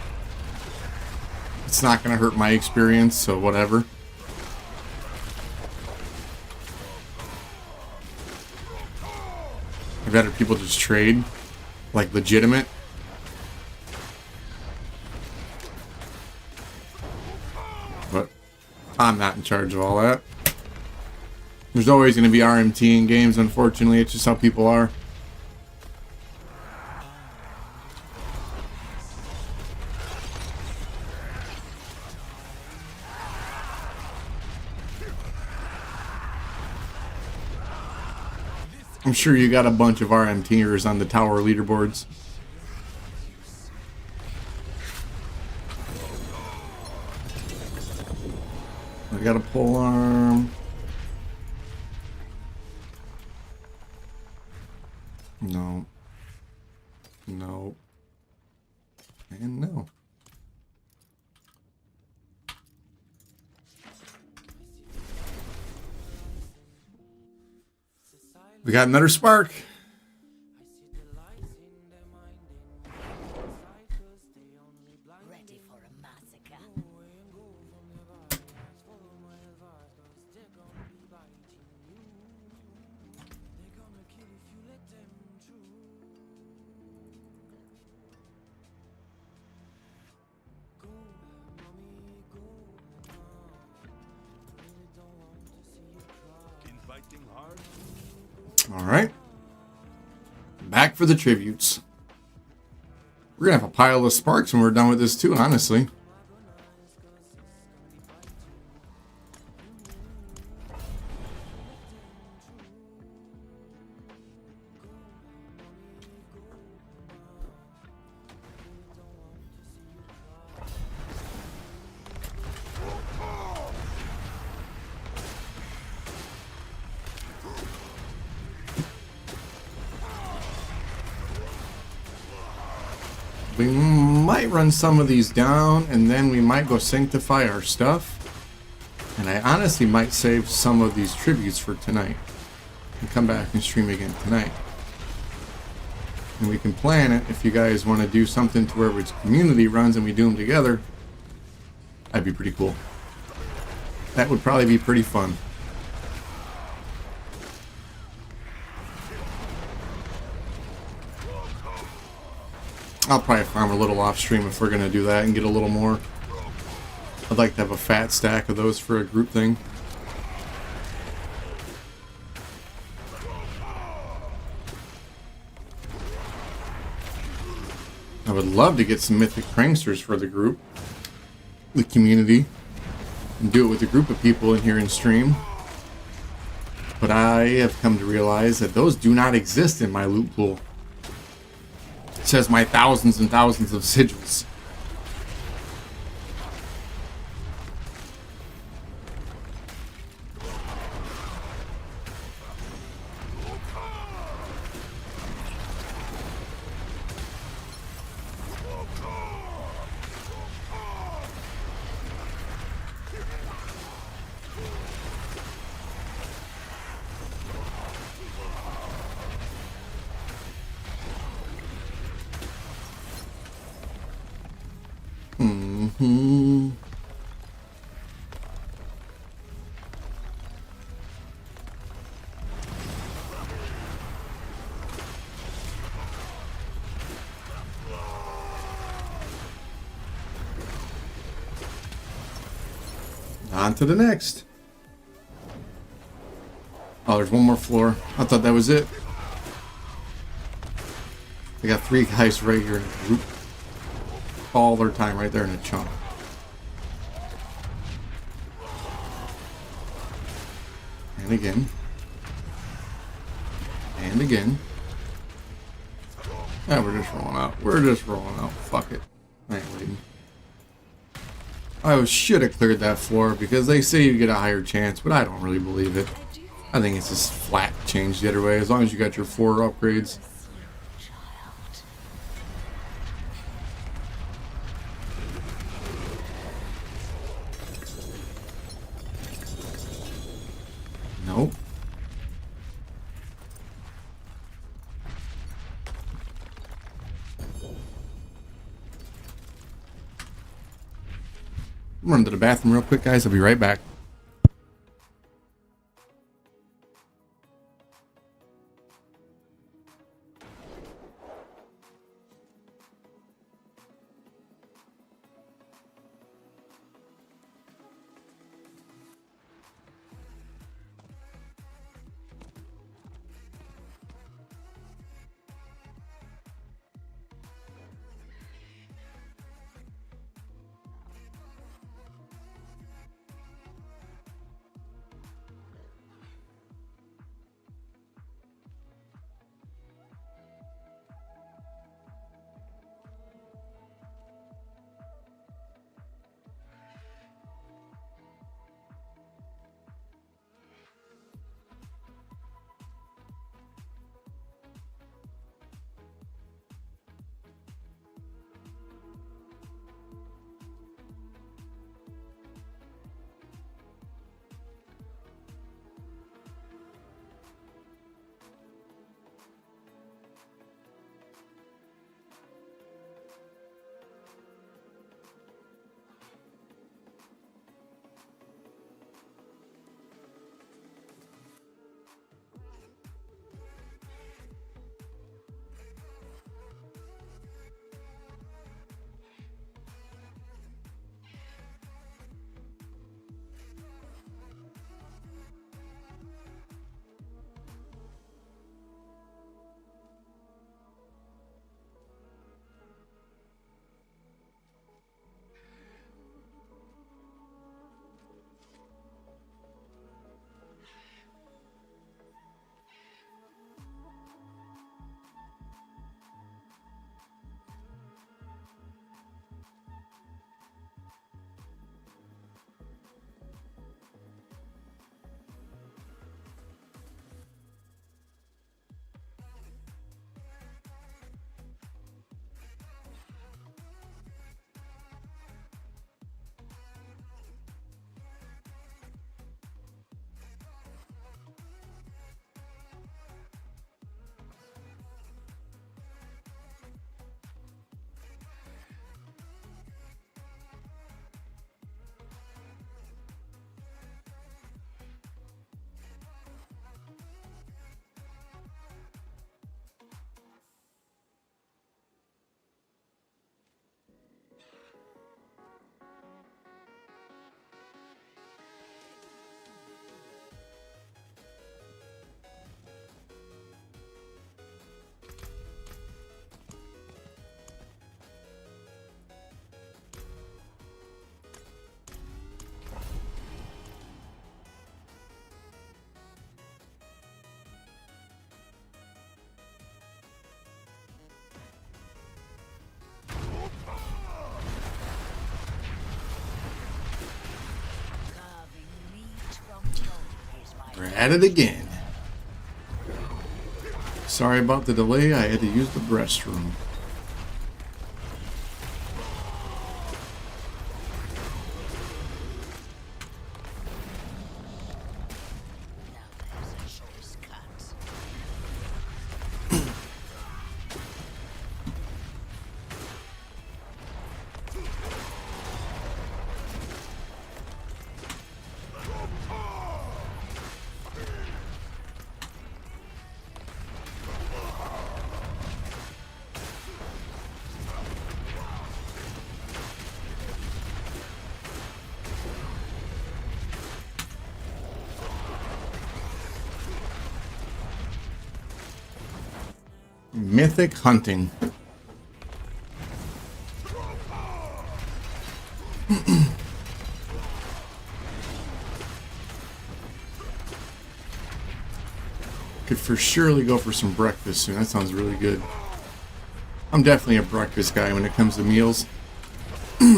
It's not going to hurt my experience, so whatever. I'd rather people just trade, like legitimate. But I'm not in charge of all that. There's always going to be RMT in games, unfortunately. It's just how people are. I'm sure you got a bunch of RMTers on the tower leaderboards. I got a pole arm. No. No. And no. We got another spark. Ready for a massacre. Been fighting hard. All right. Back for the tributes. We're going to have a pile of sparks when we're done with this too, honestly. We might run some of these down, and then we might go sanctify our stuff. And I honestly might save some of these tributes for tonight and come back and stream again tonight. And we can plan it if you guys want to do something to where it's community runs and we do them together. That'd be pretty cool. That would probably be pretty fun. I'll probably farm a little off stream if we're going to do that and get a little more. I'd like to have a fat stack of those for a group thing. I would love to get some mythic pranksters for the group, the community, and do it with a group of people in here in stream. But I have come to realize that those do not exist in my loot pool. It says my thousands and thousands of sigils. On to the next. Oh, there's one more floor. I thought that was it. I got 3 guys right here in a group. All their time right there in a chunk. And again. And again. Yeah, we're just rolling out. We're just rolling out. Fuck it. I ain't waiting. I should have cleared that floor because they say you get a higher chance, but I don't really believe it. I think it's just flat change the other way, as long as you got your 4 upgrades. Nope. Run to the bathroom real quick, guys. I'll be right back. We're at it again. Sorry about the delay. I had to use the restroom. Mythic hunting. Could for surely go for some breakfast soon. That sounds really good. I'm definitely a breakfast guy when it comes to meals.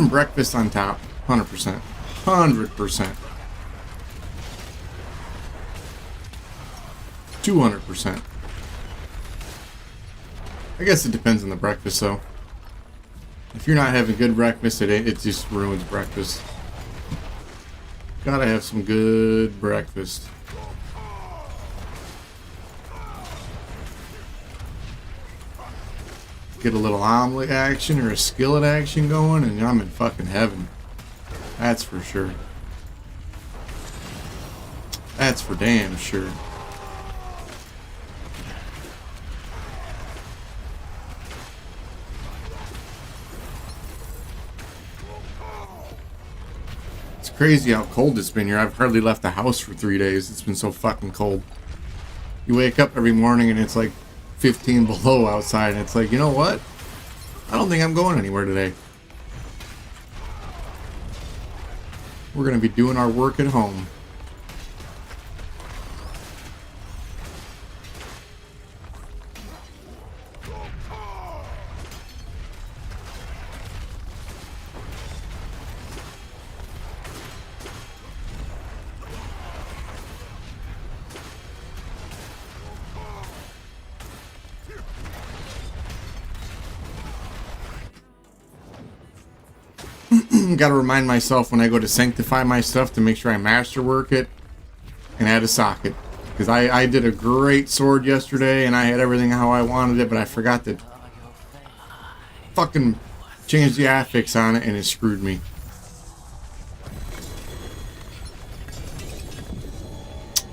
Breakfast on top. 100%. 100%. 200%. I guess it depends on the breakfast, though. If you're not having good breakfast, it just ruins breakfast. Gotta have some good breakfast. Get a little omelet action or a skillet action going, and I'm in fucking heaven. That's for sure. That's for damn sure. Crazy how cold it's been here. I've hardly left the house for 3 days. It's been so fucking cold. You wake up every morning and it's like 15 below outside, and it's like, you know what? I don't think I'm going anywhere today. We're gonna be doing our work at home. Gotta remind myself when I go to sanctify my stuff to make sure I masterwork it and add a socket. Because I did a great sword yesterday and I had everything how I wanted it, but I forgot to fucking change the affix on it and it screwed me.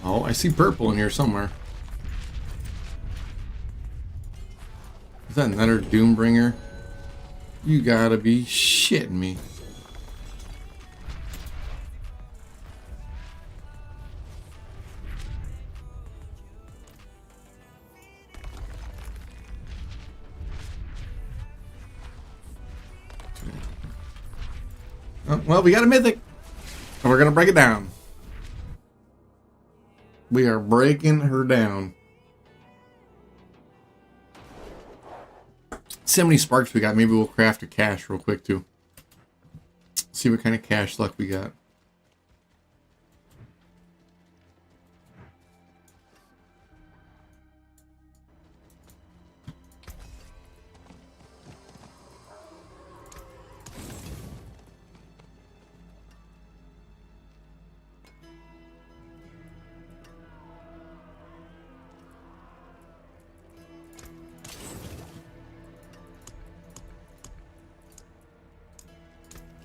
Oh, I see purple in here somewhere. Is that another Doombringer? You gotta be shitting me. Oh, well, we got a mythic. And we're gonna break it down. We are breaking her down. See how many sparks we got. Maybe we'll craft a cache real quick too. See what kind of cache luck we got.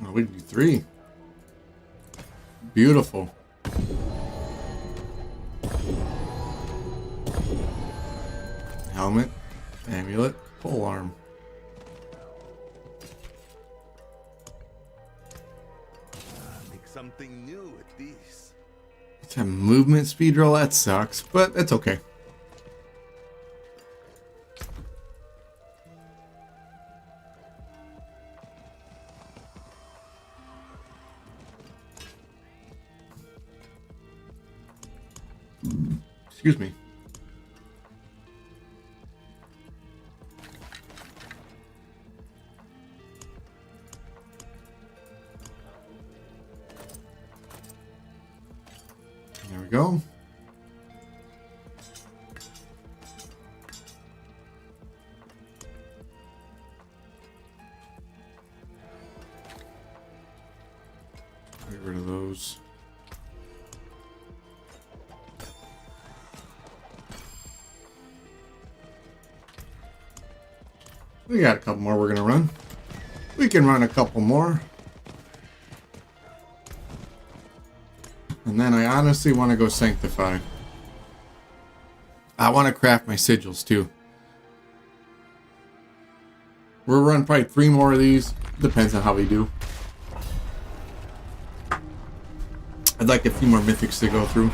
Oh, we can do 3. Beautiful. Helmet, amulet, polearm. Make something new with these. It's a movement speed roll. That sucks, but that's okay. Excuse me. There we go. those. We got a couple more we're gonna run. We can run a couple more. And then I honestly want to go Sanctify. I want to craft my sigils too. We'll run probably 3 more of these. Depends on how we do. I'd like a few more mythics to go through.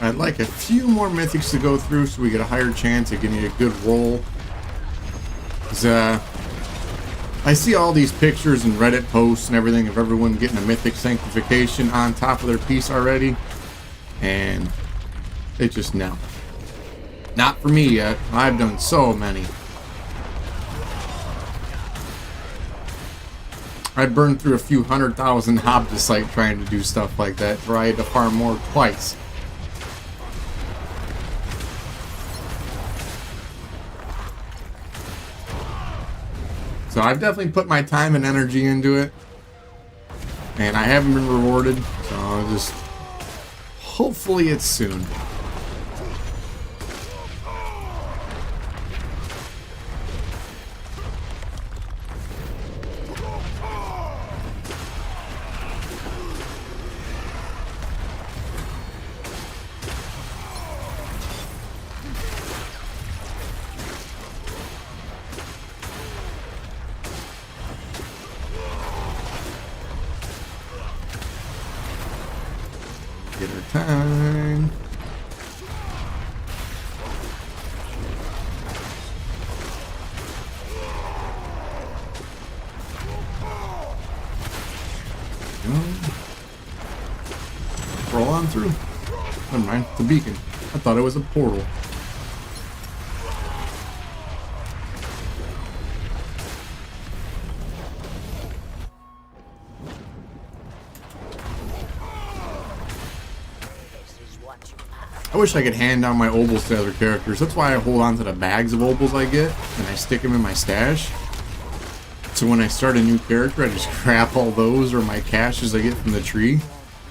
I'd like a few more mythics to go through so we get a higher chance of getting a good roll. 'Cause, I see all these pictures and Reddit posts and everything of everyone getting a mythic sanctification on top of their piece already. And it's just no. Not for me yet. I've done so many. I burned through a few 100,000 Hobdicite trying to do stuff like that. Where I had to farm more twice. So I've definitely put my time and energy into it. And I haven't been rewarded. So I'll just... hopefully it's soon. Get her time. Roll on through. Never mind, it's a beacon. I thought it was a portal. I wish I could hand down my obols to other characters. That's why I hold on to the bags of obols I get, and I stick them in my stash. So when I start a new character, I just grab all those or my caches I get from the tree.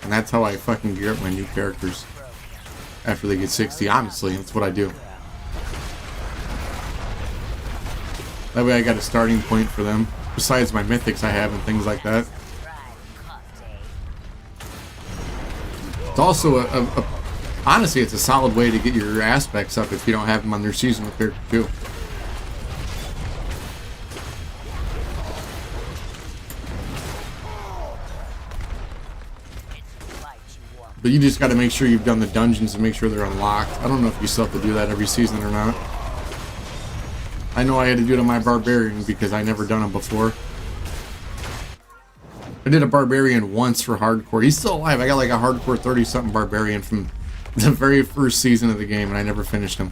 And that's how I fucking gear up my new characters. After they get 60, honestly, that's what I do. That way I got a starting point for them. Besides my mythics I have and things like that. It's also honestly, it's a solid way to get your aspects up if you don't have them on their seasonal character too. But you just got to make sure you've done the dungeons and make sure they're unlocked. I don't know if you still have to do that every season or not. I know I had to do it on my Barbarian because I never done them before. I did a Barbarian once for hardcore. He's still alive. I got like a hardcore 30-something Barbarian from the very first season of the game, and I never finished him.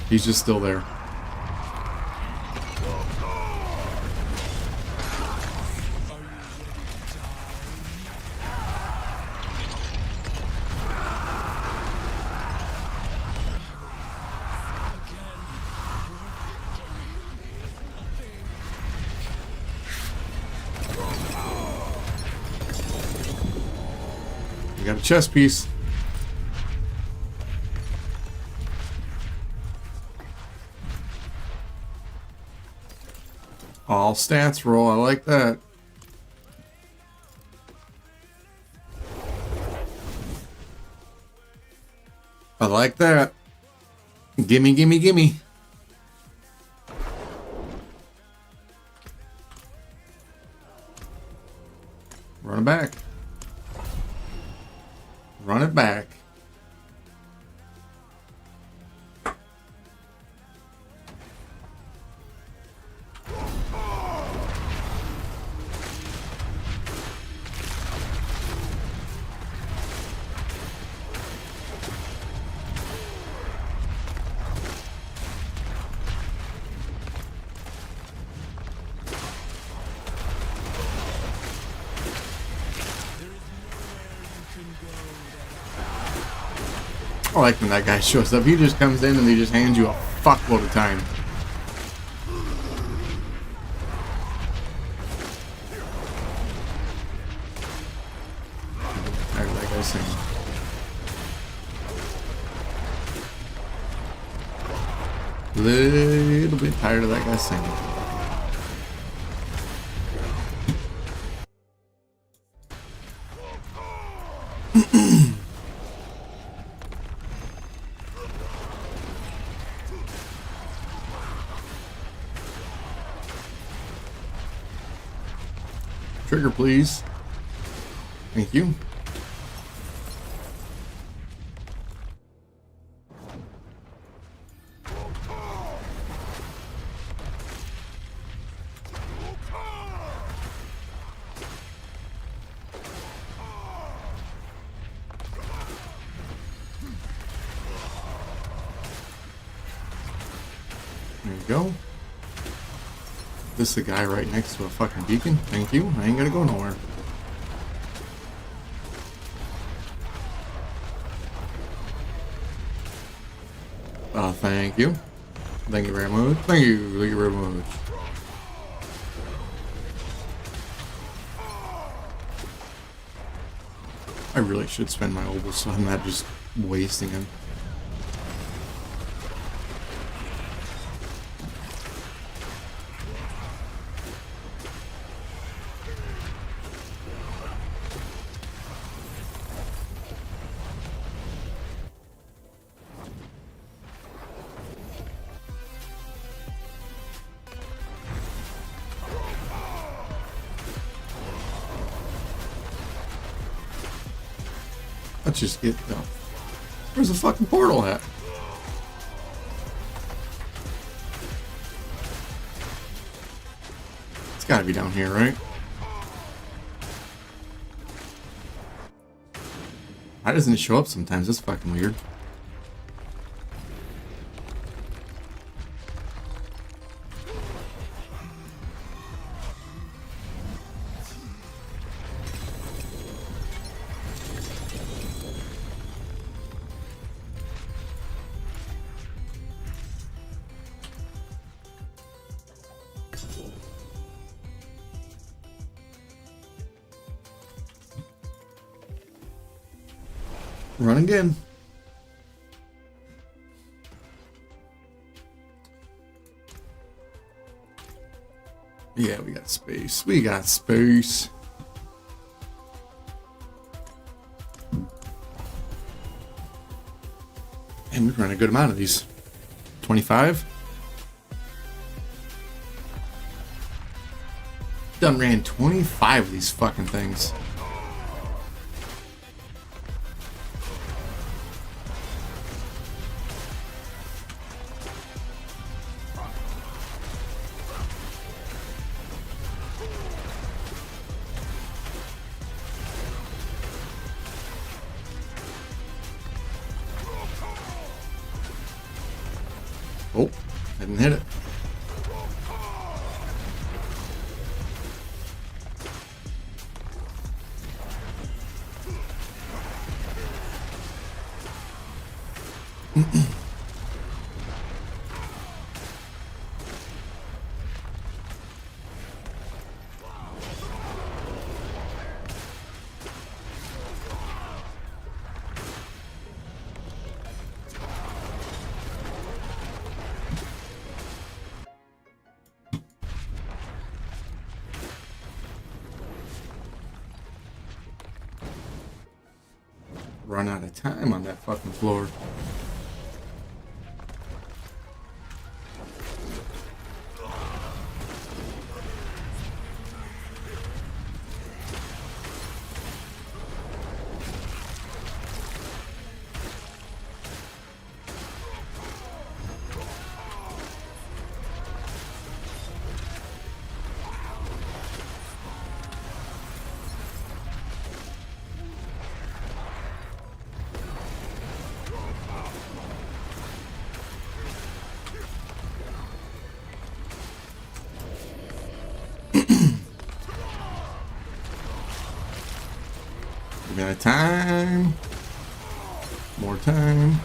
He's just still there. You got a chest piece. All stats roll, I like that. I like that. Gimme, gimme, gimme. Run it back. Run it back. I like when that guy shows up. He just comes in and he just hands you a fuckload of time. Tired of that guy singing. Little bit tired of that guy singing. Trigger, please. Thank you. There you go. This is the guy right next to a fucking beacon. Thank you. I ain't gonna go nowhere. Thank you. Thank you very much. Thank you. Thank you very much. I really should spend my obel so I'm not just wasting him. Let's just get the... Where's the fucking portal at? It's gotta be down here, right? Why doesn't it show up sometimes? That's fucking weird. Run again. Yeah, we got space. We got space. And we've run a good amount of these. 25. Done ran 25 of these fucking things. Oh, I didn't hit it. Run out of time on that fucking floor. Give me that time. More time.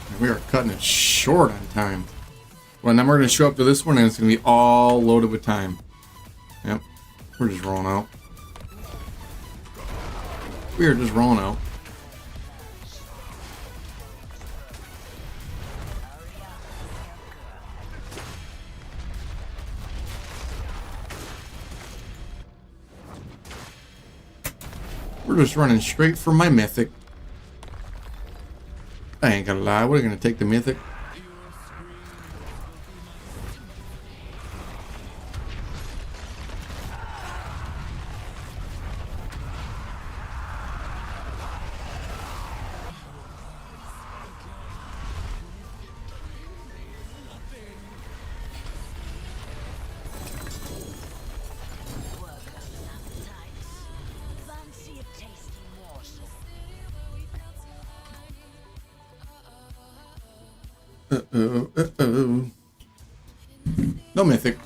And we are cutting it short on time. Well, now we're going to show up to this one and it's going to be all loaded with time. Yep. We're just rolling out. We are just rolling out. We're just running straight for my Mythic. I ain't gonna lie, we're gonna take the Mythic. Fancy a tasty morsel. Uh-oh. No Mythic.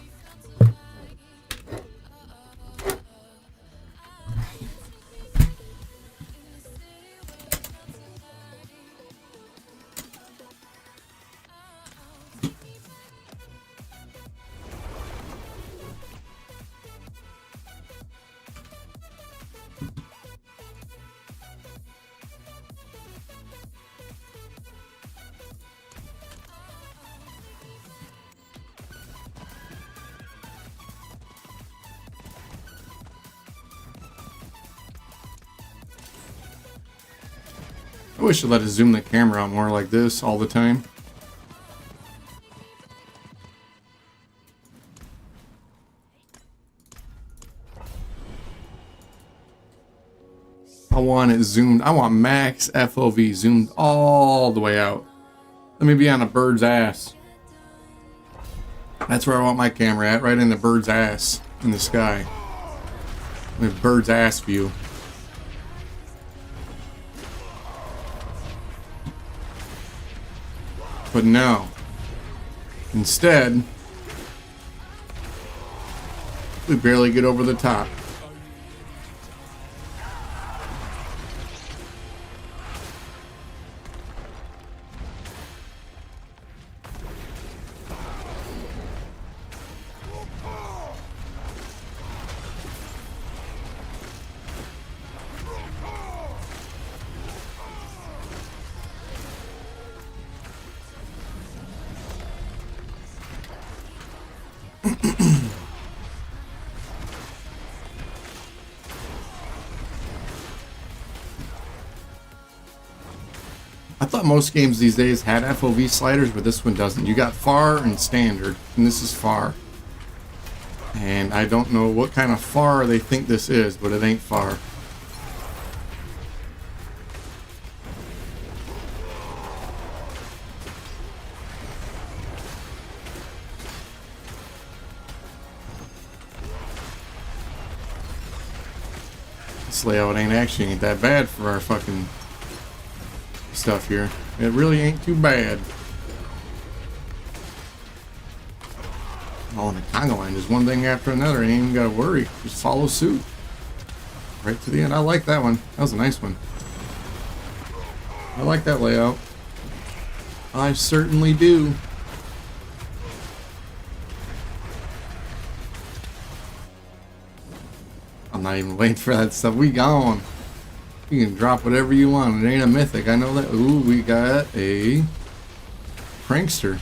I wish I'd let it zoom the camera out more like this all the time. I want it zoomed. I want max FOV zoomed all the way out. Let me be on a bird's ass. That's where I want my camera at, right in the bird's ass in the sky. With bird's ass view. But no. Instead, we barely get over the top. I thought most games these days had FOV sliders, but this one doesn't. You got far and standard, and this is far. And I don't know what kind of far they think this is, but it ain't far. This layout ain't that bad for our fucking stuff here. It really ain't too bad. Oh, and the Congo line is one thing after another. Ain't even gotta worry. Just follow suit. Right to the end. I like that one. That was a nice one. I like that layout. I certainly do. I'm not even waiting for that stuff. We gone. You can drop whatever you want. It ain't a mythic. I know that. Ooh, we got a prankster.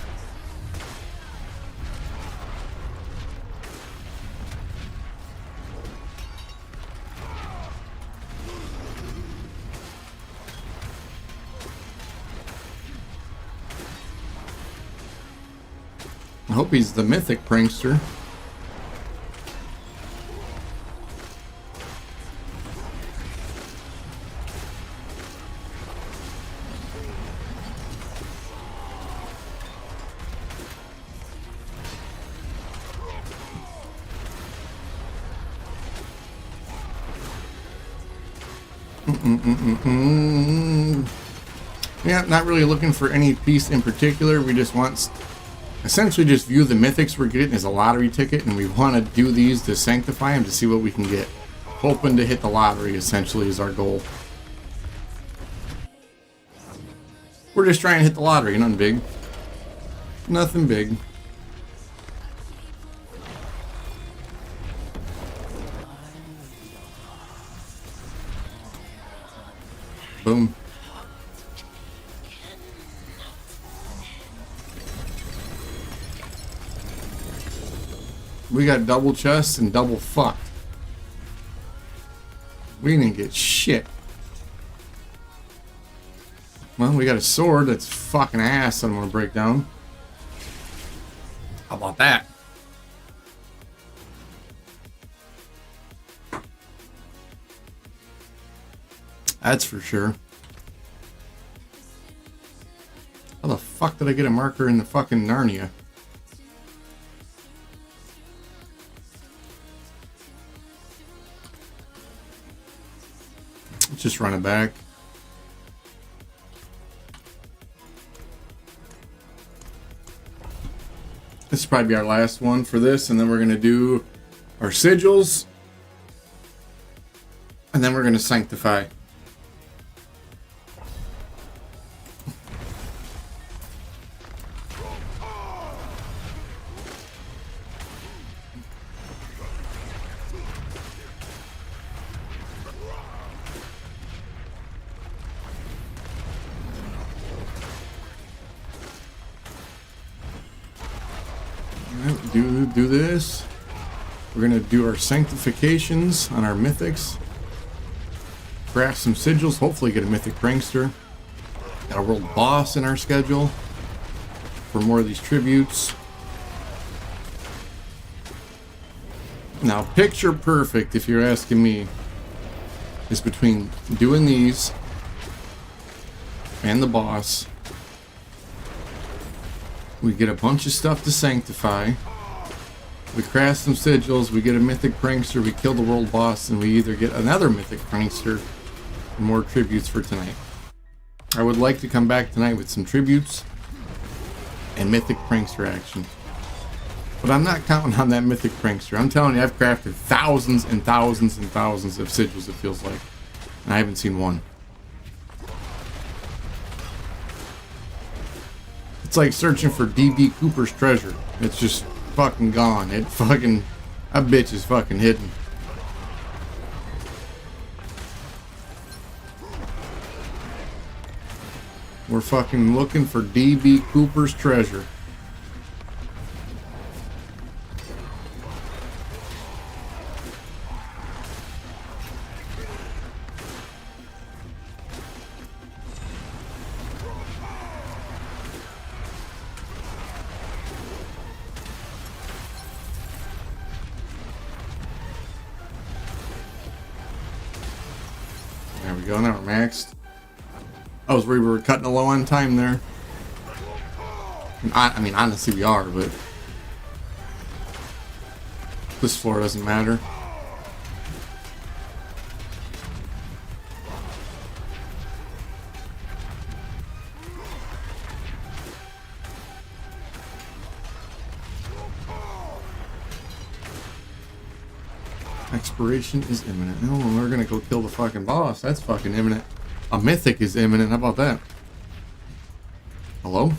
I hope he's the mythic prankster. Yeah, not really looking for any piece in particular. We just want, essentially just view the mythics we're getting as a lottery ticket, and we want to do these to sanctify them to see what we can get. Hoping to hit the lottery, essentially, is our goal. We're just trying to hit the lottery, nothing big. Nothing big. Boom. We got double chests and double fucked. We didn't get shit. Well, we got a sword that's fucking ass that I'm gonna break down. How about that? That's for sure. How the fuck did I get a marker in the fucking Narnia? Let's just run it back. This will probably be our last one for this, and then we're going to do our sigils, and then we're going to sanctify. Do this. We're gonna do our sanctifications on our mythics. Craft some sigils. Hopefully get a mythic prankster. Got a world boss in our schedule for more of these tributes. Now, picture perfect, if you're asking me, is between doing these and the boss. We get a bunch of stuff to sanctify. We craft some sigils, we get a mythic prankster, we kill the world boss, and we either get another mythic prankster and more tributes for tonight. I would like to come back tonight with some tributes and mythic prankster action. But I'm not counting on that mythic prankster. I'm telling you, I've crafted thousands and thousands and thousands of sigils, it feels like. And I haven't seen one. It's like searching for D.B. Cooper's treasure. It's just fucking gone. That bitch is fucking hidden. We're fucking looking for D.B. Cooper's treasure. There we go, now we're maxed. I was worried we were cutting a low on time there. I mean, honestly we are, but this floor doesn't matter. Expiration is imminent. No, we're gonna go kill the fucking boss. That's fucking imminent. A mythic is imminent. How about that? Hello?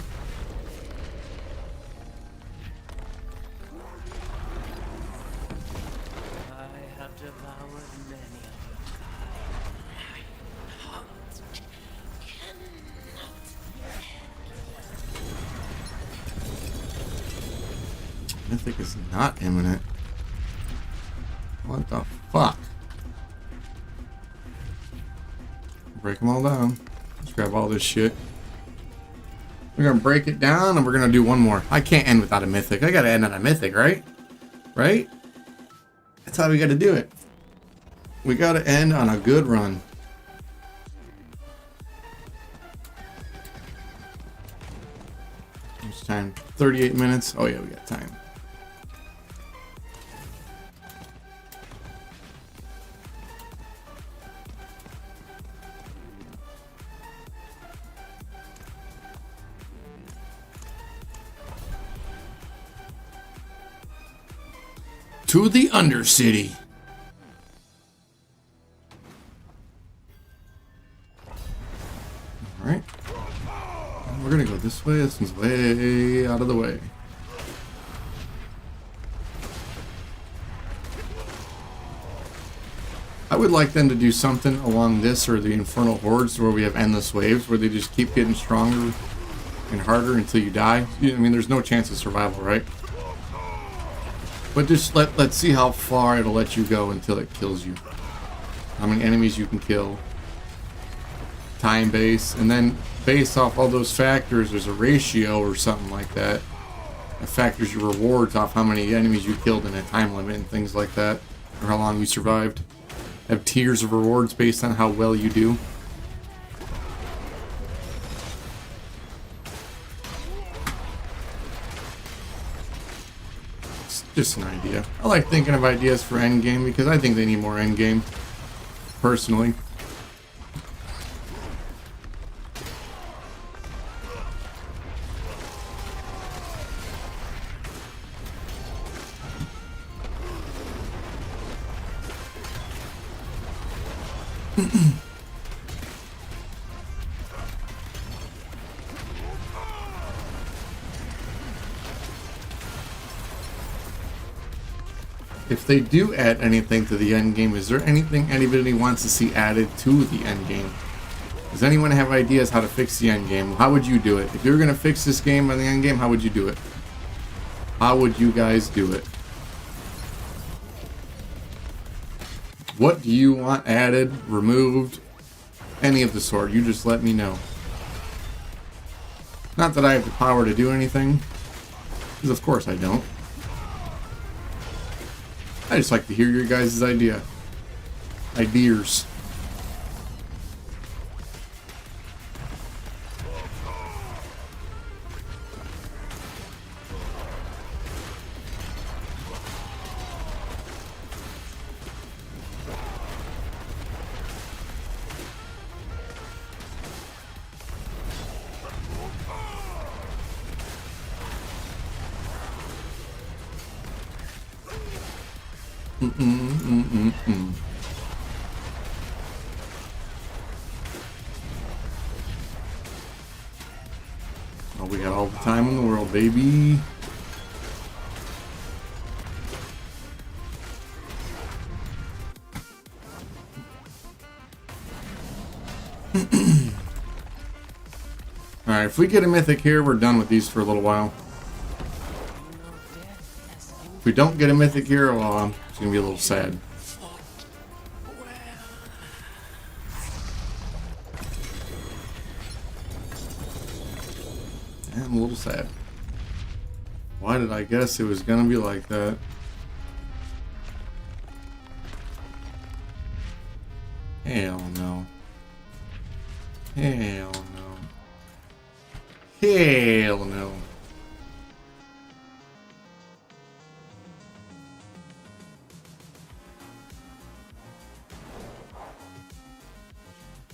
I have devoured many of Mythic is not imminent. What the fuck? Break them all down. Let's grab all this shit. We're gonna break it down and we're gonna do one more. I can't end without a mythic. I gotta end on a mythic, right? Right? That's how we gotta do it. We gotta end on a good run. It's time. 38 minutes. Oh yeah, we got time. To the Undercity. Alright. We're gonna go this way. This one's way out of the way. I would like them to do something along this or the Infernal Hordes where we have endless waves where they just keep getting stronger and harder until you die. I mean, there's no chance of survival, right? But just let's see how far it'll let you go until it kills you. How many enemies you can kill. Time base. And then based off all those factors, there's a ratio or something like that. That factors your rewards off how many enemies you killed in a time limit and things like that. Or how long you survived. Have tiers of rewards based on how well you do. It's just an idea. I like thinking of ideas for endgame because I think they need more endgame. Personally. If they do add anything to the end game, is there anything anybody wants to see added to the end game? Does anyone have ideas how to fix the end game? How would you do it? If you were going to fix this game on the end game, how would you do it? How would you guys do it? What do you want added, removed, any of the sort? You just let me know. Not that I have the power to do anything, because of course I don't. I just like to hear your guys' ideas. Oh, we got all the time in the world, baby. Alright, if we get a mythic here, we're done with these for a little while. If we don't get a mythic here, well, it's going to be a little sad. Yeah, I'm a little sad. Why did I guess it was going to be like that? Hell no. Hell no. Hell no.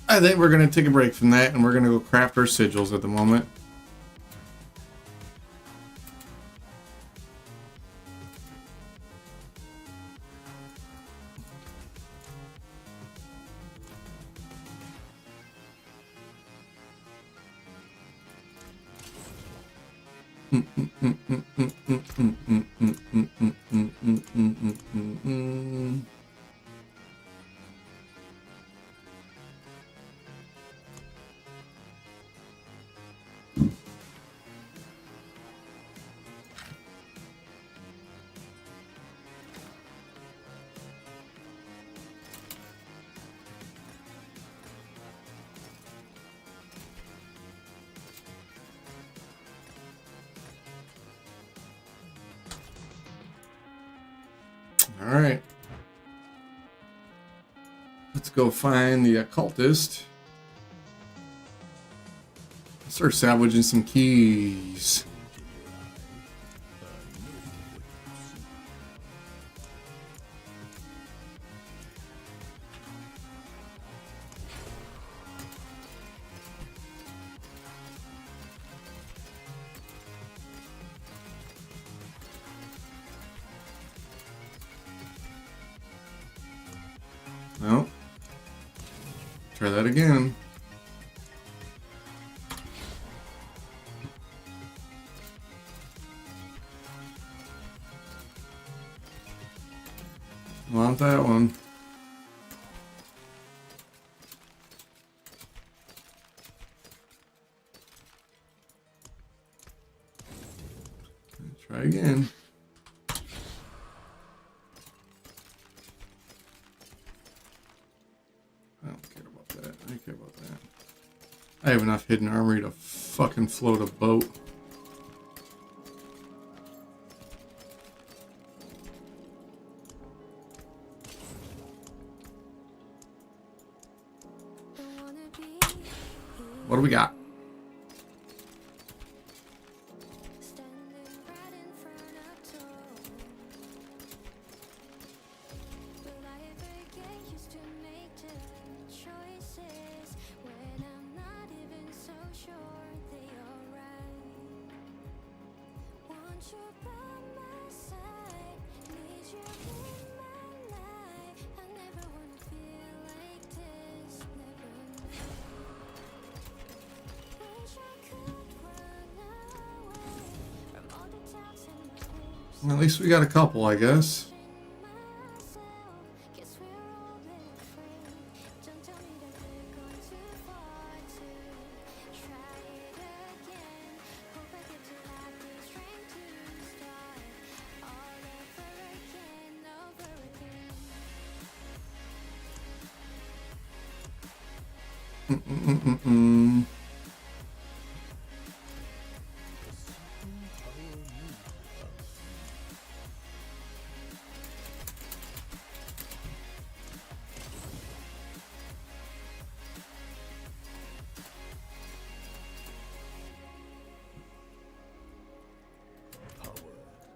I think we're going to take a break from that and we're going to go craft our sigils at the moment. All right. Let's go find the occultist. Start salvaging some keys. Try that again. Want that one. Try again. I don't care about that. I care about that. I have enough hidden armory to fucking float a boat. What do we got? At least we got a couple, I guess.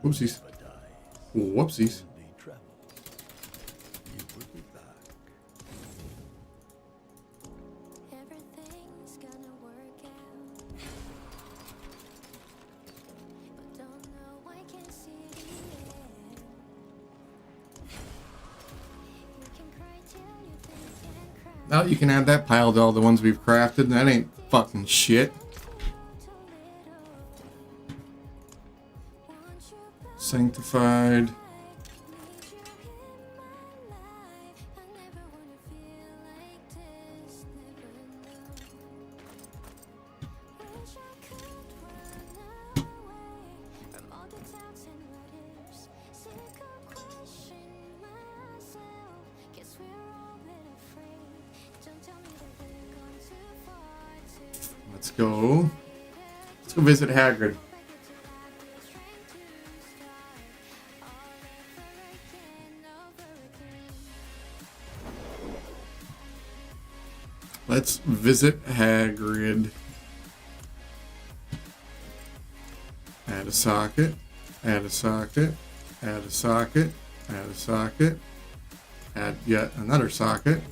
Whoopsies. Whoopsies. Everything's gonna work out. But don't know, I can't see the end. You can cry till you think you can cry. Now you can add that pile to all the ones we've crafted. That ain't fucking shit. Sanctified. Let's go. Let's go visit Hagrid. Let's visit Hagrid. Add a socket. Add a socket. Add a socket. Add a socket. Add yet another socket.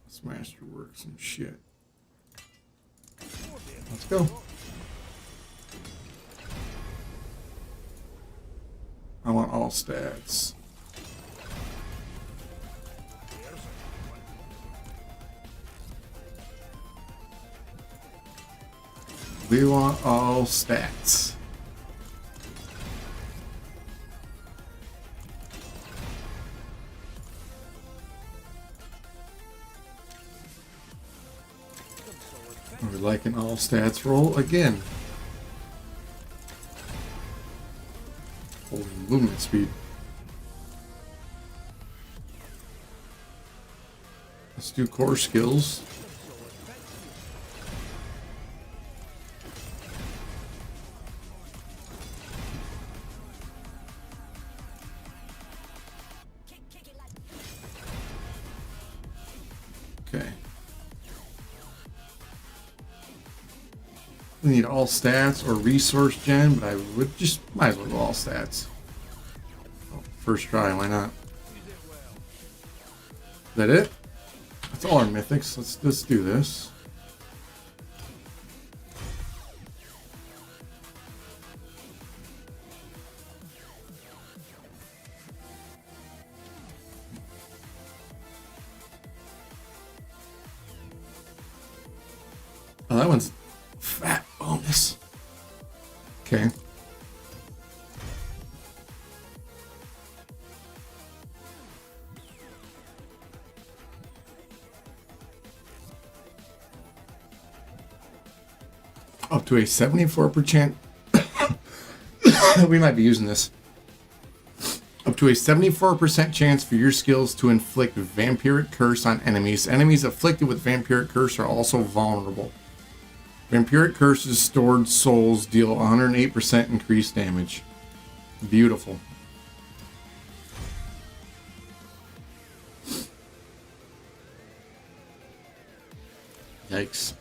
Let's masterwork some shit. Let's go. I want all stats. We want all stats. We're like an all stats roll again. Holy movement speed. Let's do core skills. Okay. We need all stats or resource gen, but I would just might as well go all stats. Oh, first try, why not? Is that it? That's all our mythics. Let's do this. that one's fat bonus. Okay. Up to a 74%. We might be using this. Up to a 74% chance for your skills to inflict vampiric curse on enemies. Enemies afflicted with vampiric curse are also vulnerable. Vampiric curses stored souls deal 108% increased damage. Beautiful. Yikes.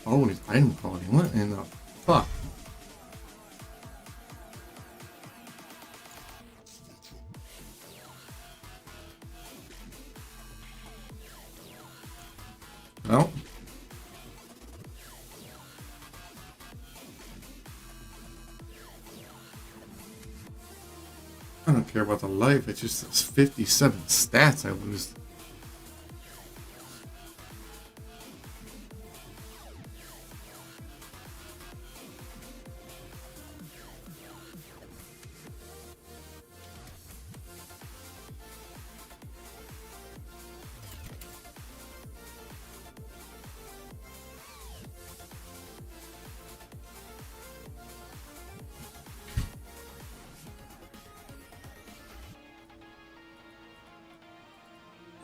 Oh, his item quality. What in the fuck? Well. I don't care about the life, it's just those 57 stats I lose.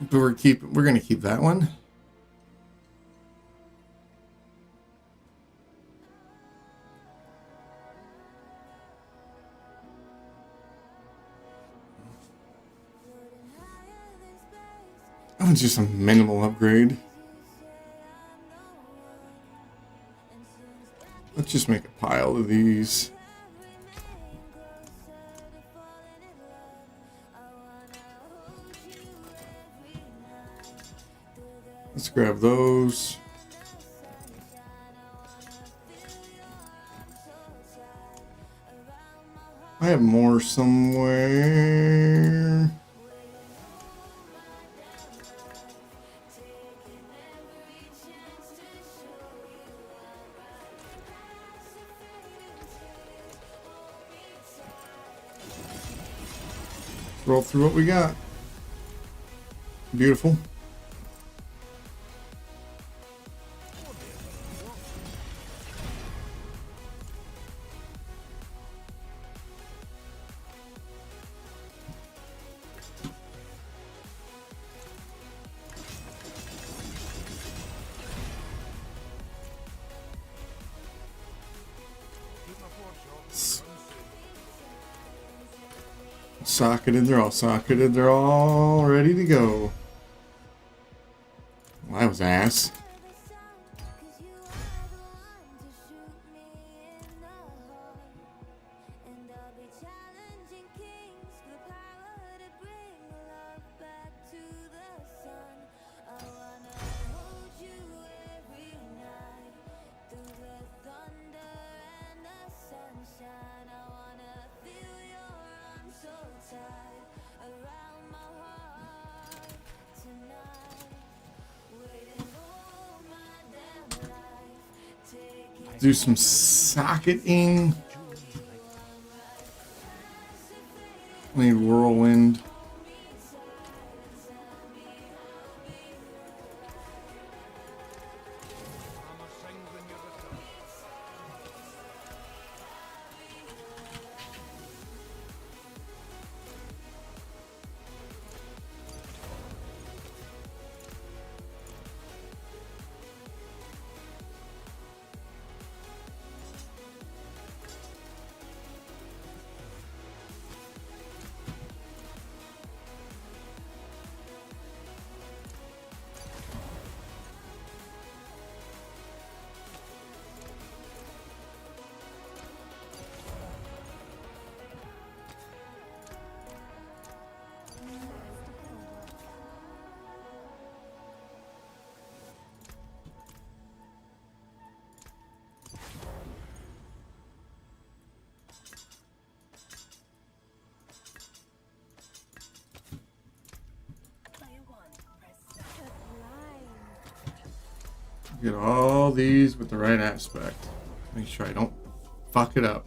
But we're gonna keep that one. Oh, it's just a minimal upgrade. Let's just make a pile of these. Let's grab those. I have more somewhere. Roll through what we got. Beautiful. Socketed, they're all socketed, they're all ready to go. Well, that was ass. Do some socketing. Need Whirlwind. Get all these with the right aspect. Make sure I don't fuck it up.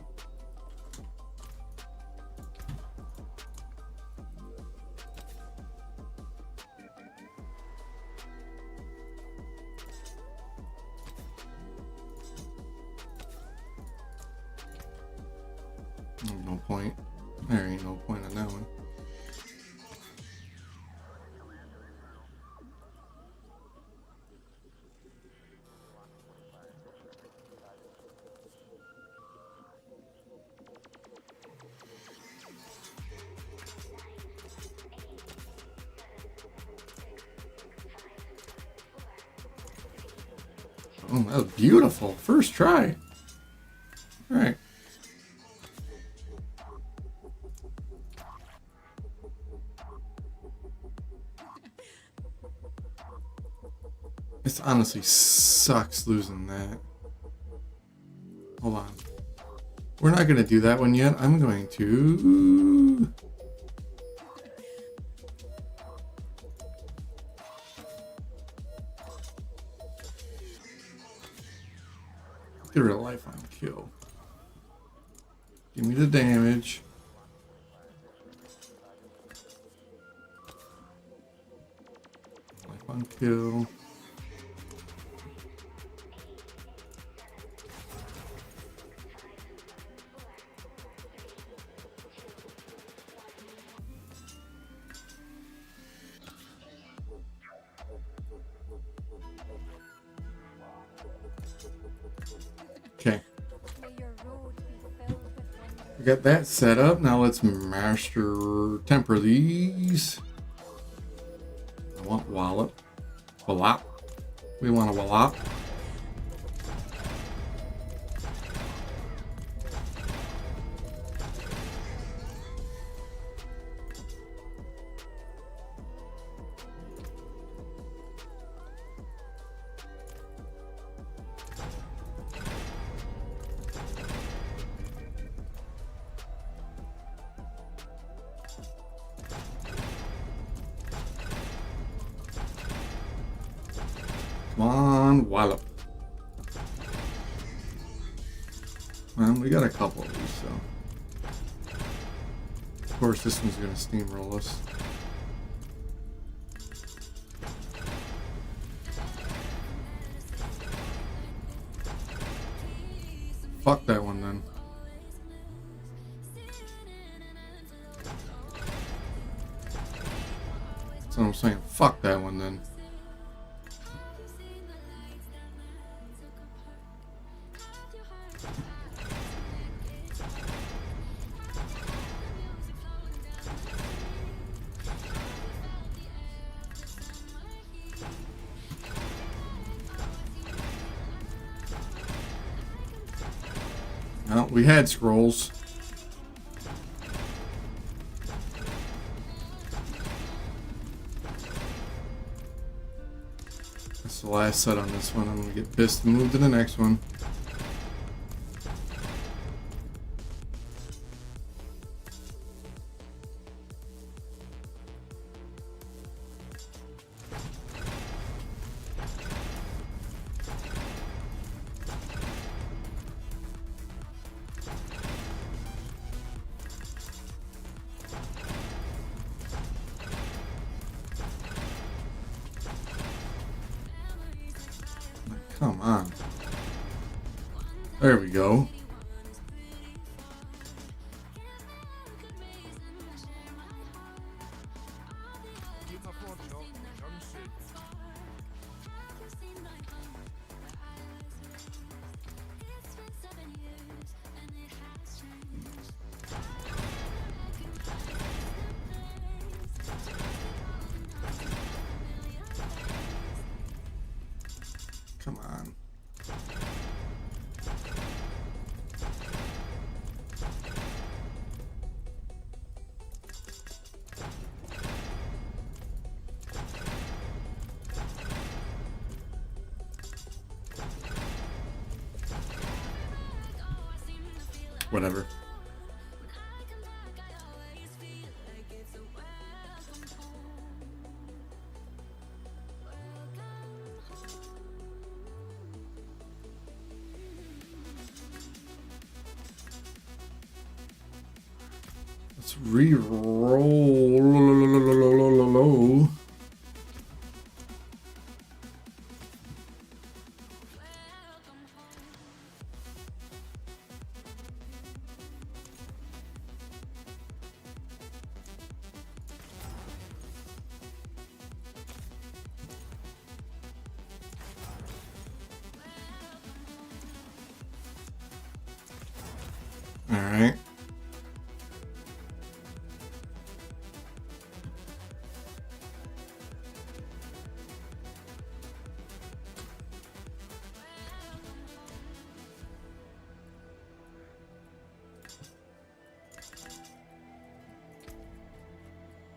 No point. There ain't no point on that one. Oh, that was beautiful. First try. All right. This honestly sucks losing that. Hold on. We're not going to do that one yet. I'm going to... Get rid of life on kill. Give me the damage. Life on kill. Okay. We got that set up. Now let's master temper these. I want wallop. Wallop. We want a wallop. Come on, wallop. Well, we got a couple of these, so. Of course, this one's gonna steamroll us. Fuck that one then. That's what I'm saying. Fuck that one then. Well, we had scrolls. That's the last set on this one. I'm gonna get pissed and move to the next one. Come on. There we go. Come on. Whatever. re-roll. All right.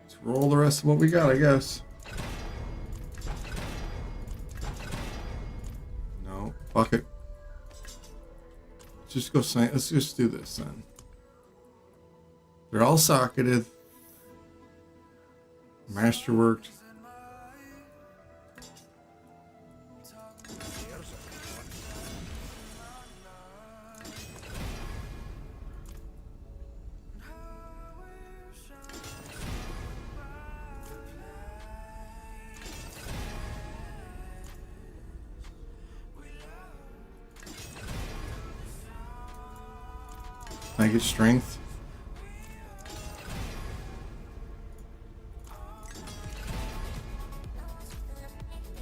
Let's roll the rest of what we got, I guess. No, fuck it. Just go sign. Let's just do this then. They're all socketed. Masterworked. I get strength.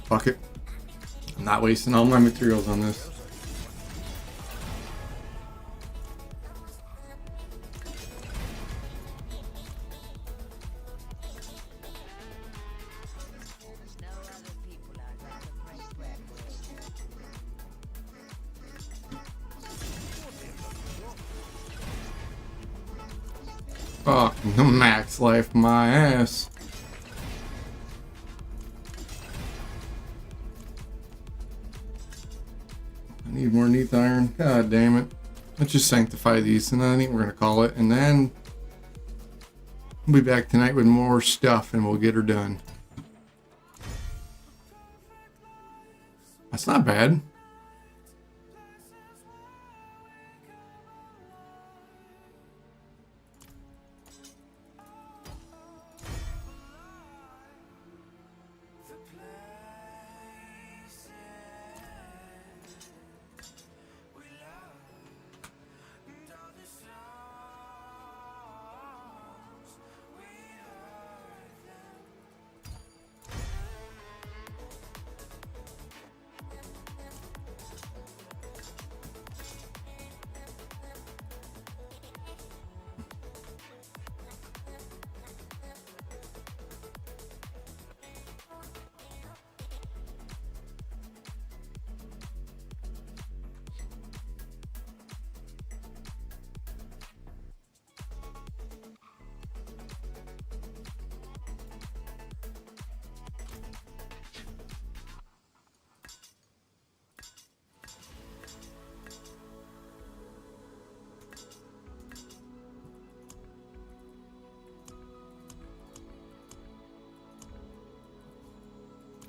Fuck it. I'm not wasting all my materials on this. Fuck, max life my ass. I need more neath iron. God damn it. Let's just sanctify these and I think we're gonna call it. And then we'll be back tonight with more stuff and we'll get her done. That's not bad.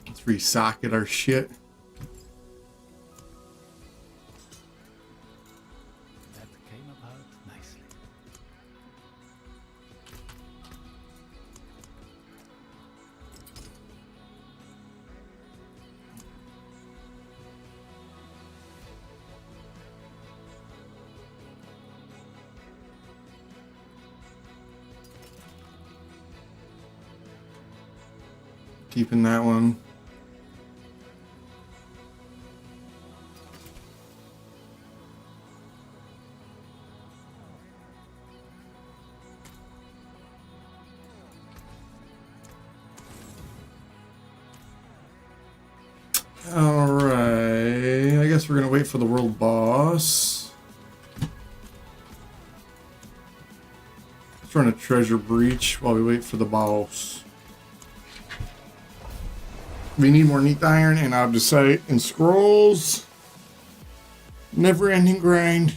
Let's resocket our shit. That came about nicely. Keeping that one. Alright, I guess we're gonna wait for the world boss. Let's run a treasure breach while we wait for the boss. We need more neath iron and obdusite and scrolls. Never ending grind.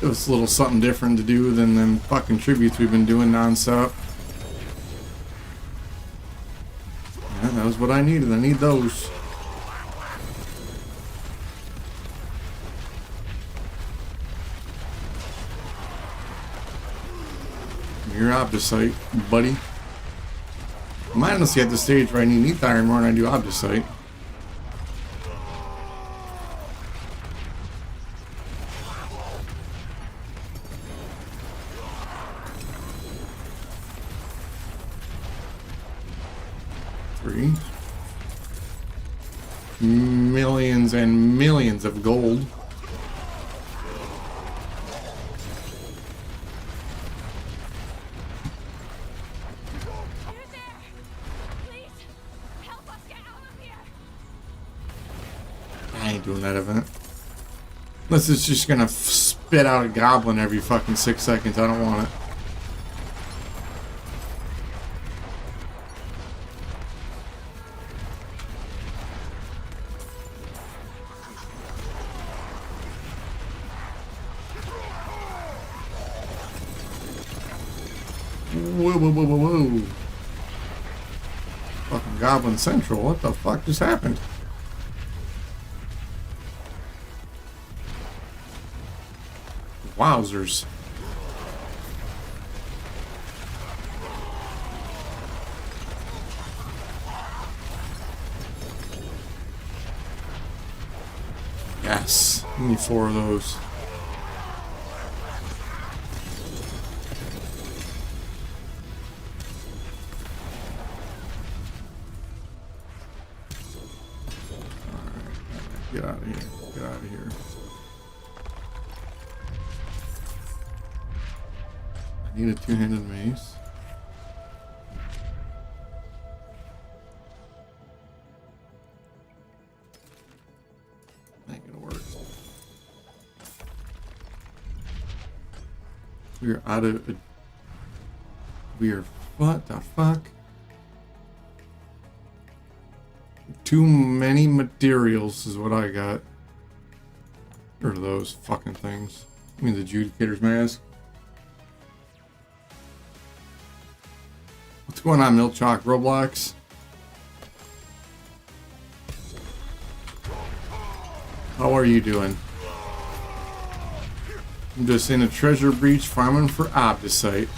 It was a little something different to do than them fucking tributes we've been doing nonstop. Yeah, that was what I needed. I need those. You're opposite, buddy. I'm honestly at the stage where I need Neath Iron more than I do opposite. Three. Millions and millions of gold. I ain't doing that event. Unless it's just gonna spit out a goblin every fucking 6 seconds. I don't want it. Whoa, whoa, whoa, whoa, whoa. Fucking Goblin Central. What the fuck just happened? Wowzers. Yes. We need 4 of those. Get out of here. Get out of here. I need a 2-handed mace. Ain't gonna work. We are out of... We are... What the fuck? Too many materials is what I got. What are those fucking things? I mean the Adjudicator's mask. What's going on, Milchalk Roblox? How are you doing? I'm just in a treasure breach farming for Opticite.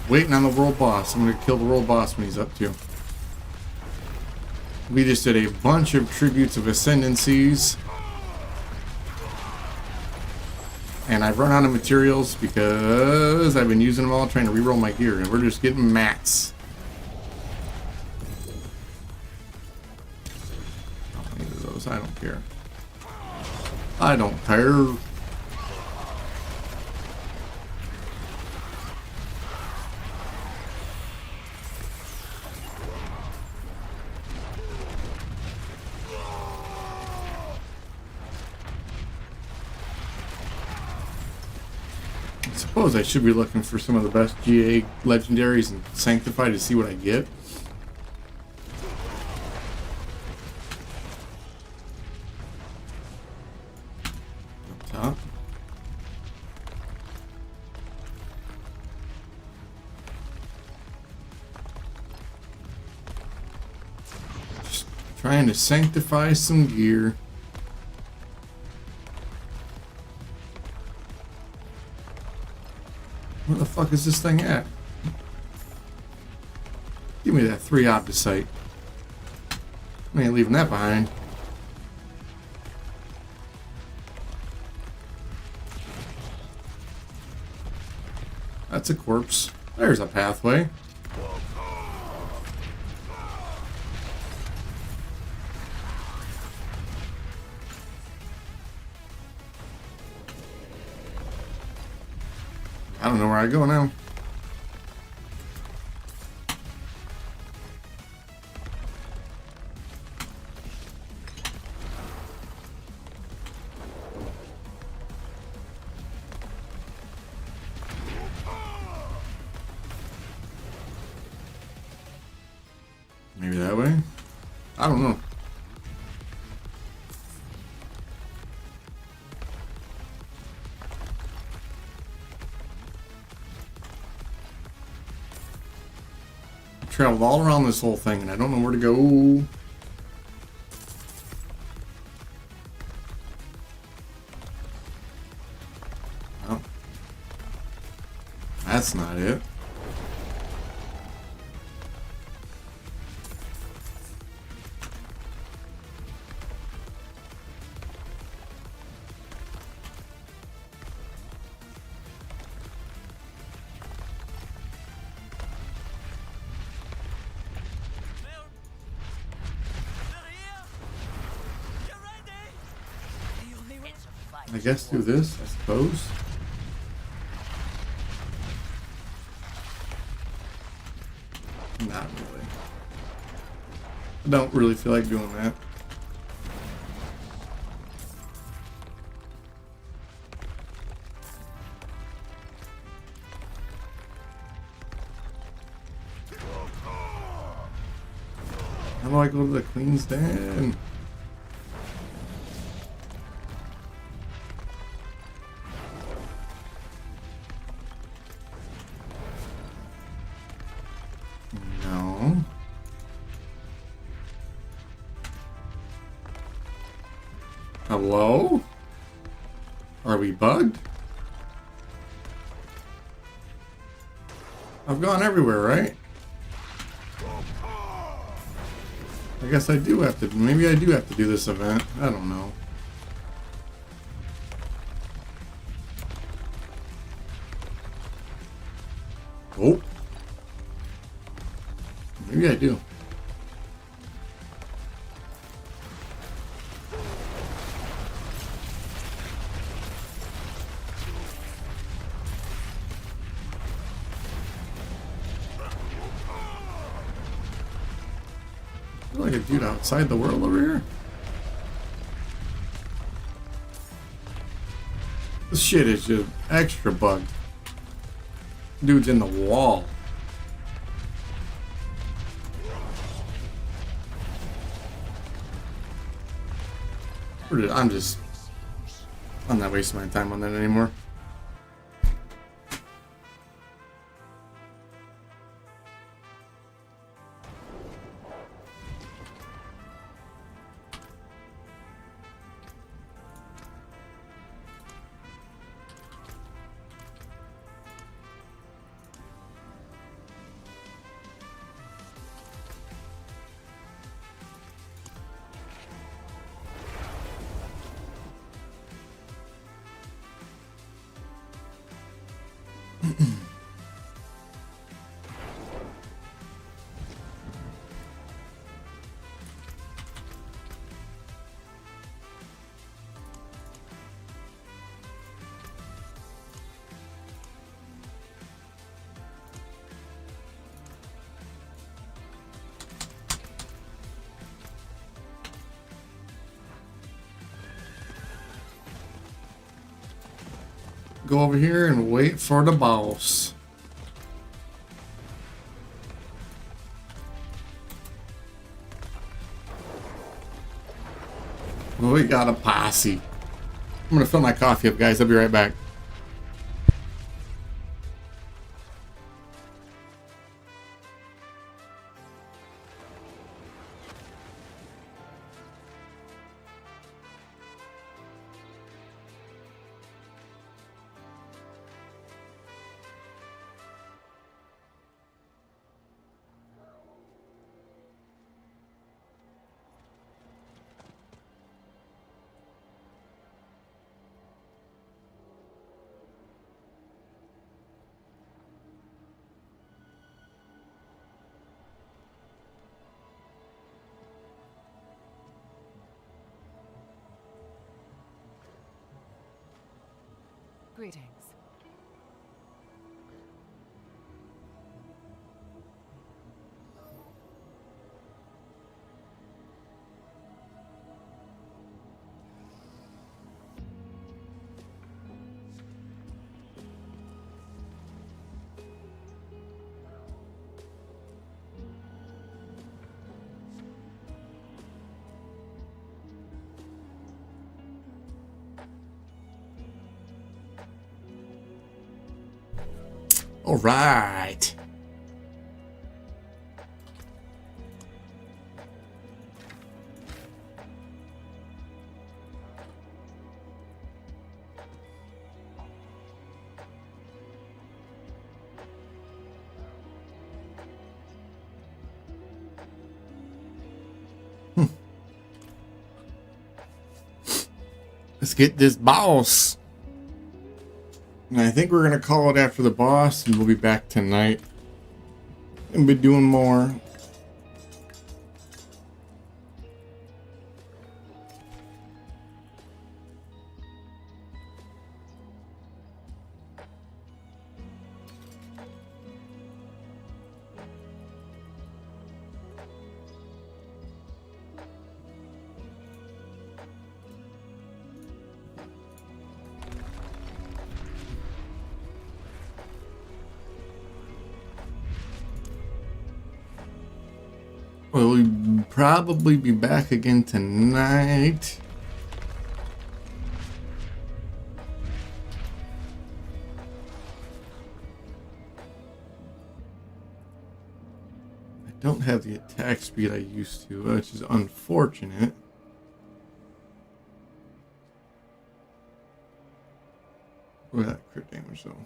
Waiting on the world boss. I'm gonna kill the world boss when he's up to. We just did a bunch of tributes of ascendancies. And I've run out of materials because I've been using them all trying to reroll my gear. And we're just getting mats. I don't need those. I don't care. I don't care. I suppose I should be looking for some of the best GA legendaries and Sanctify to see what I get. Up top. Just trying to sanctify some gear. Where the fuck is this thing at? Give me that 3 Opticite. I ain't leaving that behind. That's a corpse. There's a pathway. I don't know where I go now. Maybe that way? I don't know. Traveled all around this whole thing and I don't know where to go. that's not it. I guess do this, I suppose. Not really. I don't really feel like doing that. How do I go to the Queen's Den? No. Hello? Are we bugged? I've gone everywhere, right? I guess I do have to, maybe I do have to do this event. I don't know. Oh. Maybe I do. I feel like a dude outside the world over here. This shit is just extra bugged. Dude's in the wall. I'm not wasting my time on that anymore. Go over here and wait for the boss. We got a posse. I'm gonna fill my coffee up, guys. I'll be right back. Greetings. All right. Let's get this boss. And I think we're gonna call it after the boss, and we'll be back tonight and be doing more. We'll probably be back again tonight. I don't have the attack speed I used to, which is unfortunate. Look at that crit damage though.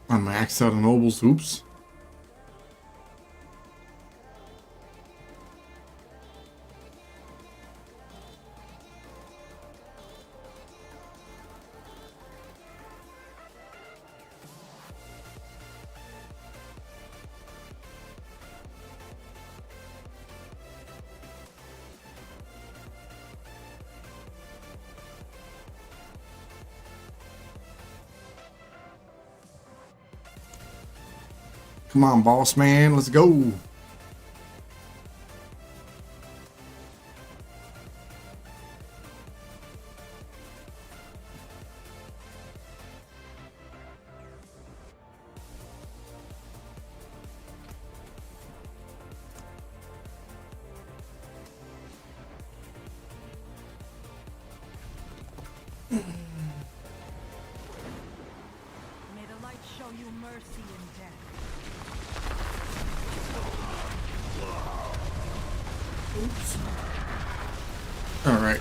I maxed out on nobles. Oops. Come on, boss man, let's go. May the light show you mercy in death. Oops. All right.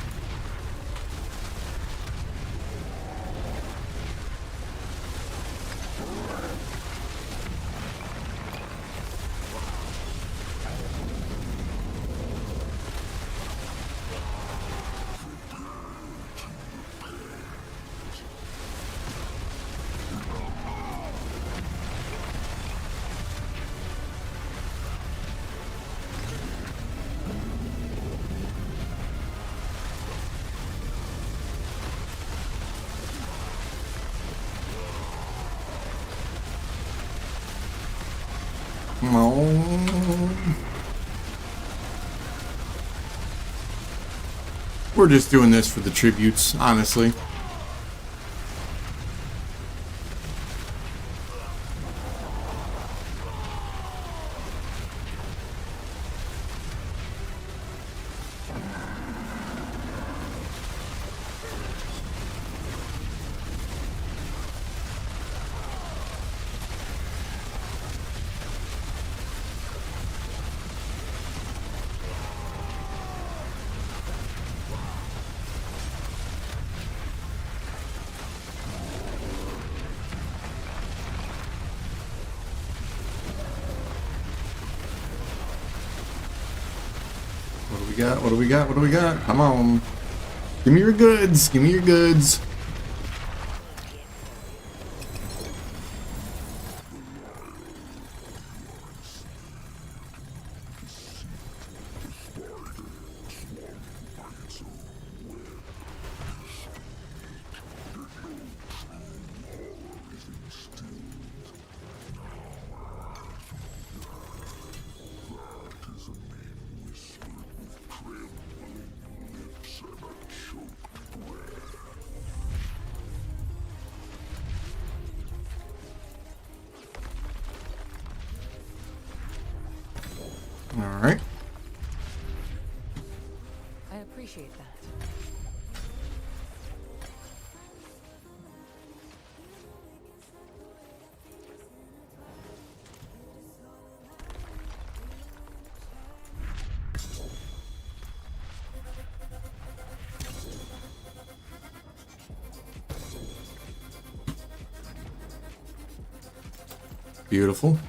Come on. We're just doing this for the tributes, honestly. What do we got? What do we got? What do we got? Come on. Give me your goods. Give me your goods. All right. I appreciate that. Beautiful.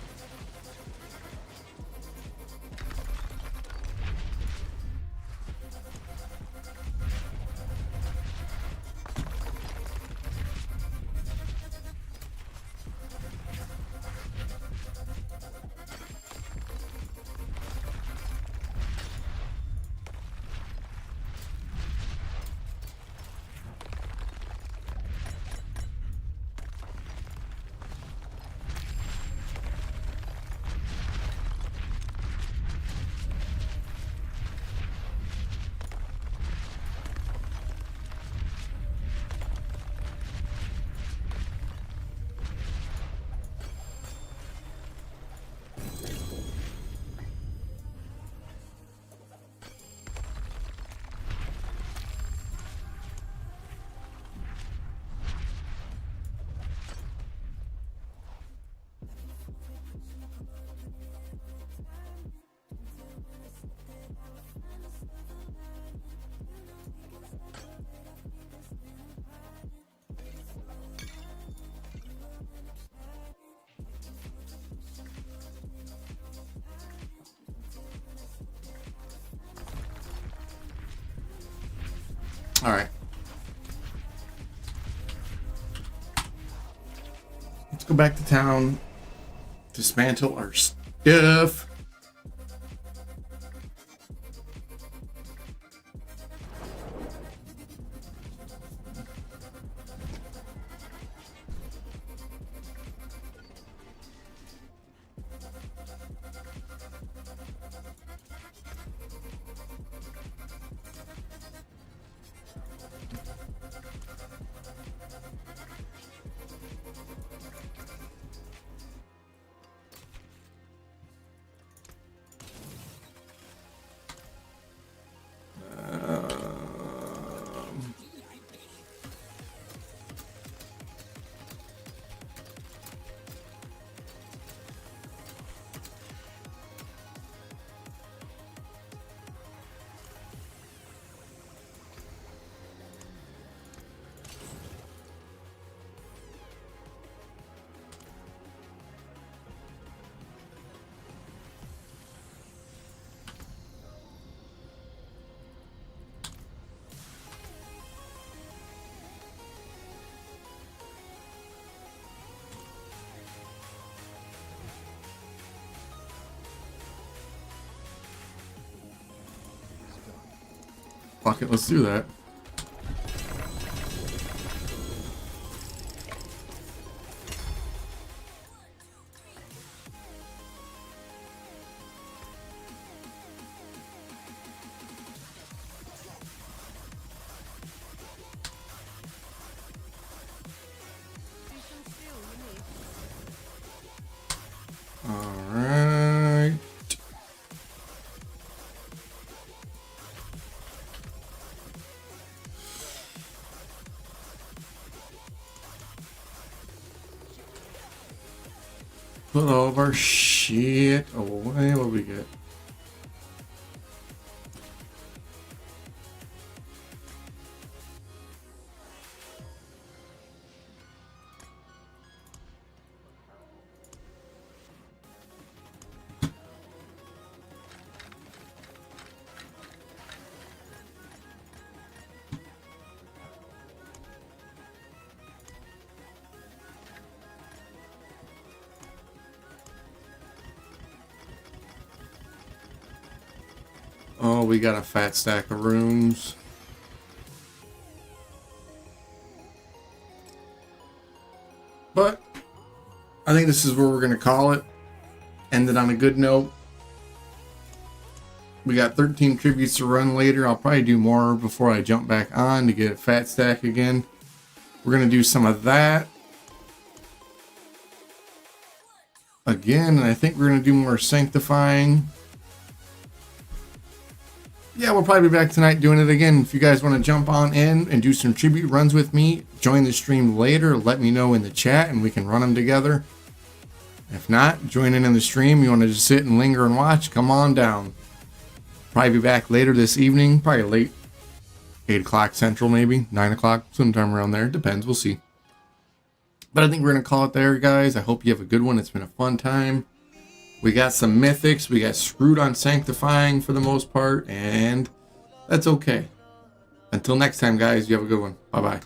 All right. Let's go back to town. Dismantle our stuff. Fuck it, let's do that. Alright. Put all of our shit away. What do we get? Oh, we got a fat stack of rooms. But I think this is where we're going to call it. End it on a good note. We got 13 tributes to run later. I'll probably do more before I jump back on to get a fat stack again. We're going to do some of that again. And I think we're going to do more sanctifying. Yeah, we'll probably be back tonight doing it again. If you guys want to jump on in and do some tribute runs with me, join the stream later. Let me know in the chat and we can run them together. If not, join in the stream. You want to just sit and linger and watch, come on down. Probably be back later this evening, probably late. 8 o'clock Central maybe, 9 o'clock, sometime around there. Depends, we'll see. But I think we're going to call it there, guys. I hope you have a good one. It's been a fun time. We got some mythics. We got screwed on sanctifying for the most part. And that's okay. Until next time, guys, you have a good one. Bye-bye.